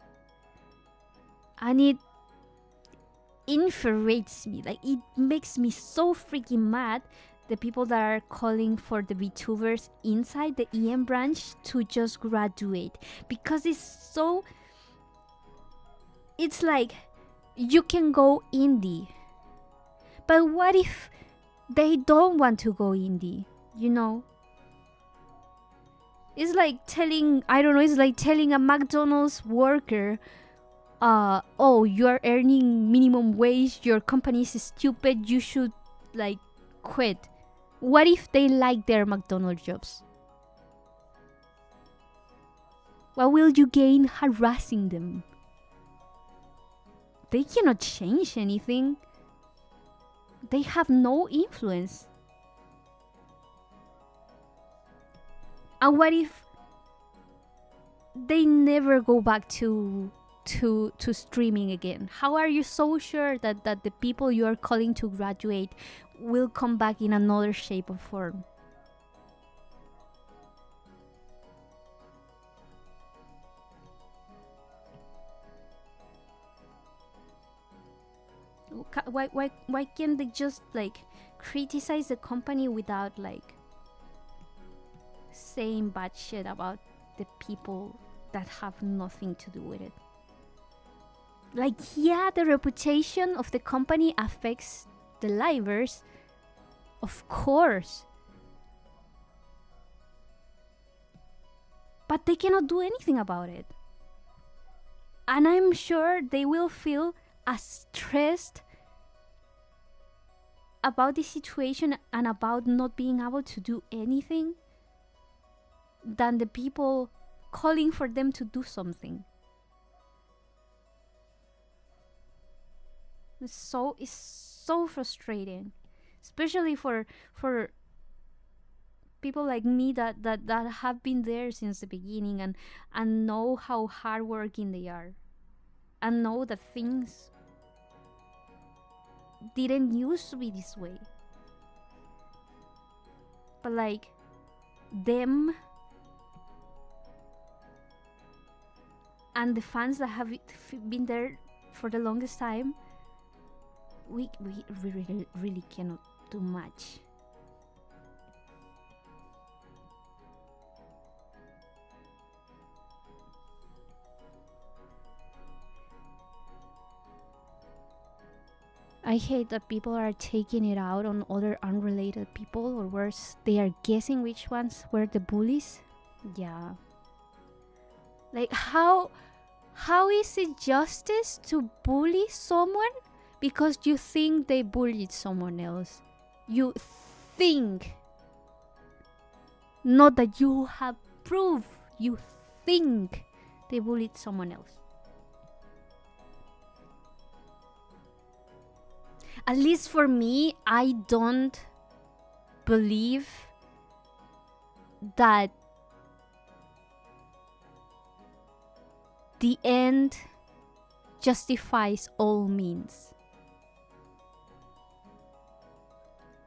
And it infuriates me. Like, it makes me so freaking mad, the people that are calling for the VTubers inside the EM branch to just graduate. Because it's like, you can go indie. But what if they don't want to go indie, you know? It's like telling a McDonald's worker, oh, you're earning minimum wage, your company is stupid, you should, like, quit. What if they like their McDonald's jobs? What will you gain harassing them? They cannot change anything. They have no influence. And what if they never go back to streaming again? How are you so sure that the people you are calling to graduate will come back in another shape or form? Why can't they just, like, criticize the company without, like, saying bad shit about the people that have nothing to do with it? Like, yeah, the reputation of the company affects the livers, of course, but they cannot do anything about it. And I'm sure they will feel as stressed about the situation and about not being able to do anything than the people calling for them to do something. It's so frustrating, especially for people like me that have been there since the beginning and know how hardworking they are, and know that things didn't used to be this way. But, like, them and the fans that have been there for the longest time, we really cannot do much. I hate that people are taking it out on other unrelated people, or worse, they are guessing which ones were the bullies. Yeah. Like, how is it justice to bully someone because you think they bullied someone else? You think. Not that you have proof. You think they bullied someone else. At least for me, I don't believe that the end justifies all means.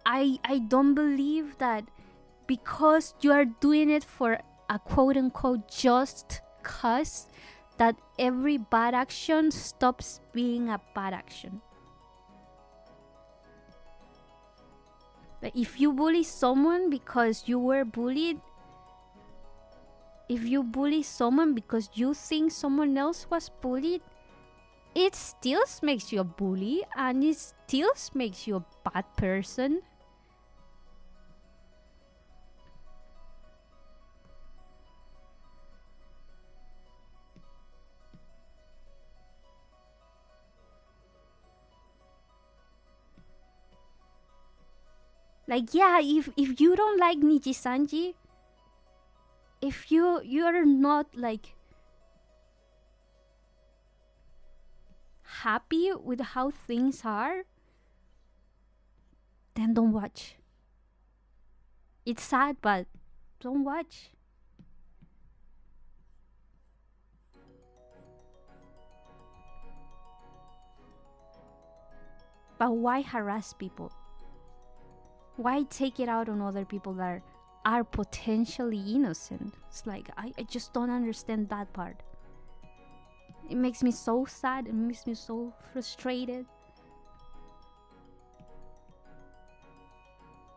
I don't believe that because you are doing it for a quote-unquote just cause, that every bad action stops being a bad action. Like if you bully someone because you were bullied, if you bully someone because you think someone else was bullied, it still makes you a bully and it still makes you a bad person. Like, yeah, if you don't like Nijisanji, if you're not like happy with how things are, then don't watch. It's sad, but don't watch. But why harass people? Why take it out on other people that are potentially innocent? It's like, I just don't understand that part. It makes me so sad. It makes me so frustrated.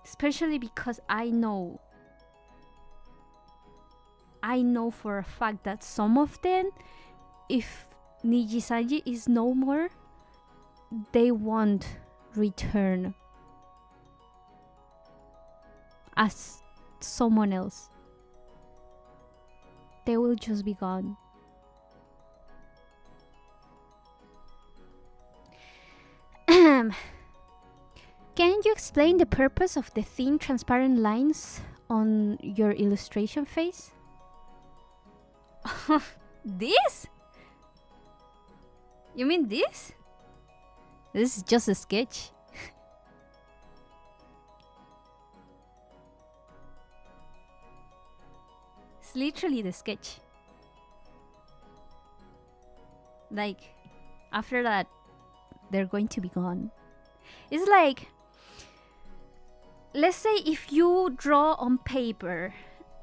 Especially because I know for a fact that some of them, if Nijisanji is no more, they won't return as someone else. They will just be gone. Can you explain the purpose of the thin transparent lines on your illustration face? This? You mean this? This is just a sketch. It's literally the sketch. Like, after that, they're going to be gone. It's like, let's say if you draw on paper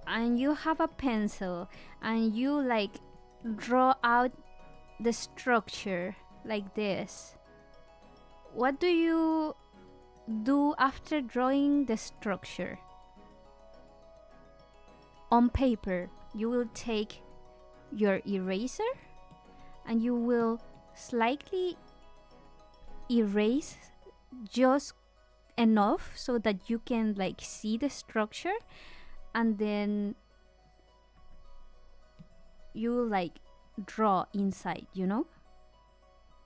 and you have a pencil and you like draw out the structure like this. What do you do after drawing the structure? On paper, you will take your eraser and you will slightly erase just enough so that you can like see the structure, and then you like draw inside, you know?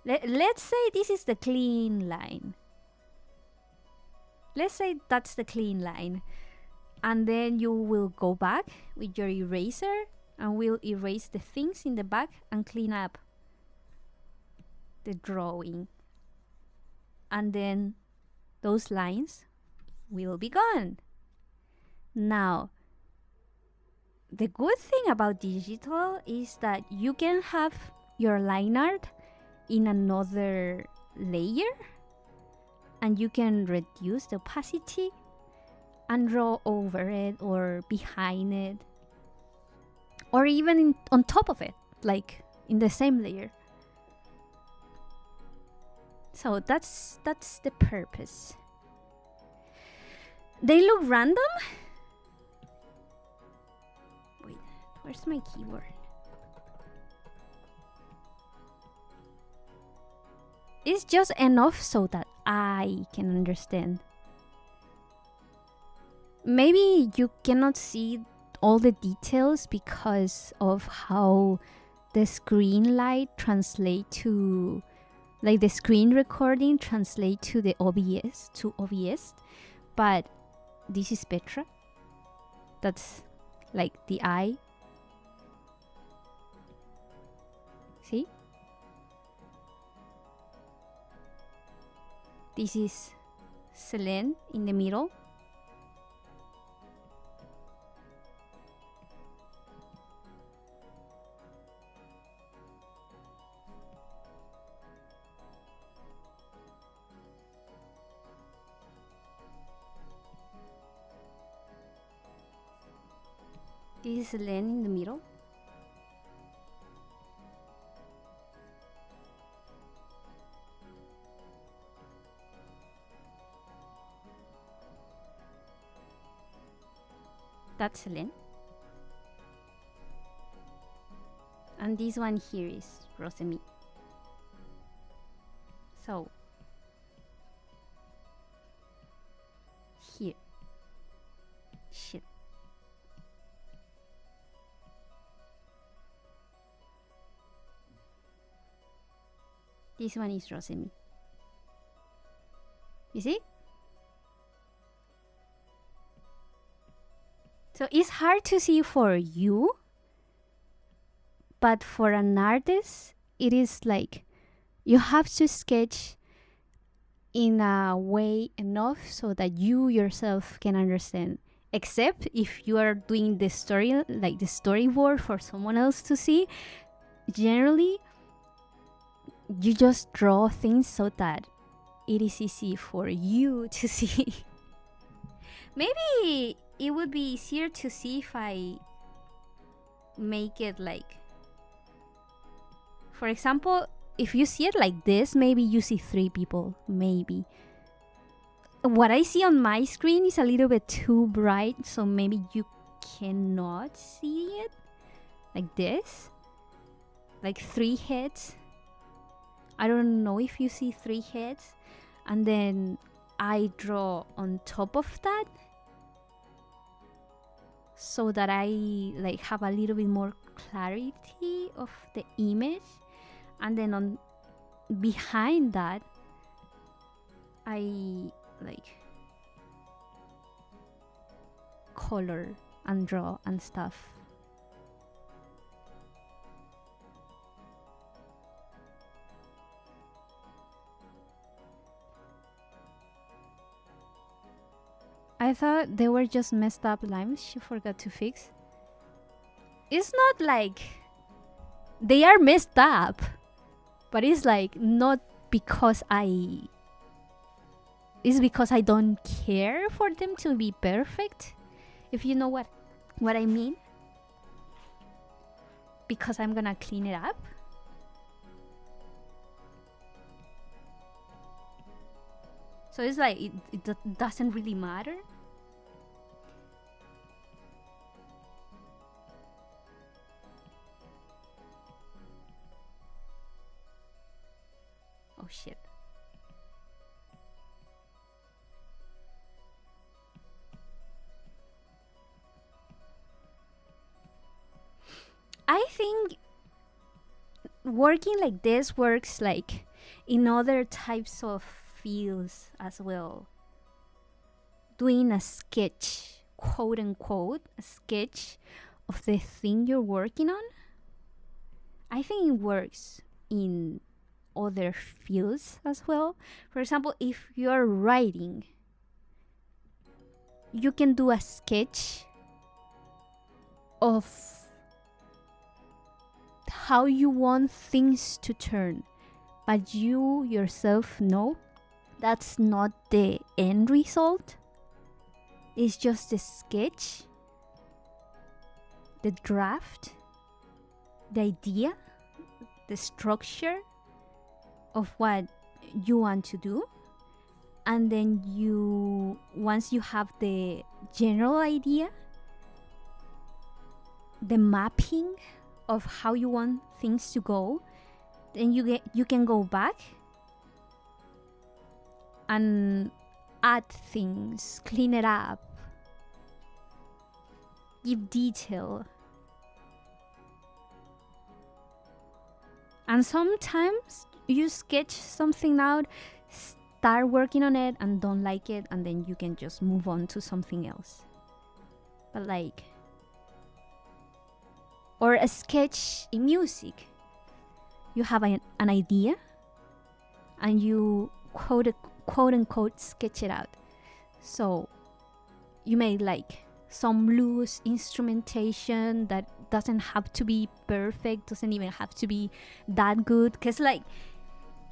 Let's say this is the clean line. Let's say that's the clean line. And then you will go back with your eraser and will erase the things in the back and clean up the drawing. And then those lines will be gone. Now, the good thing about digital is that you can have your line art in another layer and you can reduce the opacity and draw over it or behind it, or even on top of it, like in the same layer. So that's the purpose. They look random. Wait, where's my keyboard? It's just enough so that I can understand. Maybe you cannot see all the details because of how the screen light translate to, like the screen recording translate to the OBS, but this is Petra. That's like the eye. See? This is Selene in the middle. This is Selene in the middle. That's Selene. And this one here is Rosemi. So here. Shit. This one is Rosemi. You see? So it's hard to see for you, but for an artist, it is like you have to sketch in a way enough so that you yourself can understand. Except if you are doing the story, like the storyboard for someone else to see, generally you just draw things so that it is easy for you to see. Maybe it would be easier to see if I make it like, for example, if you see it like this, maybe you see 3 people, maybe. What I see on my screen is a little bit too bright, so maybe you cannot see it like this, like 3 heads. I don't know if you see 3 heads, and then I draw on top of that so that I like have a little bit more clarity of the image, and then on behind that I like color and draw and stuff. I thought they were just messed up lines she forgot to fix. It's not like they are messed up, but it's like not because it's because I don't care for them to be perfect, if you know what I mean. Because I'm gonna clean it up. So it's like it doesn't really matter. Oh shit. I think working like this works like in other types of fields as well. Doing a sketch, quote unquote, a sketch of the thing you're working on. I think it works in other fields as well. For example, if you're writing, you can do a sketch of how you want things to turn, but you yourself know that's not the end result. It's just a sketch, the draft, the idea, the structure of what you want to do. And then once you have the general idea, the mapping of how you want things to go, then you can go back and add things, clean it up, give detail. And sometimes you sketch something out, start working on it and don't like it, and then you can just move on to something else. But like, or a sketch in music, you have an idea and you quote unquote sketch it out. So you made like some loose instrumentation that doesn't have to be perfect, doesn't even have to be that good, because like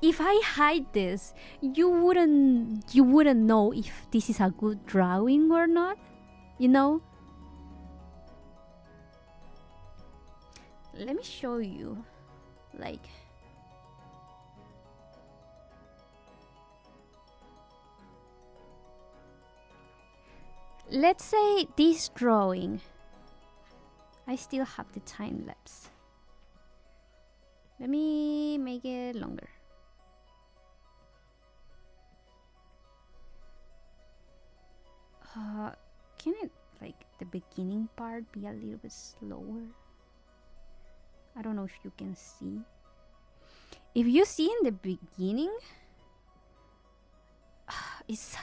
if I hide this, you wouldn't know if this is a good drawing or not, you know. Let me show you, like, let's say this drawing, I still have the time lapse. Let me make it longer. Can it, like, the beginning part be a little bit slower? I don't know if you can see. If you see in the beginning, it's,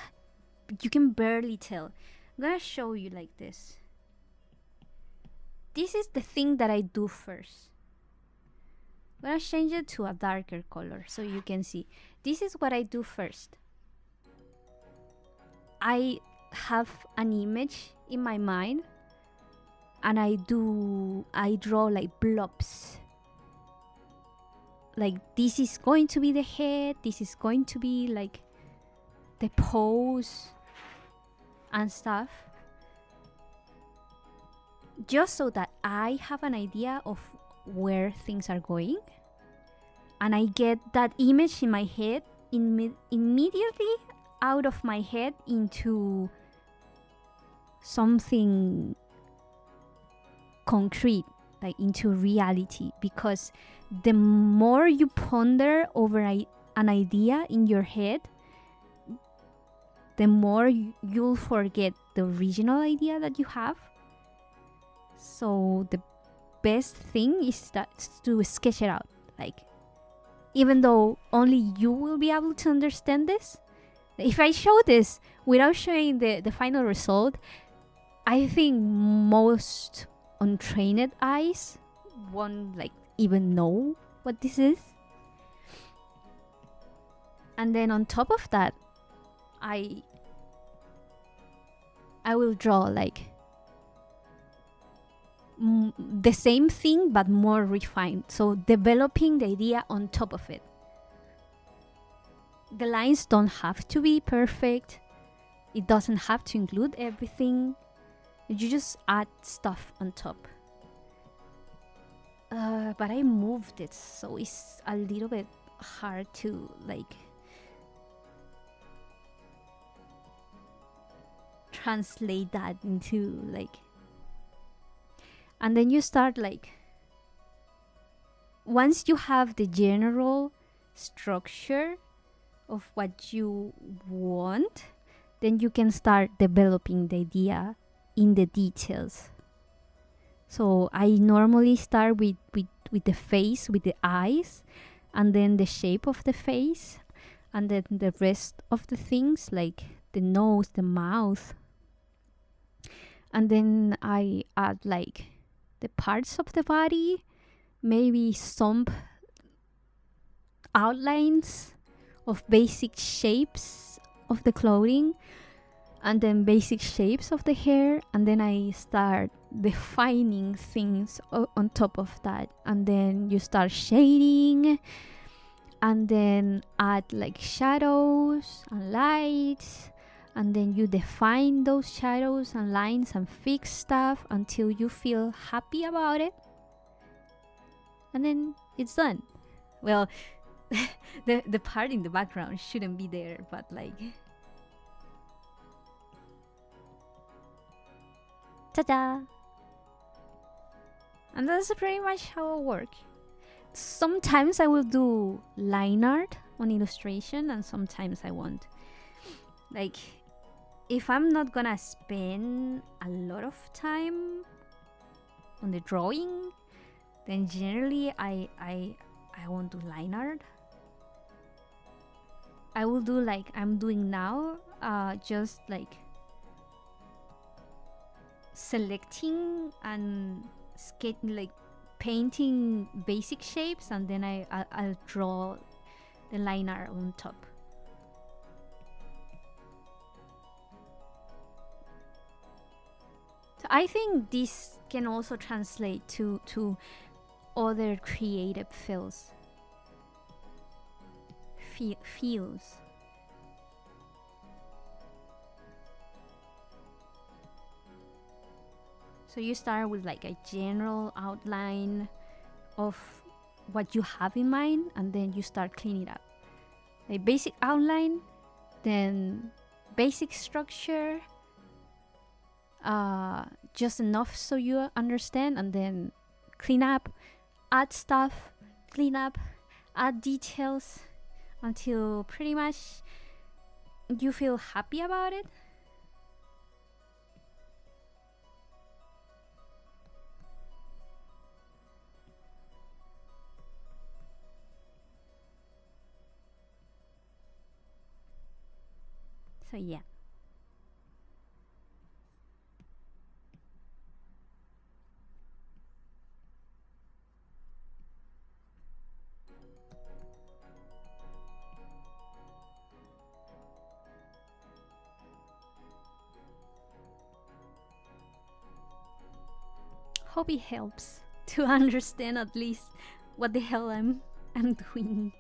you can barely tell. I'm gonna show you like this. This is the thing that I do first. I'm gonna change it to a darker color so you can see. This is what I do first. I have an image in my mind and I draw like blobs. Like, this is going to be the head, this is going to be like the pose and stuff, just so that I have an idea of where things are going, and I get that image in my head immediately out of my head into something concrete, like into reality. Because the more you ponder over an idea in your head, the more you'll forget the original idea that you have. So the best thing is to sketch it out. Like, even though only you will be able to understand this, if I show this without showing the final result, I think most untrained eyes won't like even know what this is. And then on top of that, I will draw like the same thing but more refined, so developing the idea on top of it. The lines don't have to be perfect, it doesn't have to include everything, you just add stuff on top. But I moved it, so it's a little bit hard to like translate that into like. And then you start like, once you have the general structure of what you want, then you can start developing the idea in the details. So I normally start with the face, with the eyes, and then the shape of the face, and then the rest of the things like the nose, the mouth. And then I add like the parts of the body, maybe some outlines of basic shapes of the clothing, and then basic shapes of the hair, and then I start defining things on top of that. And then you start shading, and then add like shadows and lights, and then you define those shadows and lines and fix stuff until you feel happy about it, and then it's done. Well, the part in the background shouldn't be there, but like, ta-da! And that's pretty much how I work. Sometimes I will do line art on illustration, and sometimes I won't. Like, if I'm not gonna spend a lot of time on the drawing, then generally I won't do line art. I will do like I'm doing now, just like selecting and like painting basic shapes, and then I'll draw the line art on top. So I think this can also translate to other creative fields. So you start with like a general outline of what you have in mind, and then you start cleaning it up. Like basic outline, then basic structure, just enough so you understand, and then clean up, add stuff, clean up, add details until pretty much you feel happy about it. So yeah. Hope it helps to understand at least what the hell I'm doing.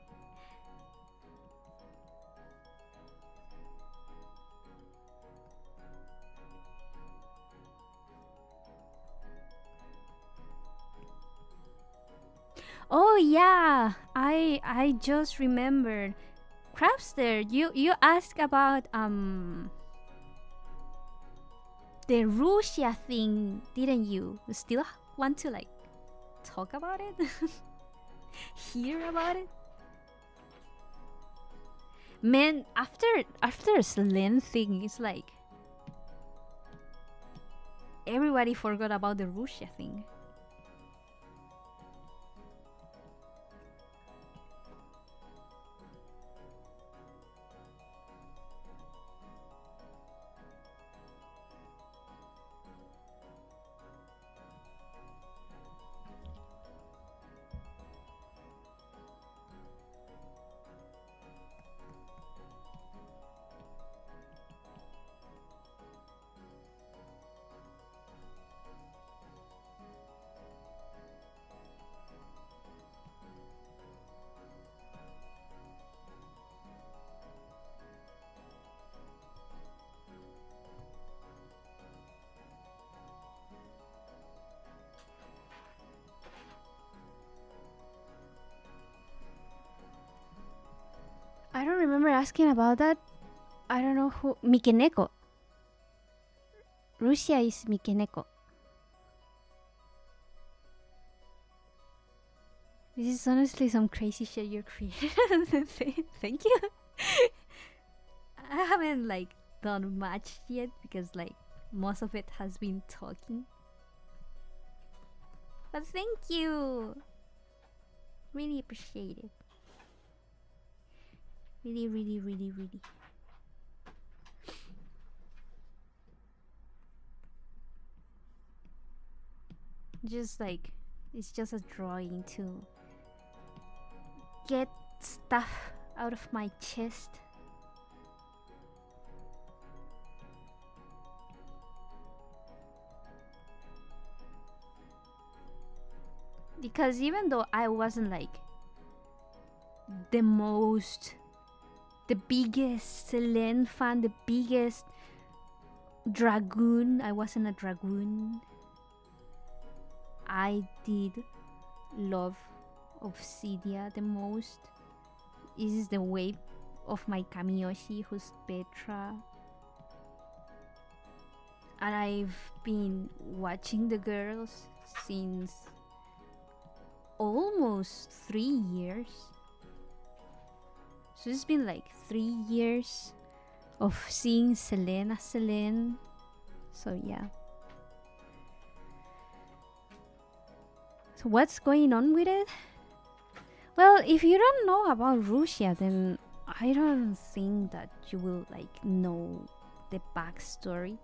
Oh yeah, I just remembered. Crabster, you asked about the Russia thing, didn't you? You still want to like talk about it? Hear about it? Man, after Selene thing, it's like everybody forgot about the Russia thing. I don't remember asking about that. I don't know who. Mikeneko. Russia is Mikeneko. This is honestly some crazy shit you're creating. Thank you. I haven't like done much yet because like most of it has been talking. But thank you. Really appreciate it. Really, really, really, really. Just like, it's just a drawing to get stuff out of my chest. Because even though I wasn't like the biggest Selene fan, the biggest dragoon, I wasn't a dragoon. I did love Obsidia the most. This is the way of my Kamiyoshi, who's Petra. And I've been watching the girls since almost 3 years. So it's been like 3 years of seeing Selene. So yeah. So what's going on with it? Well, if you don't know about Russia, then I don't think that you will like know the backstory.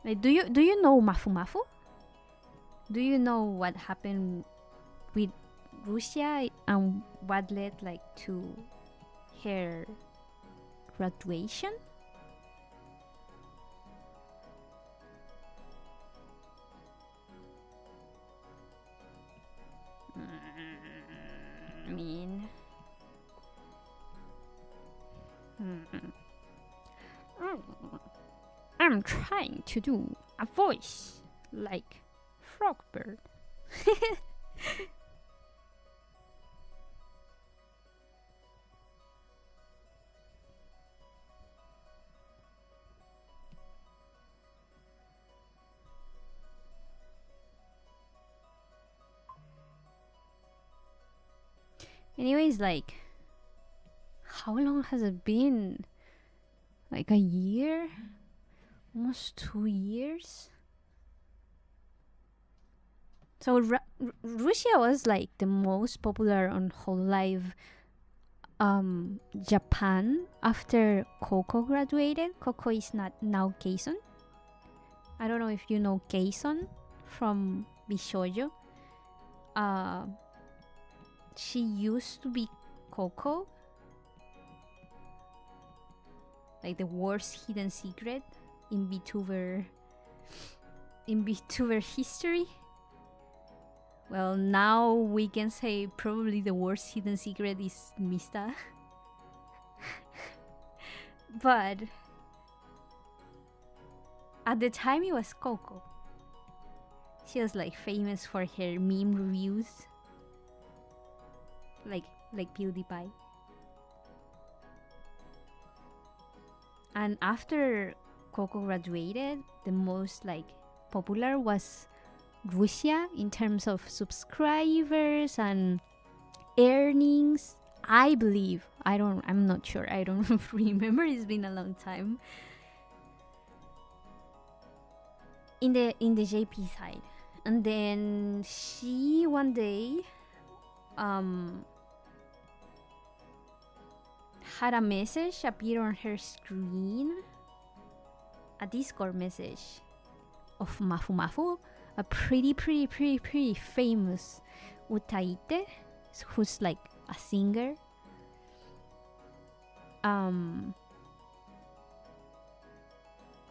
Like, do you know Mafu Mafu? Do you know what happened with Russia and what led like to her graduation? I mean, I'm trying to do a voice like Frogbird. Anyways, like, how long has it been? Like a year? Almost 2 years? So Russia was like the most popular on whole life Japan after Coco graduated. Coco is not now Kason. I don't know if you know Kason from Bishojo. She used to be Coco, like the worst hidden secret in VTuber history. Well, now we can say probably the worst hidden secret is Mista. But at the time it was Coco. She was like famous for her meme reviews. Like PewDiePie. And after Coco graduated, the most like popular was Russia in terms of subscribers and earnings. I believe. I'm not sure. I don't remember. It's been a long time. In the JP side. And then she one day had a message appear on her screen, a Discord message of Mafu Mafu, a pretty famous utaite, who's like a singer. On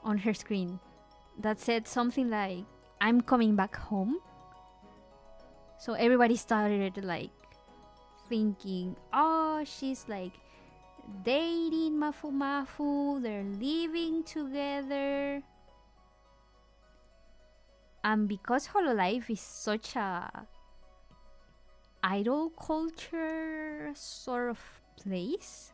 her screen that said something like, "I'm coming back home." So everybody started like thinking, oh, she's like dating Mafu Mafu, they're living together. And because Hololive is such a idol culture sort of place,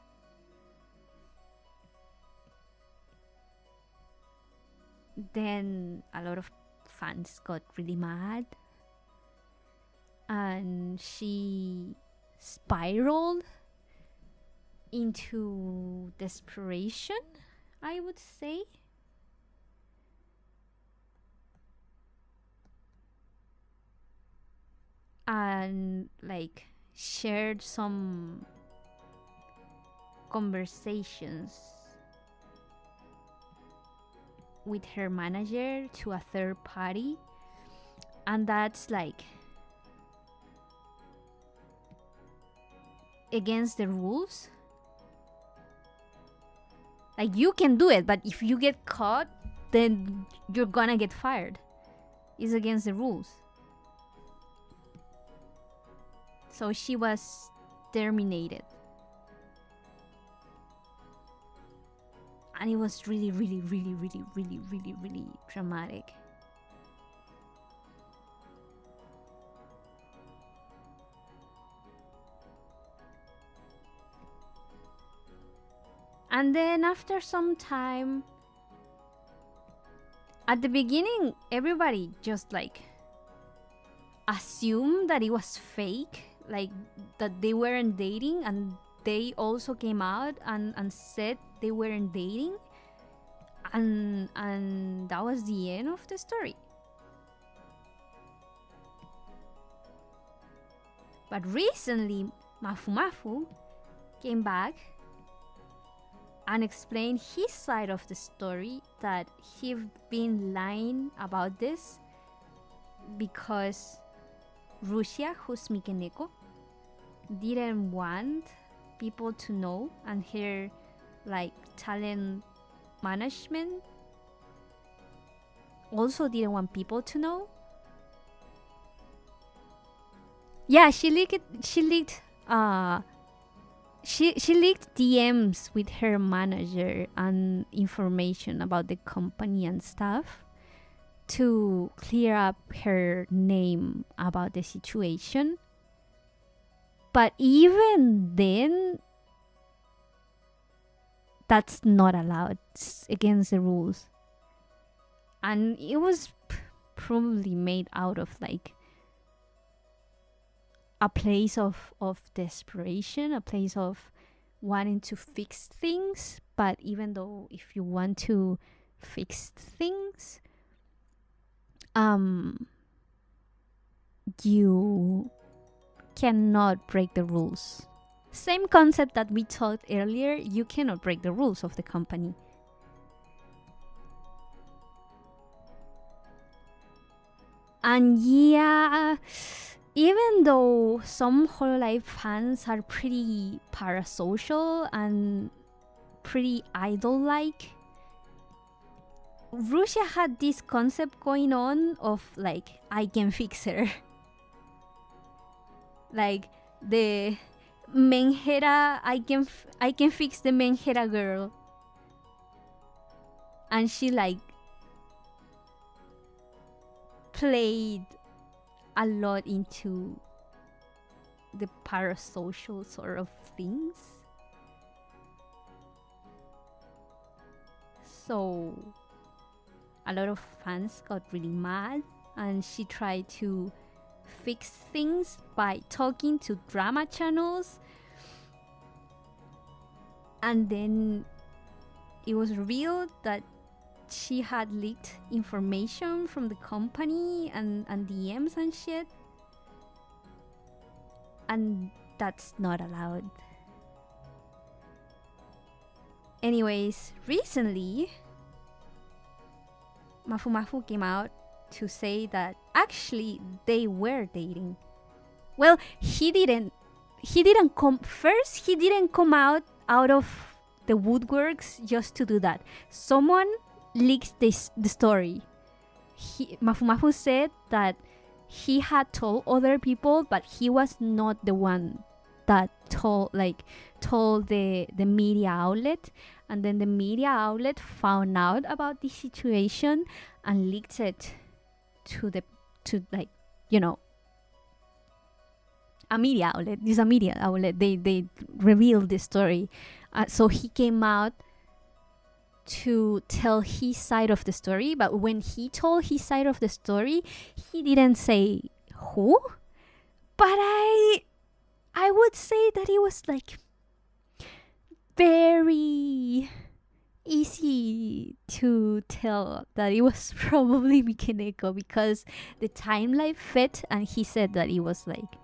then a lot of fans got really mad and she spiraled into desperation, I would say. And like shared some conversations with her manager to a third party, and that's like against the rules. Like, you can do it, but if you get caught, then you're gonna get fired. It's against the rules. So she was terminated. And it was really dramatic. And then after some time, at the beginning, everybody just like assumed that it was fake, like that they weren't dating, and they also came out and said they weren't dating, and that was the end of the story. But recently, Mafu Mafu came back and explained his side of the story, that he'd been lying about this because Russia, who's Mikeneko, didn't want people to know, and her like talent management also didn't want people to know. Yeah, she leaked DMs with her manager and information about the company and stuff to clear up her name about the situation. But even then, that's not allowed. It's against the rules. And it was probably made out of like a place of desperation, a place of wanting to fix things. But even though if you want to fix things, you cannot break the rules. Same concept that we talked earlier, you cannot break the rules of the company. And yeah, even though some Hololive fans are pretty parasocial and pretty idol-like, Russia had this concept going on of like, I can fix her. Like the Menjera, I can fix the Menjera girl. And she like played a lot into the parasocial sort of things. So a lot of fans got really mad, and she tried to fix things by talking to drama channels. And then it was revealed that she had leaked information from the company and DMs and shit. And that's not allowed. Anyways, recently, Mafu Mafu came out to say that actually they were dating. Well, he didn't come out of the woodworks just to do that. Someone leaked the story. Mafu Mafu said that he had told other people, but he was not the one that told the media outlet. And then the media outlet found out about this situation and leaked it to a media outlet. This is a media outlet. They revealed the story. So he came out to tell his side of the story. But when he told his side of the story, he didn't say who. But I would say that it was like very easy to tell that it was probably Mikeneko, because the timeline fit, and he said that it was like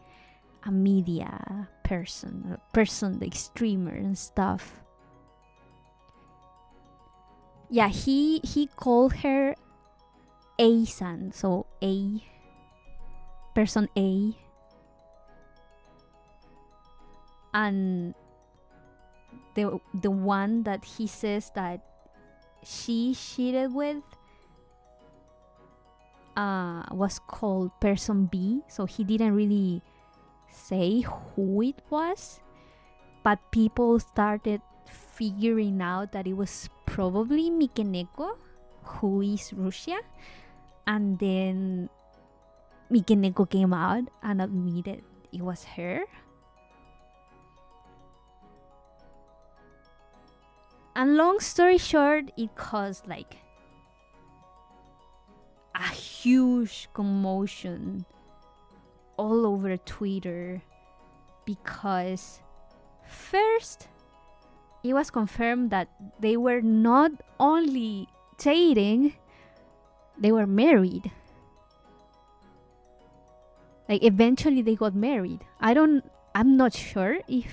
a media person, like streamer and stuff. Yeah, he called her A-san, so A, person A. And the one that he says that she cheated with was called person B, so he didn't really say who it was, but people started figuring out that it was probably Mikeneko, who is Russia. And then Mikeneko came out and admitted it was her. And long story short, it caused like a huge commotion all over Twitter, because first it was confirmed that they were not only dating, they were married. Like eventually they got married. I'm not sure if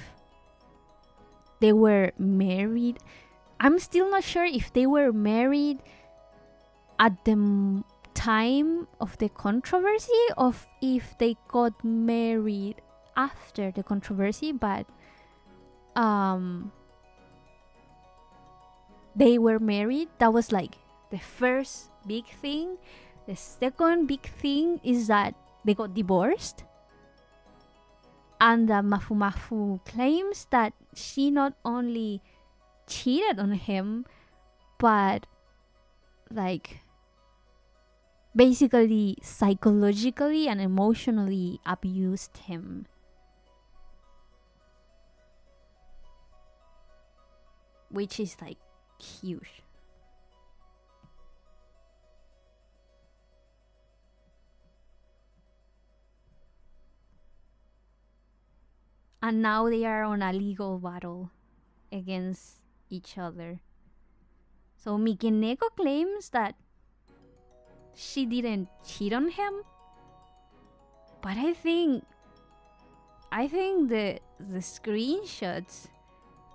they were married. I'm still not sure if they were married at the time of the controversy, or if they got married after the controversy, but they were married. That was like the first big thing. The second big thing is that they got divorced, and Mafu Mafu claims that she not only cheated on him, but like basically psychologically and emotionally abused him. Which is like huge. and now they are on a legal battle against each other. So Mikeneko claims that she didn't cheat on him, but I think the screenshots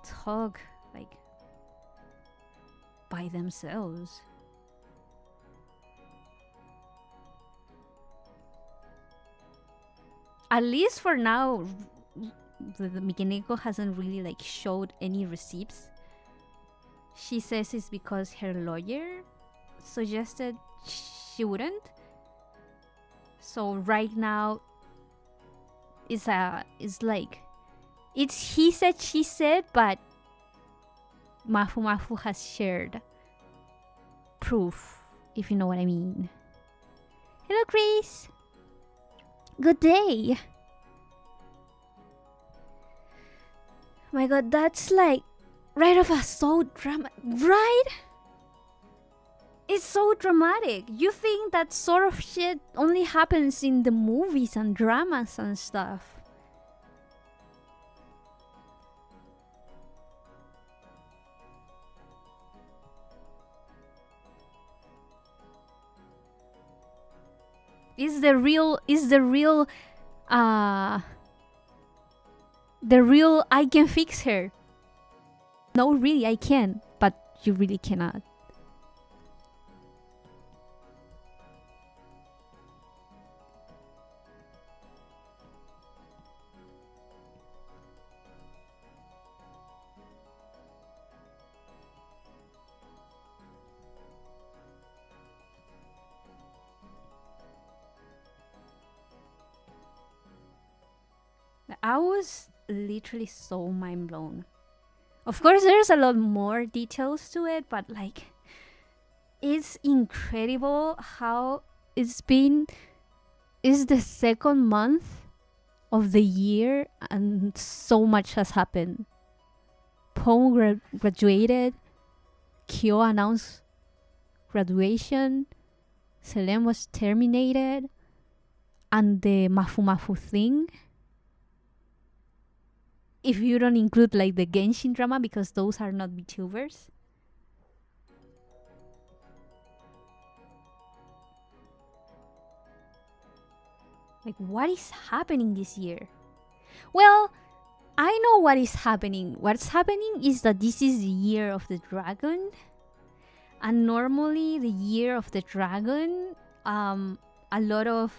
talk like by themselves. At least for now, the Mikeneko hasn't really like showed any receipts. She says it's because her lawyer suggested she wouldn't. So right now it's he said she said, but Mafu Mafu has shared proof, if you know what I mean. Hello, Chris. Good day. My god, that's like right off a so drama, right? It's so dramatic. You think that sort of shit only happens in the movies and dramas and stuff. Is the real I can fix her? No, really, I can, but you really cannot. I was literally so mind blown. Of course, there's a lot more details to it, but like, it's incredible how it's been. It's the second month of the year, and so much has happened. Pong graduated. Kyo announced graduation. Selene was terminated, and the Mafu Mafu thing. If you don't include like the Genshin drama, because those are not VTubers. Like, what is happening this year? Well, I know what is happening. What's happening is that this is the year of the dragon. And normally the year of the dragon, a lot of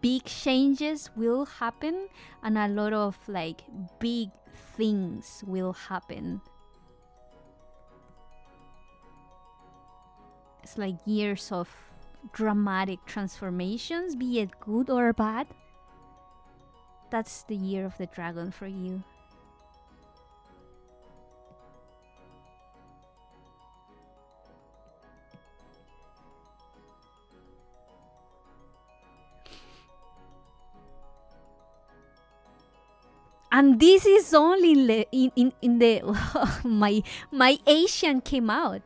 big changes will happen, and a lot of like big things will happen. It's like years of dramatic transformations, be it good or bad. That's the year of the dragon for you. And this is only in the my Asian came out.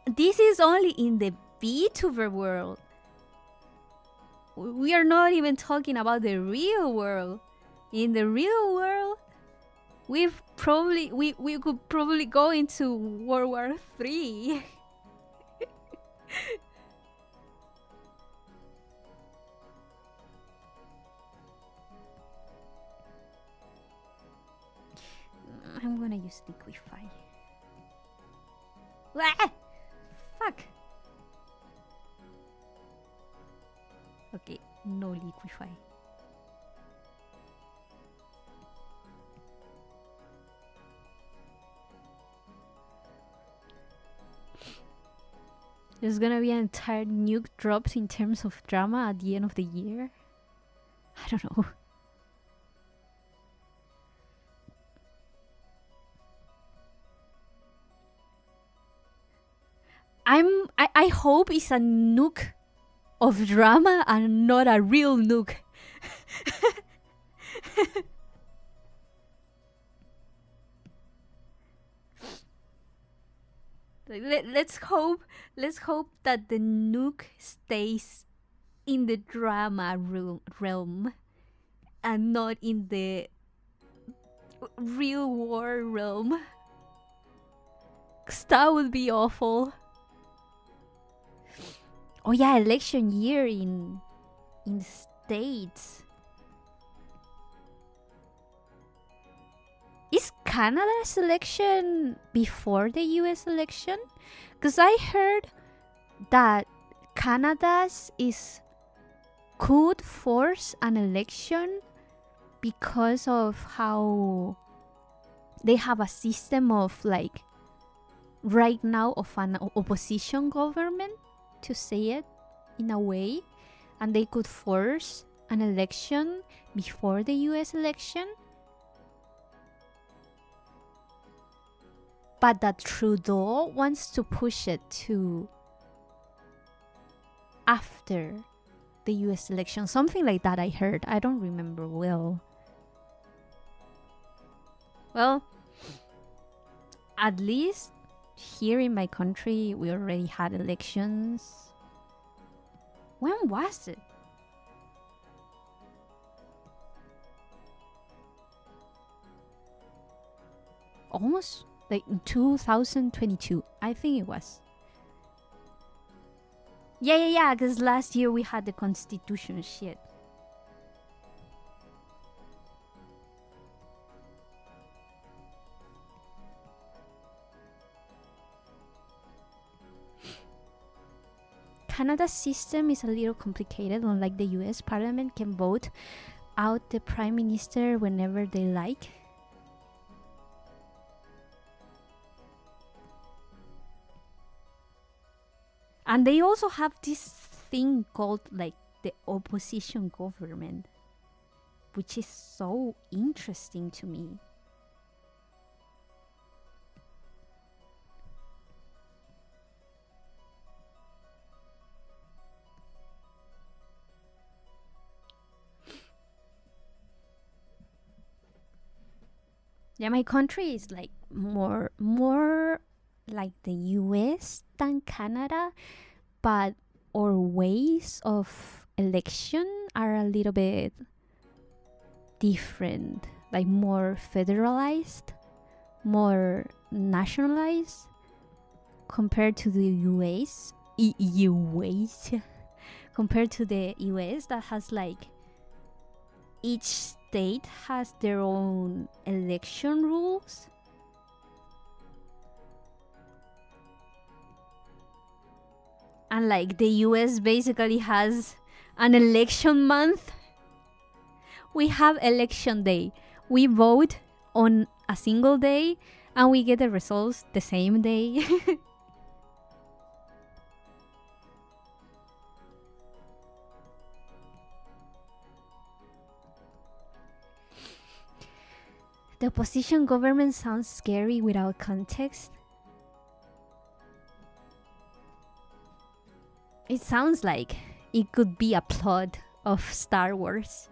This is only in the VTuber world. We are not even talking about the real world. In the real world, we could probably go into World War III. I'm gonna use Liquify. Ah! Fuck! Okay, no Liquify. There's gonna be an entire nuke drops in terms of drama at the end of the year. I don't know. I hope it's a nuke of drama and not a real nuke. Let's hope that the nuke stays in the drama realm and not in the real war realm. 'Cause that would be awful. Oh yeah, election year in the States. Is Canada's election before the US election? Because I heard that Canada's could force an election because of how they have a system of like right now of an opposition government, to say it in a way, and they could force an election before the US election. But that Trudeau wants to push it to after the US election. Something like that I heard. I don't remember well. Well, at least here in my country, we already had elections. When was it? Almost like 2022. I think it was. Yeah, because last year we had the constitution shit. Canada's system is a little complicated. Unlike the US, Parliament can vote out the Prime Minister whenever they like. And they also have this thing called like the opposition government, which is so interesting to me. Yeah, my country is like more like the US than Canada, but our ways of election are a little bit different, like more federalized, more nationalized compared to the US. Compared to the US that has like each state has their own election rules. And like the US basically has an election month. We have election day. We vote on a single day and we get the results the same day. The opposition government sounds scary without context. It sounds like it could be a plot of Star Wars.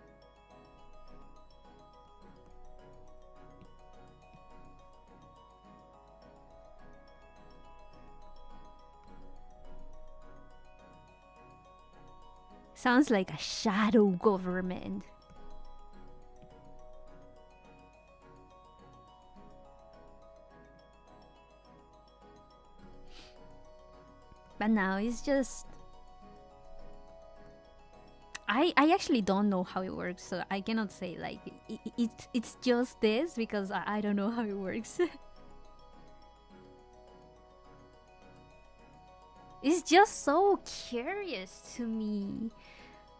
Sounds like a shadow government. But now it's just... I actually don't know how it works, so I cannot say like it's just this because I don't know how it works. It's just so curious to me.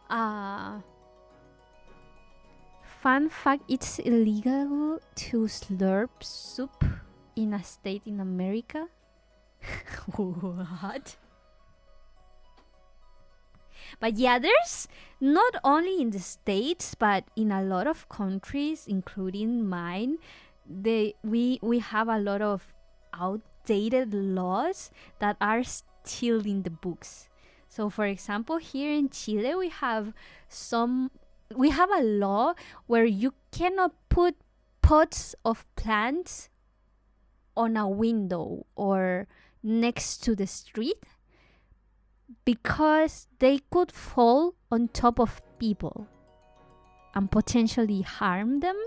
Fun fact, it's illegal to slurp soup in a state in America. What? But yeah, there's not only in the States, but in a lot of countries, including mine, we have a lot of outdated laws that are still in the books. So for example, here in Chile, we have a law where you cannot put pots of plants on a window or next to the street because they could fall on top of people and potentially harm them.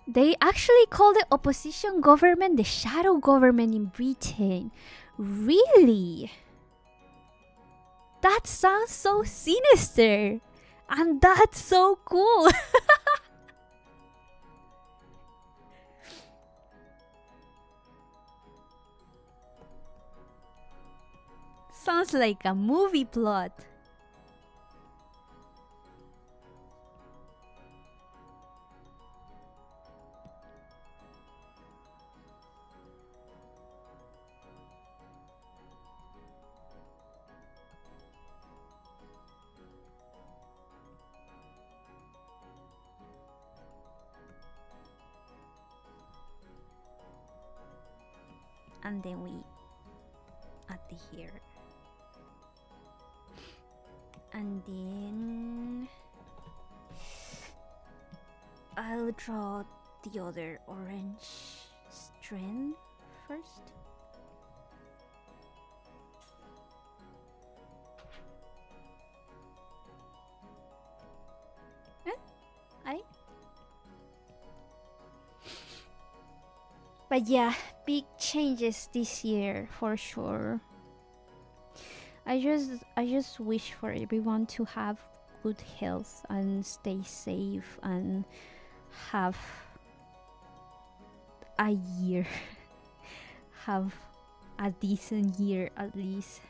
They actually call the opposition government the shadow government in Britain. Really? That sounds so sinister. And that's so cool. Sounds like a movie plot. And then we add the here. And then I'll draw the other orange strand first. But yeah, big changes this year for sure. I just wish for everyone to have good health and stay safe and have a year, have a decent year at least.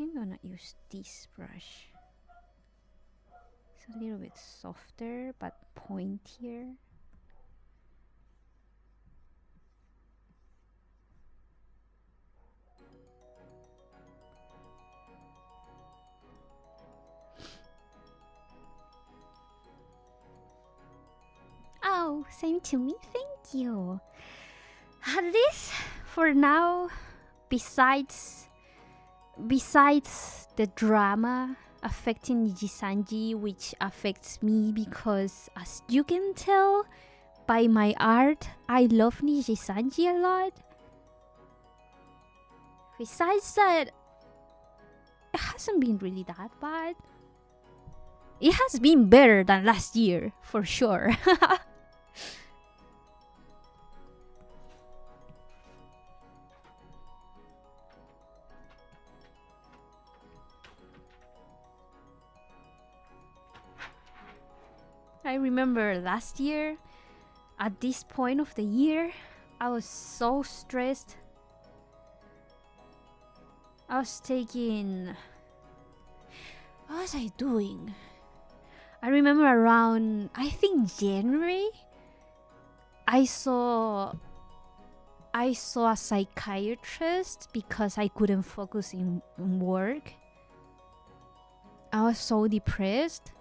I'm gonna use this brush. It's a little bit softer but pointier. Oh, same to me, thank you. At least for now, besides the drama affecting Nijisanji, which affects me because, as you can tell by my art, I love Nijisanji a lot. Besides that, it hasn't been really that bad. It has been better than last year, for sure. I remember last year, at this point of the year, I was so stressed. I was taking... What was I doing? I remember around, I think January, I saw a psychiatrist because I couldn't focus in work. I was so depressed.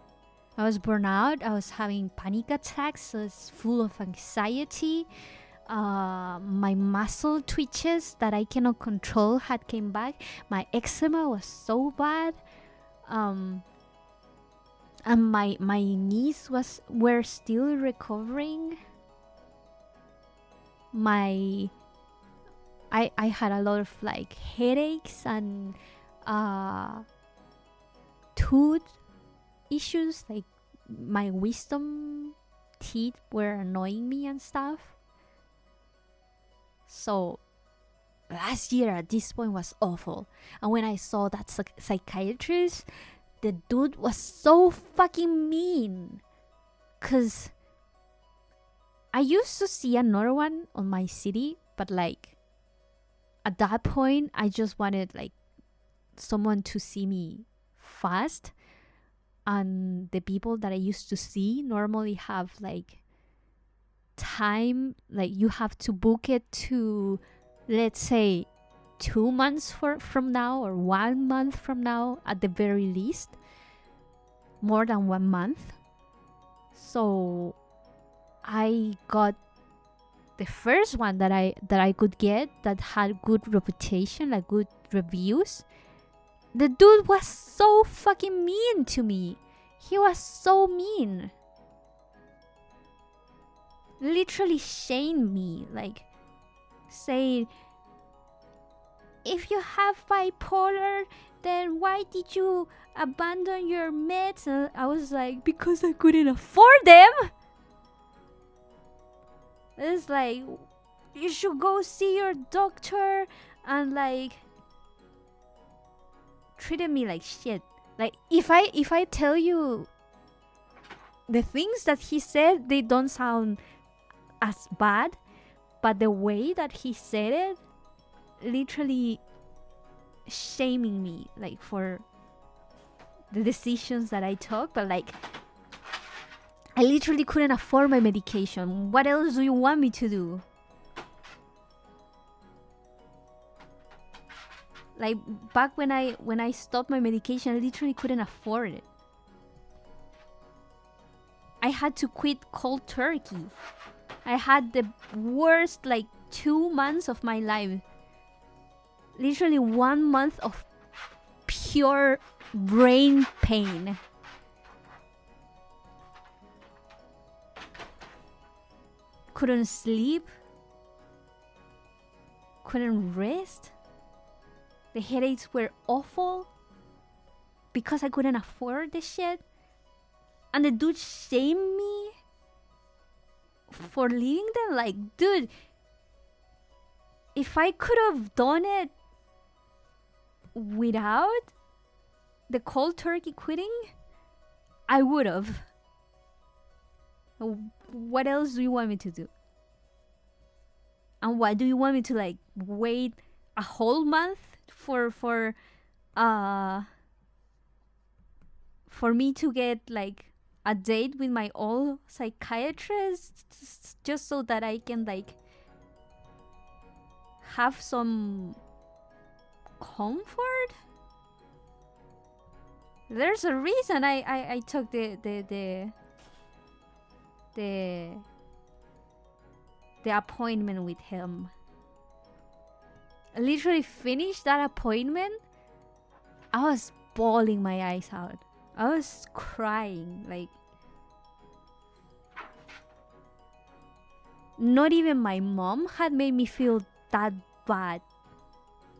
I was burned out. I was having panic attacks. So it's full of anxiety. My muscle twitches that I cannot control had came back. My eczema was so bad. And my knees were still recovering. I had a lot of like headaches and tooth issues, like my wisdom teeth were annoying me and stuff. So last year at this point was awful. And when I saw that psychiatrist, the dude was so fucking mean. Cause I used to see another one on my city, but like at that point I just wanted like someone to see me fast. And the people that I used to see normally have like time, like you have to book it to, let's say, 2 months from now, or 1 month from now at the very least. More than 1 month. So I got the first one that I could get that had good reputation, like good reviews. The dude was so fucking mean to me. He was so mean. Literally shamed me, like saying, if you have bipolar, then why did you abandon your meds? And I was like, because I couldn't afford them. It's like, you should go see your doctor, and like treated me like shit. Like if I tell you the things that he said, they don't sound as bad, but the way that he said it, literally shaming me, like for the decisions that I took. But like, I literally couldn't afford my medication. What else do you want me to do? Like back when I stopped my medication, I literally couldn't afford it. I had to quit cold turkey. I had the worst 2 months of my life. Literally 1 month of pure brain pain. Couldn't sleep. Couldn't rest. The headaches were awful because I couldn't afford the shit. And the dude shamed me for leaving them. Like, dude, if I could have done it without the cold turkey quitting, I would have. What else do you want me to do? And what do you want me to wait a whole month for me to get a date with my old psychiatrist, just so that I can have some comfort? There's a reason I took the appointment with him. I literally finished that appointment. I was bawling my eyes out. I was crying. Not even my mom had made me feel that bad,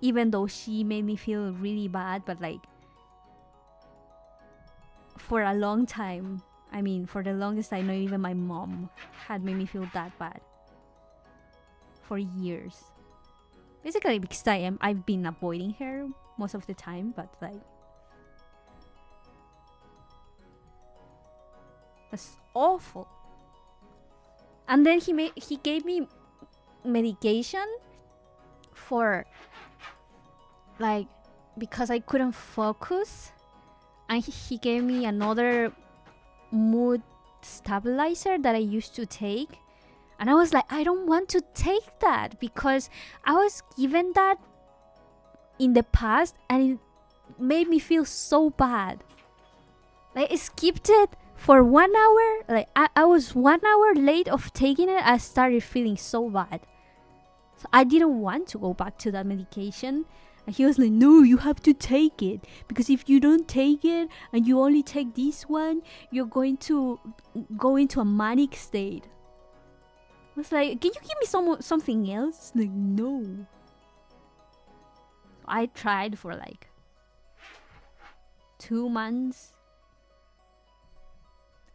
even though she made me feel really bad. But for a long time, I mean, for the longest time, not even my mom had made me feel that bad. For years. Basically because I've been avoiding her most of the time, but that's awful. And then he gave me medication for because I couldn't focus, and he gave me another mood stabilizer that I used to take. And I was like, I don't want to take that, because I was given that in the past and it made me feel so bad. I skipped it for 1 hour. I was 1 hour late of taking it. I started feeling so bad. So I didn't want to go back to that medication. And he was like, no, you have to take it, because if you don't take it and you only take this one, you're going to go into a manic state. I was like, can you give me something else? Like, no. I tried for 2 months,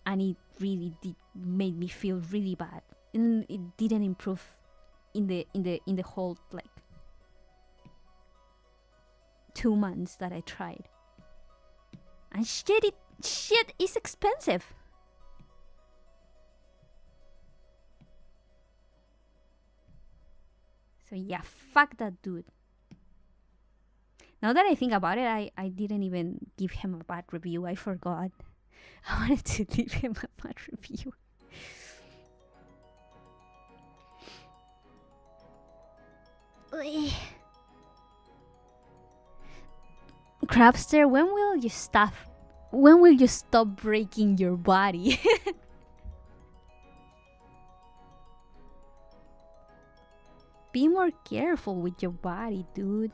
and it really did made me feel really bad, and it didn't improve in the whole 2 months that I tried. And shit is expensive. So yeah, fuck that dude. Now that I think about it, I didn't even give him a bad review. I forgot. I wanted to leave him a bad review. Crabster, when will you stop? When will you stop breaking your body? Be more careful with your body, dude.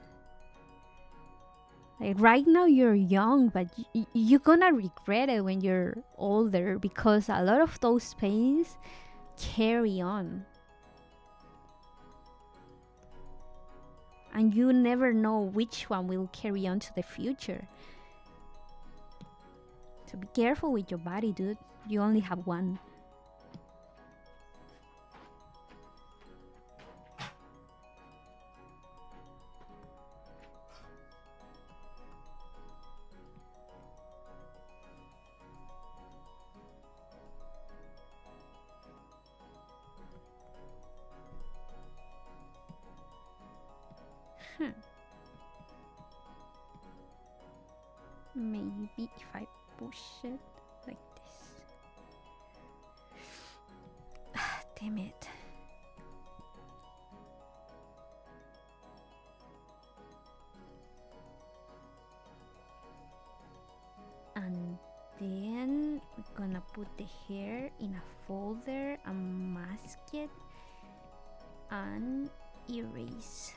Like right now you're young, but you're gonna regret it when you're older, because a lot of those pains carry on. And you never know which one will carry on to the future. So be careful with your body, dude. You only have one. Maybe if I push it like this. Damn it. And then we're gonna put the hair in a folder and mask it and erase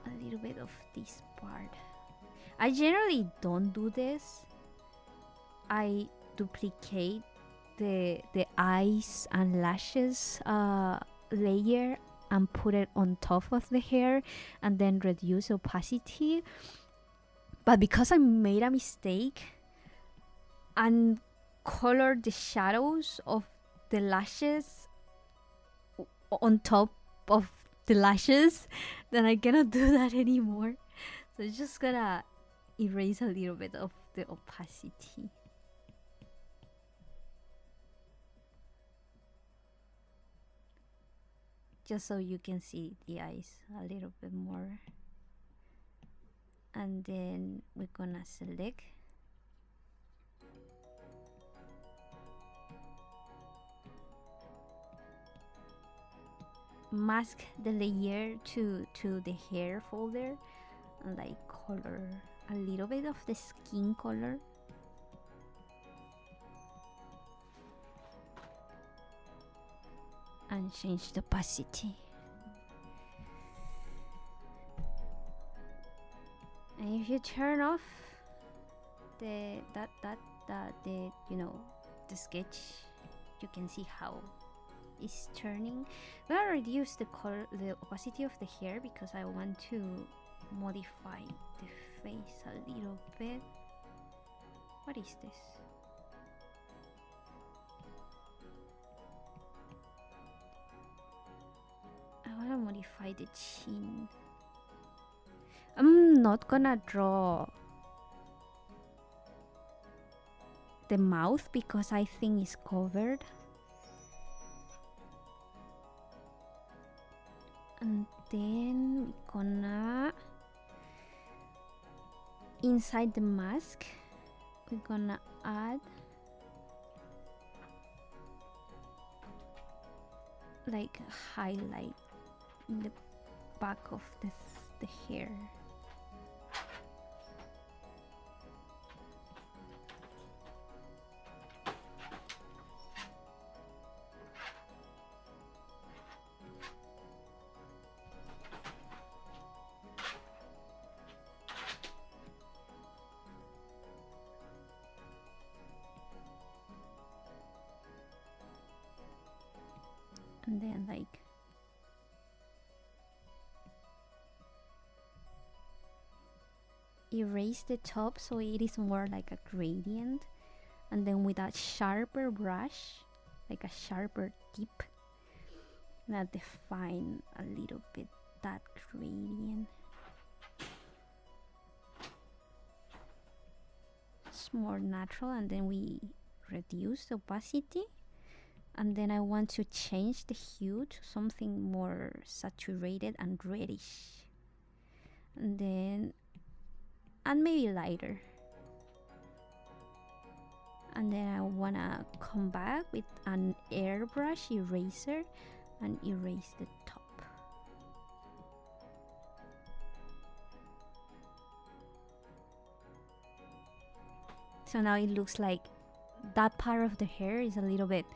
a little bit of this part. I generally don't do this. I duplicate the eyes and lashes layer and put it on top of the hair and then reduce opacity. But because I made a mistake and colored the shadows of the lashes on top of the lashes, then I cannot do that anymore. So I'm just gonna erase a little bit of the opacity. Just so you can see the eyes a little bit more. And then we're gonna select mask the layer to the hair folder and like color a little bit of the skin color. And change the opacity. And if you turn off the the sketch, you can see how it's turning. I'm gonna reduce the opacity of the hair because I want to modify the face a little bit. What is this? I want to modify the chin. I'm not gonna draw the mouth because I think it's covered. And then we're gonna, inside the mask, we're gonna add like a highlight in the back of the hair. And then like erase the top so it is more like a gradient, and then with a sharper brush, like a sharper tip, and define a little bit that gradient. It's more natural, and then we reduce the opacity. And then I want to change the hue to something more saturated and reddish. And then, and maybe lighter. And then I wanna come back with an airbrush eraser and erase the top. So now it looks like that part of the hair is a little bit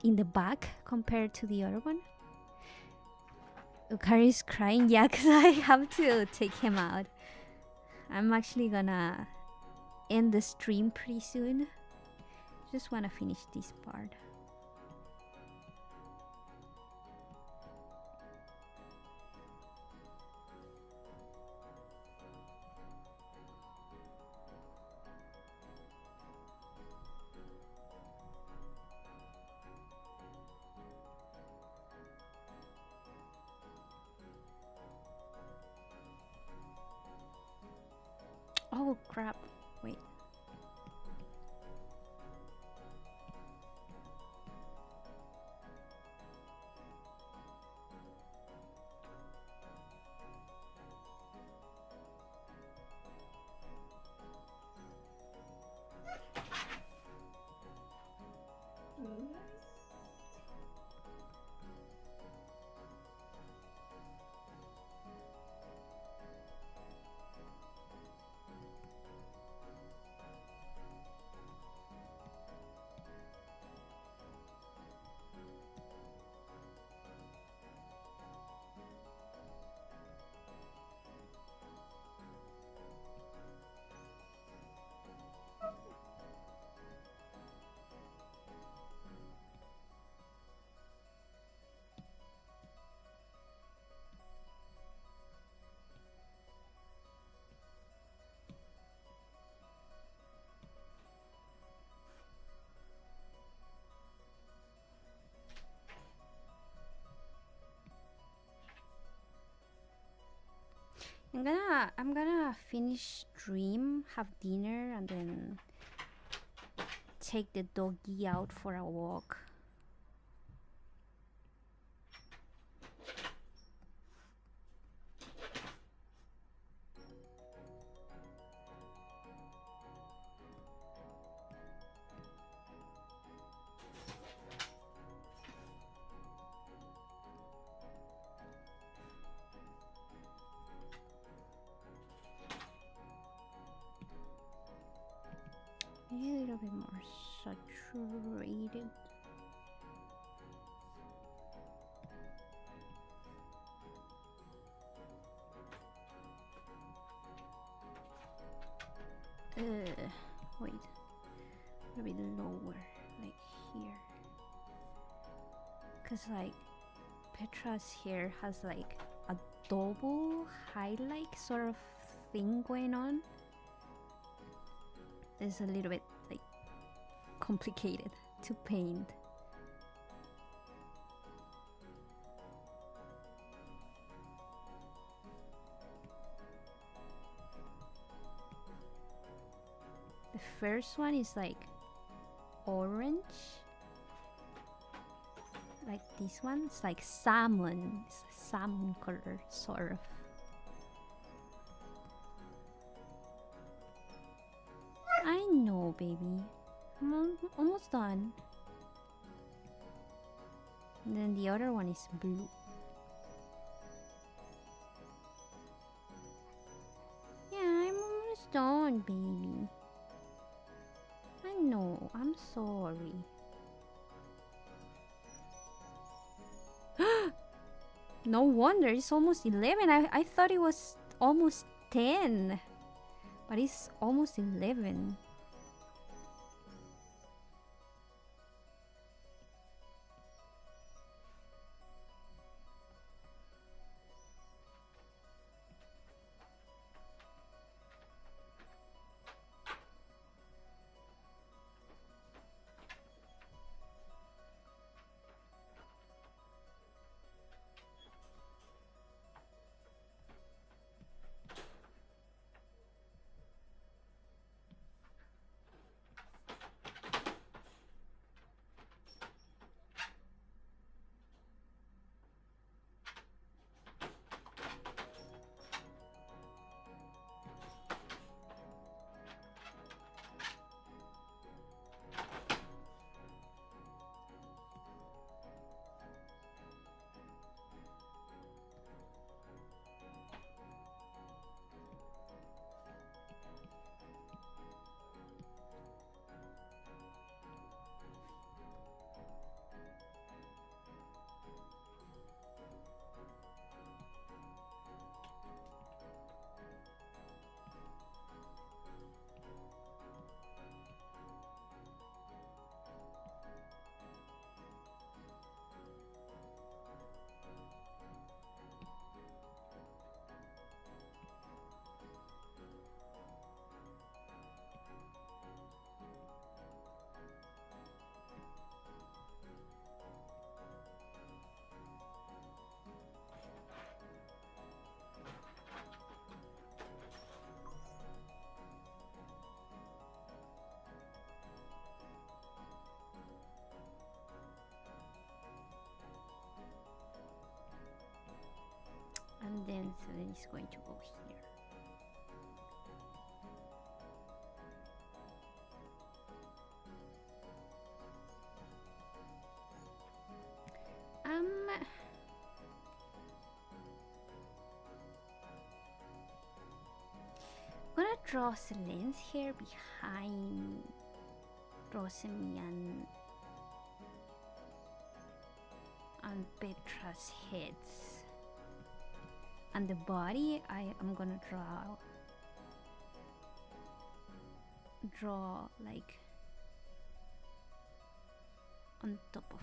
in the back compared to the other one. Ukari is crying, yeah, because I have to take him out. I'm actually gonna end the stream pretty soon. Just want to finish this part. Oh crap, wait. I'm gonna finish stream, have dinner, and then take the doggy out for a walk. Maybe a little bit more saturated. Wait, a bit lower, like here. Cause like Petra's hair has like a double highlight sort of thing going on. It's a little bit like complicated to paint. The first one is like orange, like this one. It's like salmon. It's a salmon color, sort of. I know, baby. I'm almost done. And then the other one is blue. Yeah, I'm almost done, baby. I know, I'm sorry. No wonder, it's almost 11. I thought it was almost 10. But it's almost 11. so then it's going to go here. I'm gonna draw Celine's hair behind Rosemi and Petra's heads. And the body, I am gonna draw like on top of.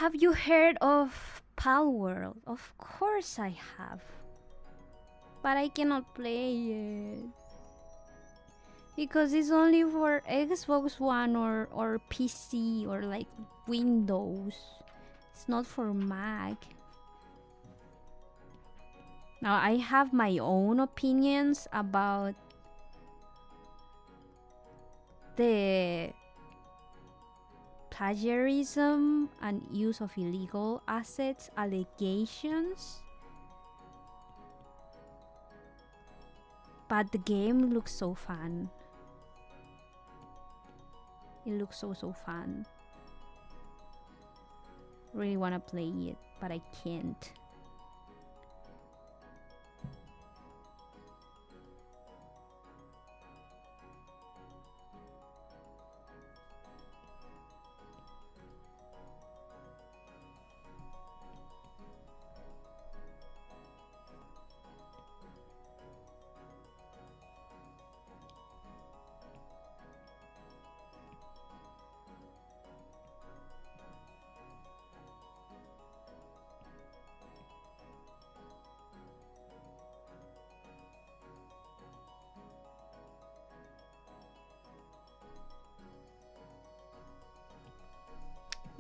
Have you heard of Pal World? Of course I have. But I cannot play it. Because it's only for Xbox One or PC or like Windows. It's not for Mac. Now I have my own opinions about the plagiarism and use of illegal assets allegations, but the game looks so fun. It looks so fun. Really want to play it, but I can't.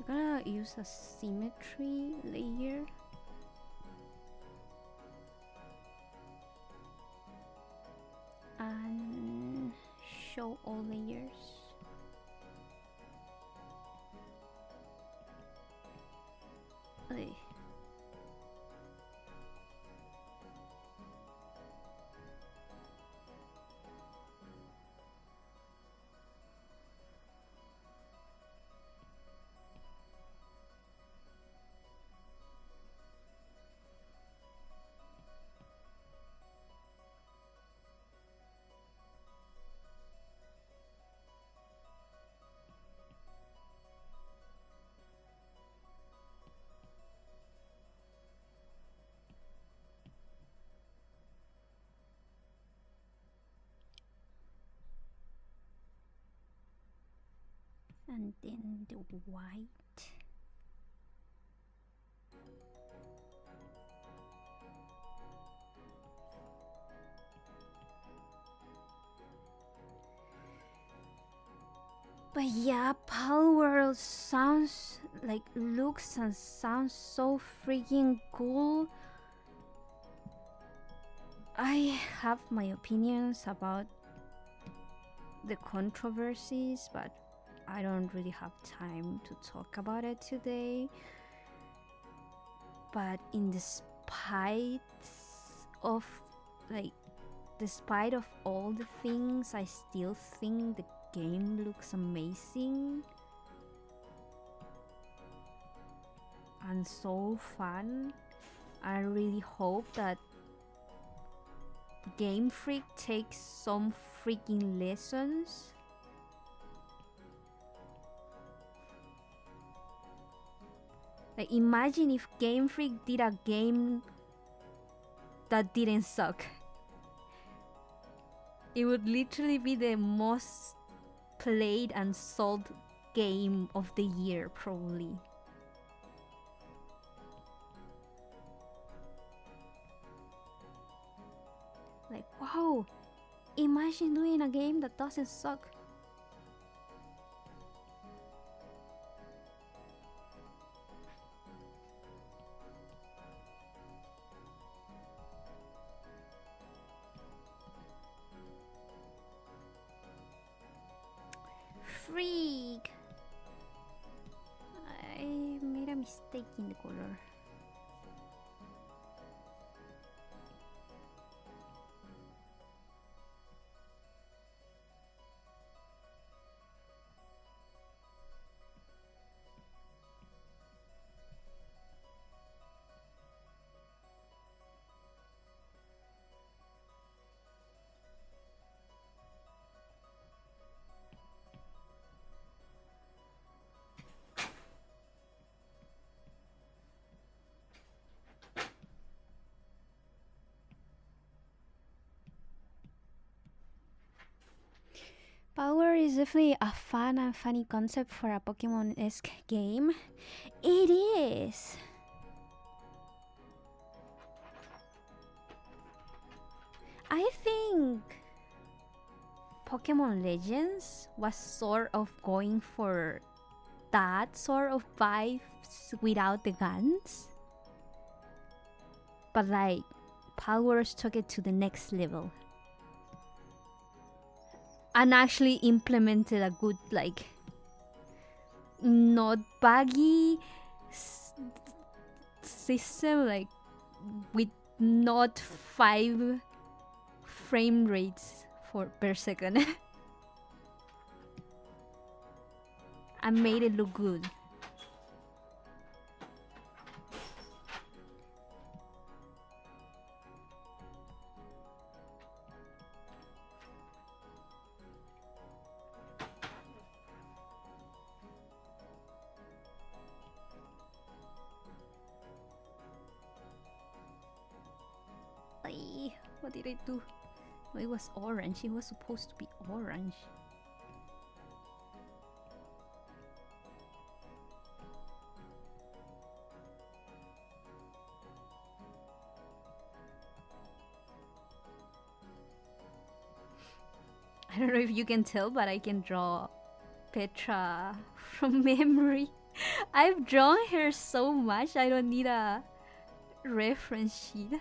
I'm gonna use a symmetry layer. And show all layers. Okay. And then the white. But yeah, Pal World sounds like, looks and sounds so freaking cool. I have my opinions about the controversies, but I don't really have time to talk about it today. But in despite of all the things, I still think the game looks amazing and so fun. I really hope that Game Freak takes some freaking lessons. Like, imagine if Game Freak did a game that didn't suck. It would literally be the most played and sold game of the year, probably. Like, wow, imagine doing a game that doesn't suck. Freak! I made a mistake in the color. Power is definitely a fun and funny concept for a Pokemon-esque game. It is! I think Pokemon Legends was sort of going for that sort of vibes without the guns. But like, Powers took it to the next level. And actually implemented a good, like, not buggy system, like, with not 5 frame rates per second. And made it look good. What did I do? Oh, it was orange. It was supposed to be orange. I don't know if you can tell, but I can draw Petra from memory. I've drawn her so much, I don't need a reference sheet.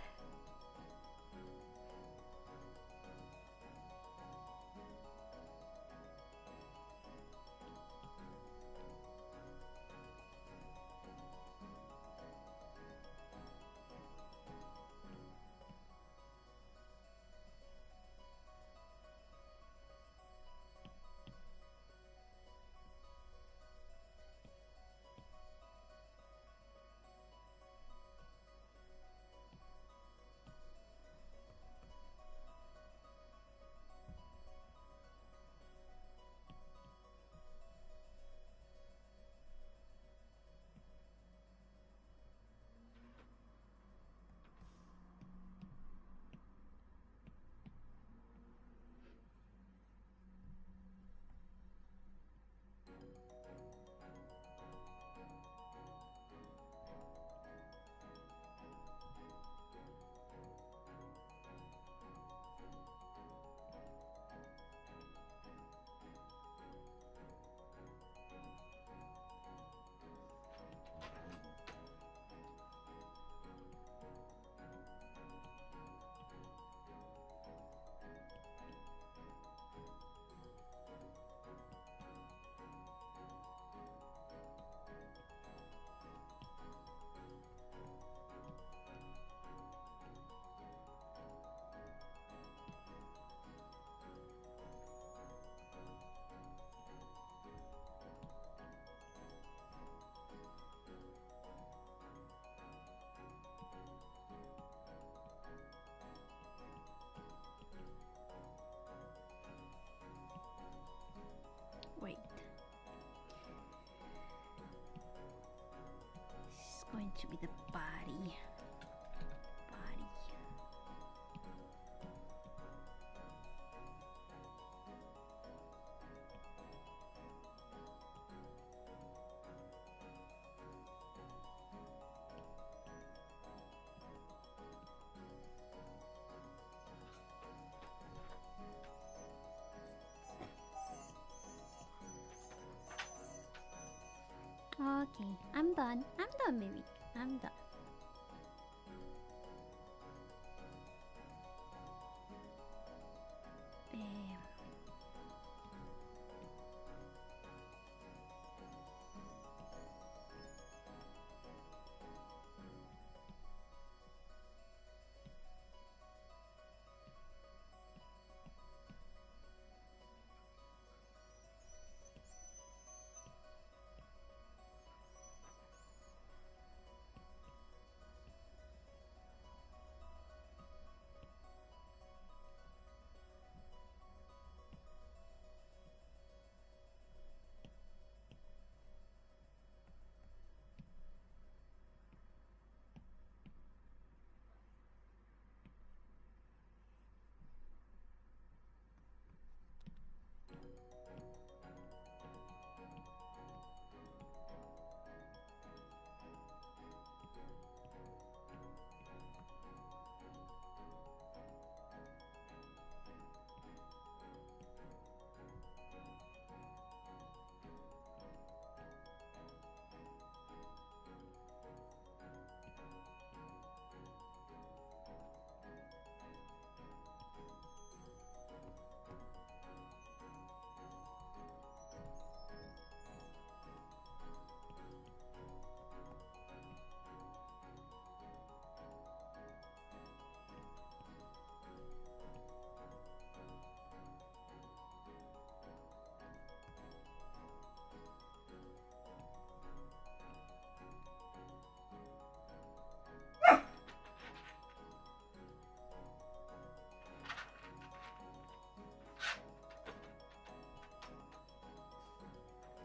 Wait. This is going to be the body. Okay, I'm done. I'm done, baby. I'm done. Eh,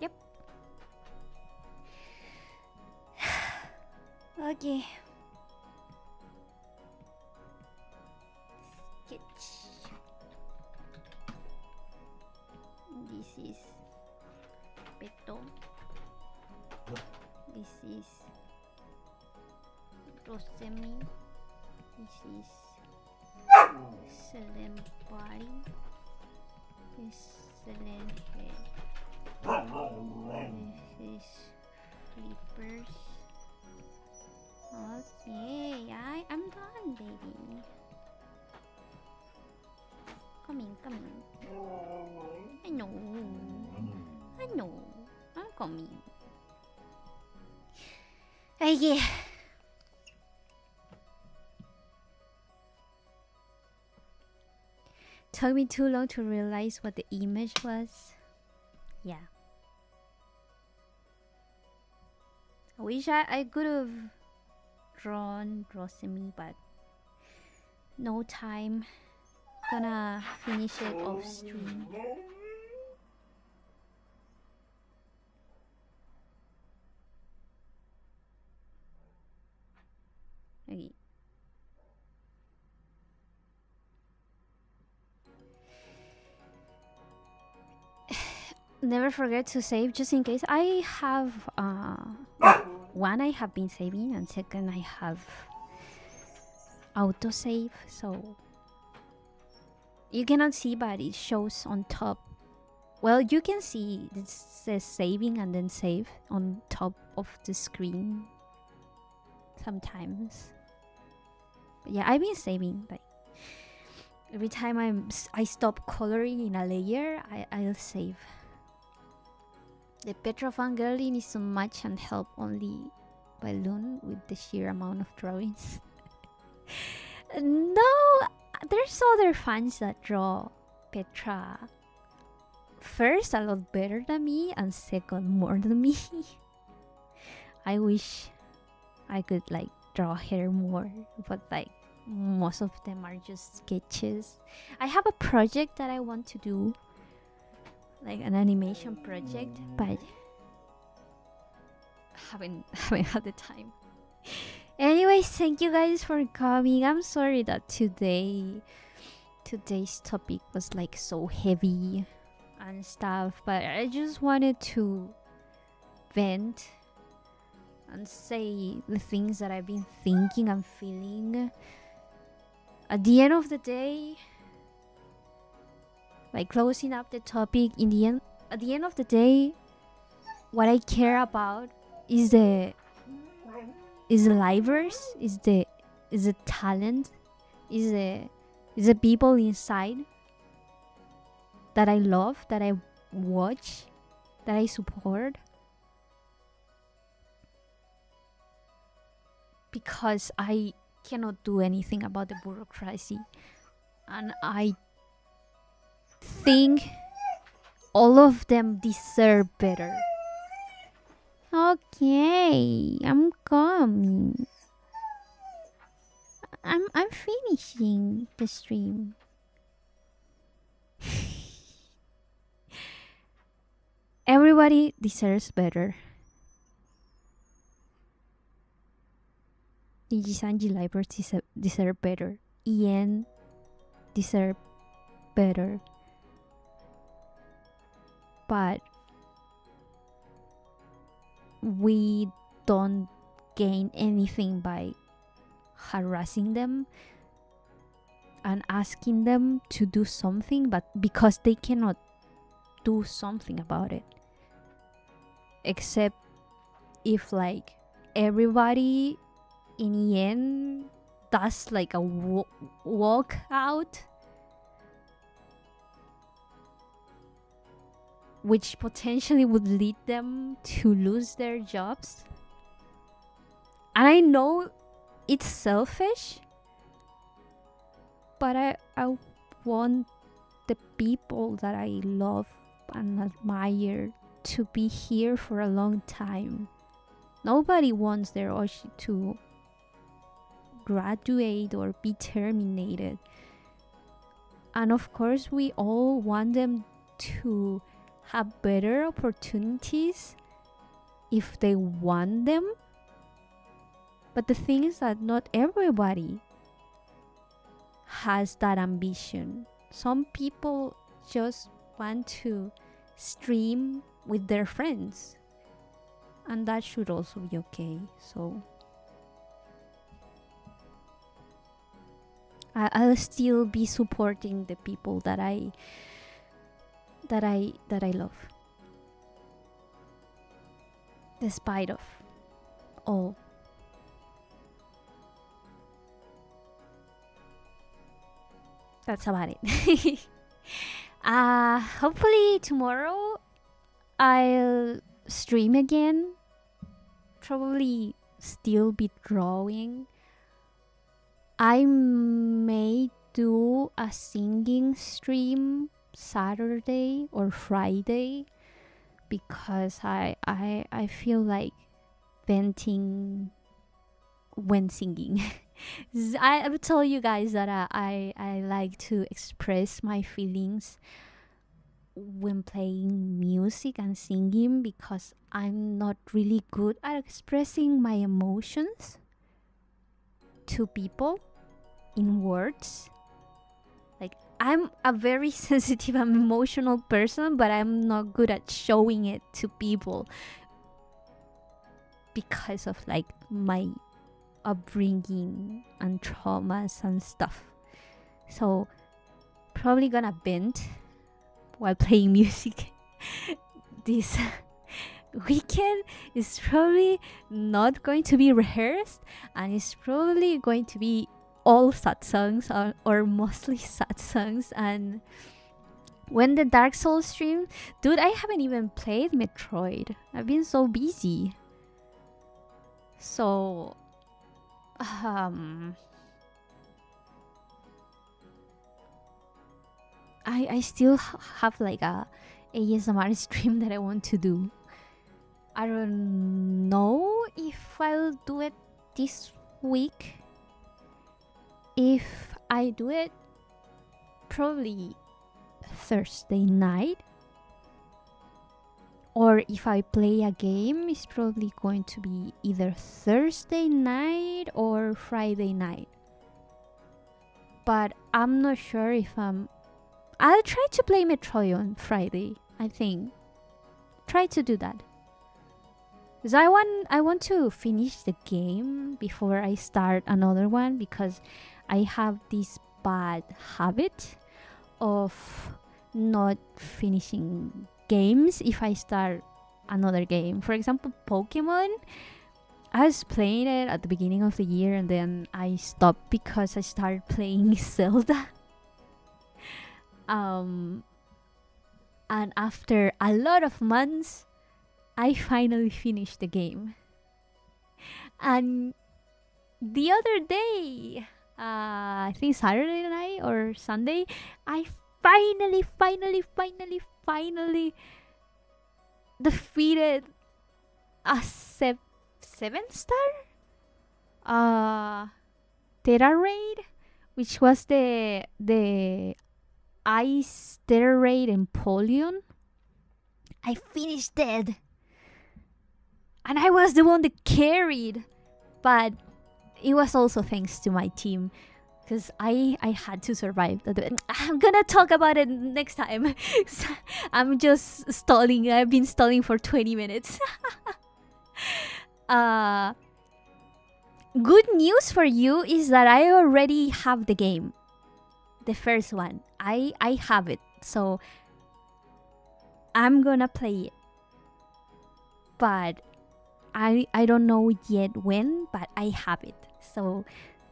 yep. Okay. Sketch. This is Peto. This is Rosemi. This is Selene body. This is Selene head. This is flippers. Okay, I'm done, baby. Coming. I know. I'm coming. Okay. Took me too long to realize what the image was. Yeah. I wish I could have drawn Rosemi, but no time. Gonna finish it off stream. Okay. Never forget to save just in case. I have one I have been saving, and second I have autosave, so you cannot see, but it shows on top. Well, you can see it says saving and then save on top of the screen sometimes. But yeah, I've been saving, like every time I stop coloring in a layer, I'll save. The Petra fangirl needs to match and help only Balloon with the sheer amount of drawings. No, there's other fans that draw Petra first a lot better than me, and second more than me. I wish I could like draw her more, but like most of them are just sketches. I have a project that I want to do, like an animation project, but haven't had the time. Anyways, thank you guys for coming. I'm sorry that today's topic was like so heavy and stuff, but I just wanted to vent and say the things that I've been thinking and feeling. At the end of the day, like closing up the topic, at the end of the day, what I care about is the livers, is the talent, is the people inside that I love, that I watch, that I support. Because I cannot do anything about the bureaucracy, and I think all of them deserve better. Okay, I'm coming. I'm finishing the stream. Everybody deserves better. Niji-san, G-Libers deserve better. Ian deserve better. But we don't gain anything by harassing them and asking them to do something, but because they cannot do something about it. Except if like everybody in the end does like a walk out, which potentially would lead them to lose their jobs. And I know it's selfish, but I want the people that I love and admire to be here for a long time. Nobody wants their oshi to graduate or be terminated. And of course, we all want them to have better opportunities if they want them. But the thing is that not everybody has that ambition. Some people just want to stream with their friends, and that should also be okay. So I'll still be supporting the people that I love, despite of all. That's about it. Hopefully tomorrow I'll stream again. Probably still be drawing. I may do a singing stream Saturday or Friday, because I feel like venting when singing. I will tell you guys that I like to express my feelings when playing music and singing, because I'm not really good at expressing my emotions to people in words. Like, I'm a very sensitive and emotional person, but I'm not good at showing it to people because of like my upbringing and traumas and stuff. So probably gonna vent while playing music this weekend. Is probably not going to be rehearsed, and it's probably going to be all sad songs, or mostly sad songs. And when the Dark Souls stream, dude, I haven't even played Metroid. I've been so busy. So I still have like a ASMR stream that I want to do. I don't know if I'll do it this week. If I do it, probably Thursday night. Or if I play a game, it's probably going to be either Thursday night or Friday night. But I'm not sure if I'll try to play Metroid on Friday, I think. Try to do that. Because I want to finish the game before I start another one, because I have this bad habit of not finishing games if I start another game. For example, Pokemon. I was playing it at the beginning of the year and then I stopped because I started playing Zelda. And after a lot of months, I finally finished the game. And the other day, I think Saturday night or Sunday, I finally defeated a 7-star Terra raid, which was the Ice Terra raid Empoleon. I finished it, and I was the one that carried, but it was also thanks to my team, because I had to survive. I'm gonna talk about it next time. I'm just stalling. I've been stalling for 20 minutes. Good news for you is that I already have the game. The first one. I have it. So I'm gonna play it. But I don't know yet when, but I have it. So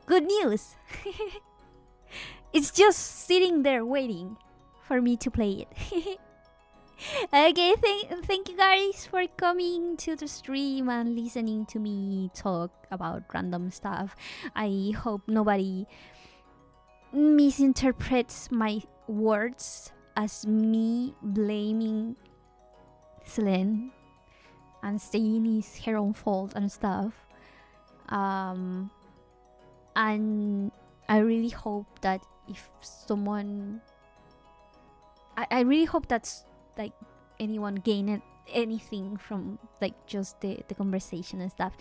good news. It's just sitting there waiting for me to play it. Okay, thank you guys for coming to the stream and listening to me talk about random stuff. I hope nobody misinterprets my words as me blaming Selene and saying it's her own fault and stuff. And I really hope that if someone... I really hope that's like anyone gained anything from like just the conversation and stuff.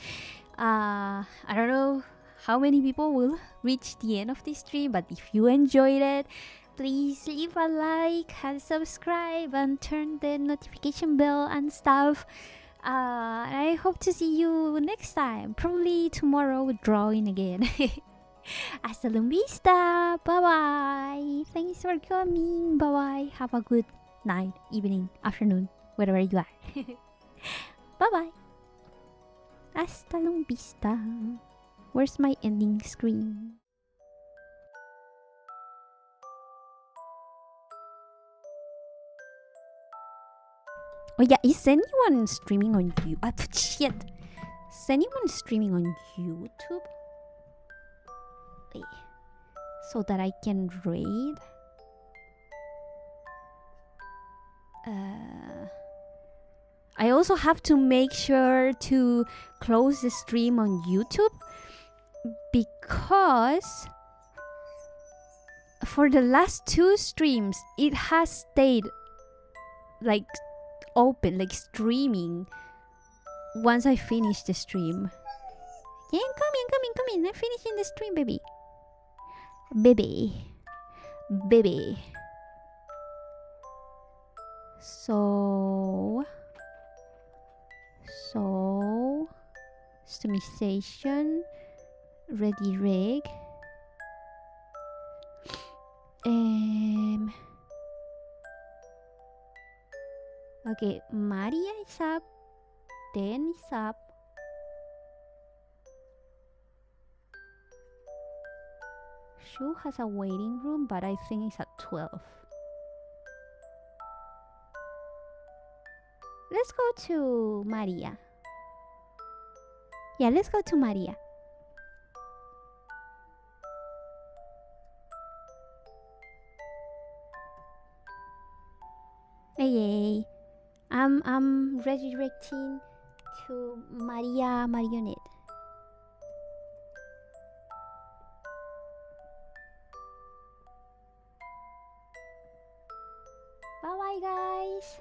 I don't know how many people will reach the end of this stream, but if you enjoyed it, please leave a like and subscribe and turn the notification bell and stuff. I hope to see you next time, probably tomorrow with drawing again. Hasta la vista. Bye bye. Thanks for coming. Bye bye. Have a good night, evening, afternoon, wherever you are. Bye bye. Hasta la vista. Where's my ending screen? Oh yeah, is anyone streaming on you? Shit. Is anyone streaming on YouTube? Wait. So that I can raid? I also have to make sure to close the stream on YouTube because for the last 2 streams it has stayed like open, like streaming once I finish the stream. Yeah, I'm coming. I'm finishing the stream, baby. So customization, ready rig. Okay, Maria is up, Dan is up. Shu has a waiting room, but I think it's at 12. Let's go to Maria. Yeah, let's go to Maria. Hey, I'm redirecting to Maria Marionette. Bye bye guys.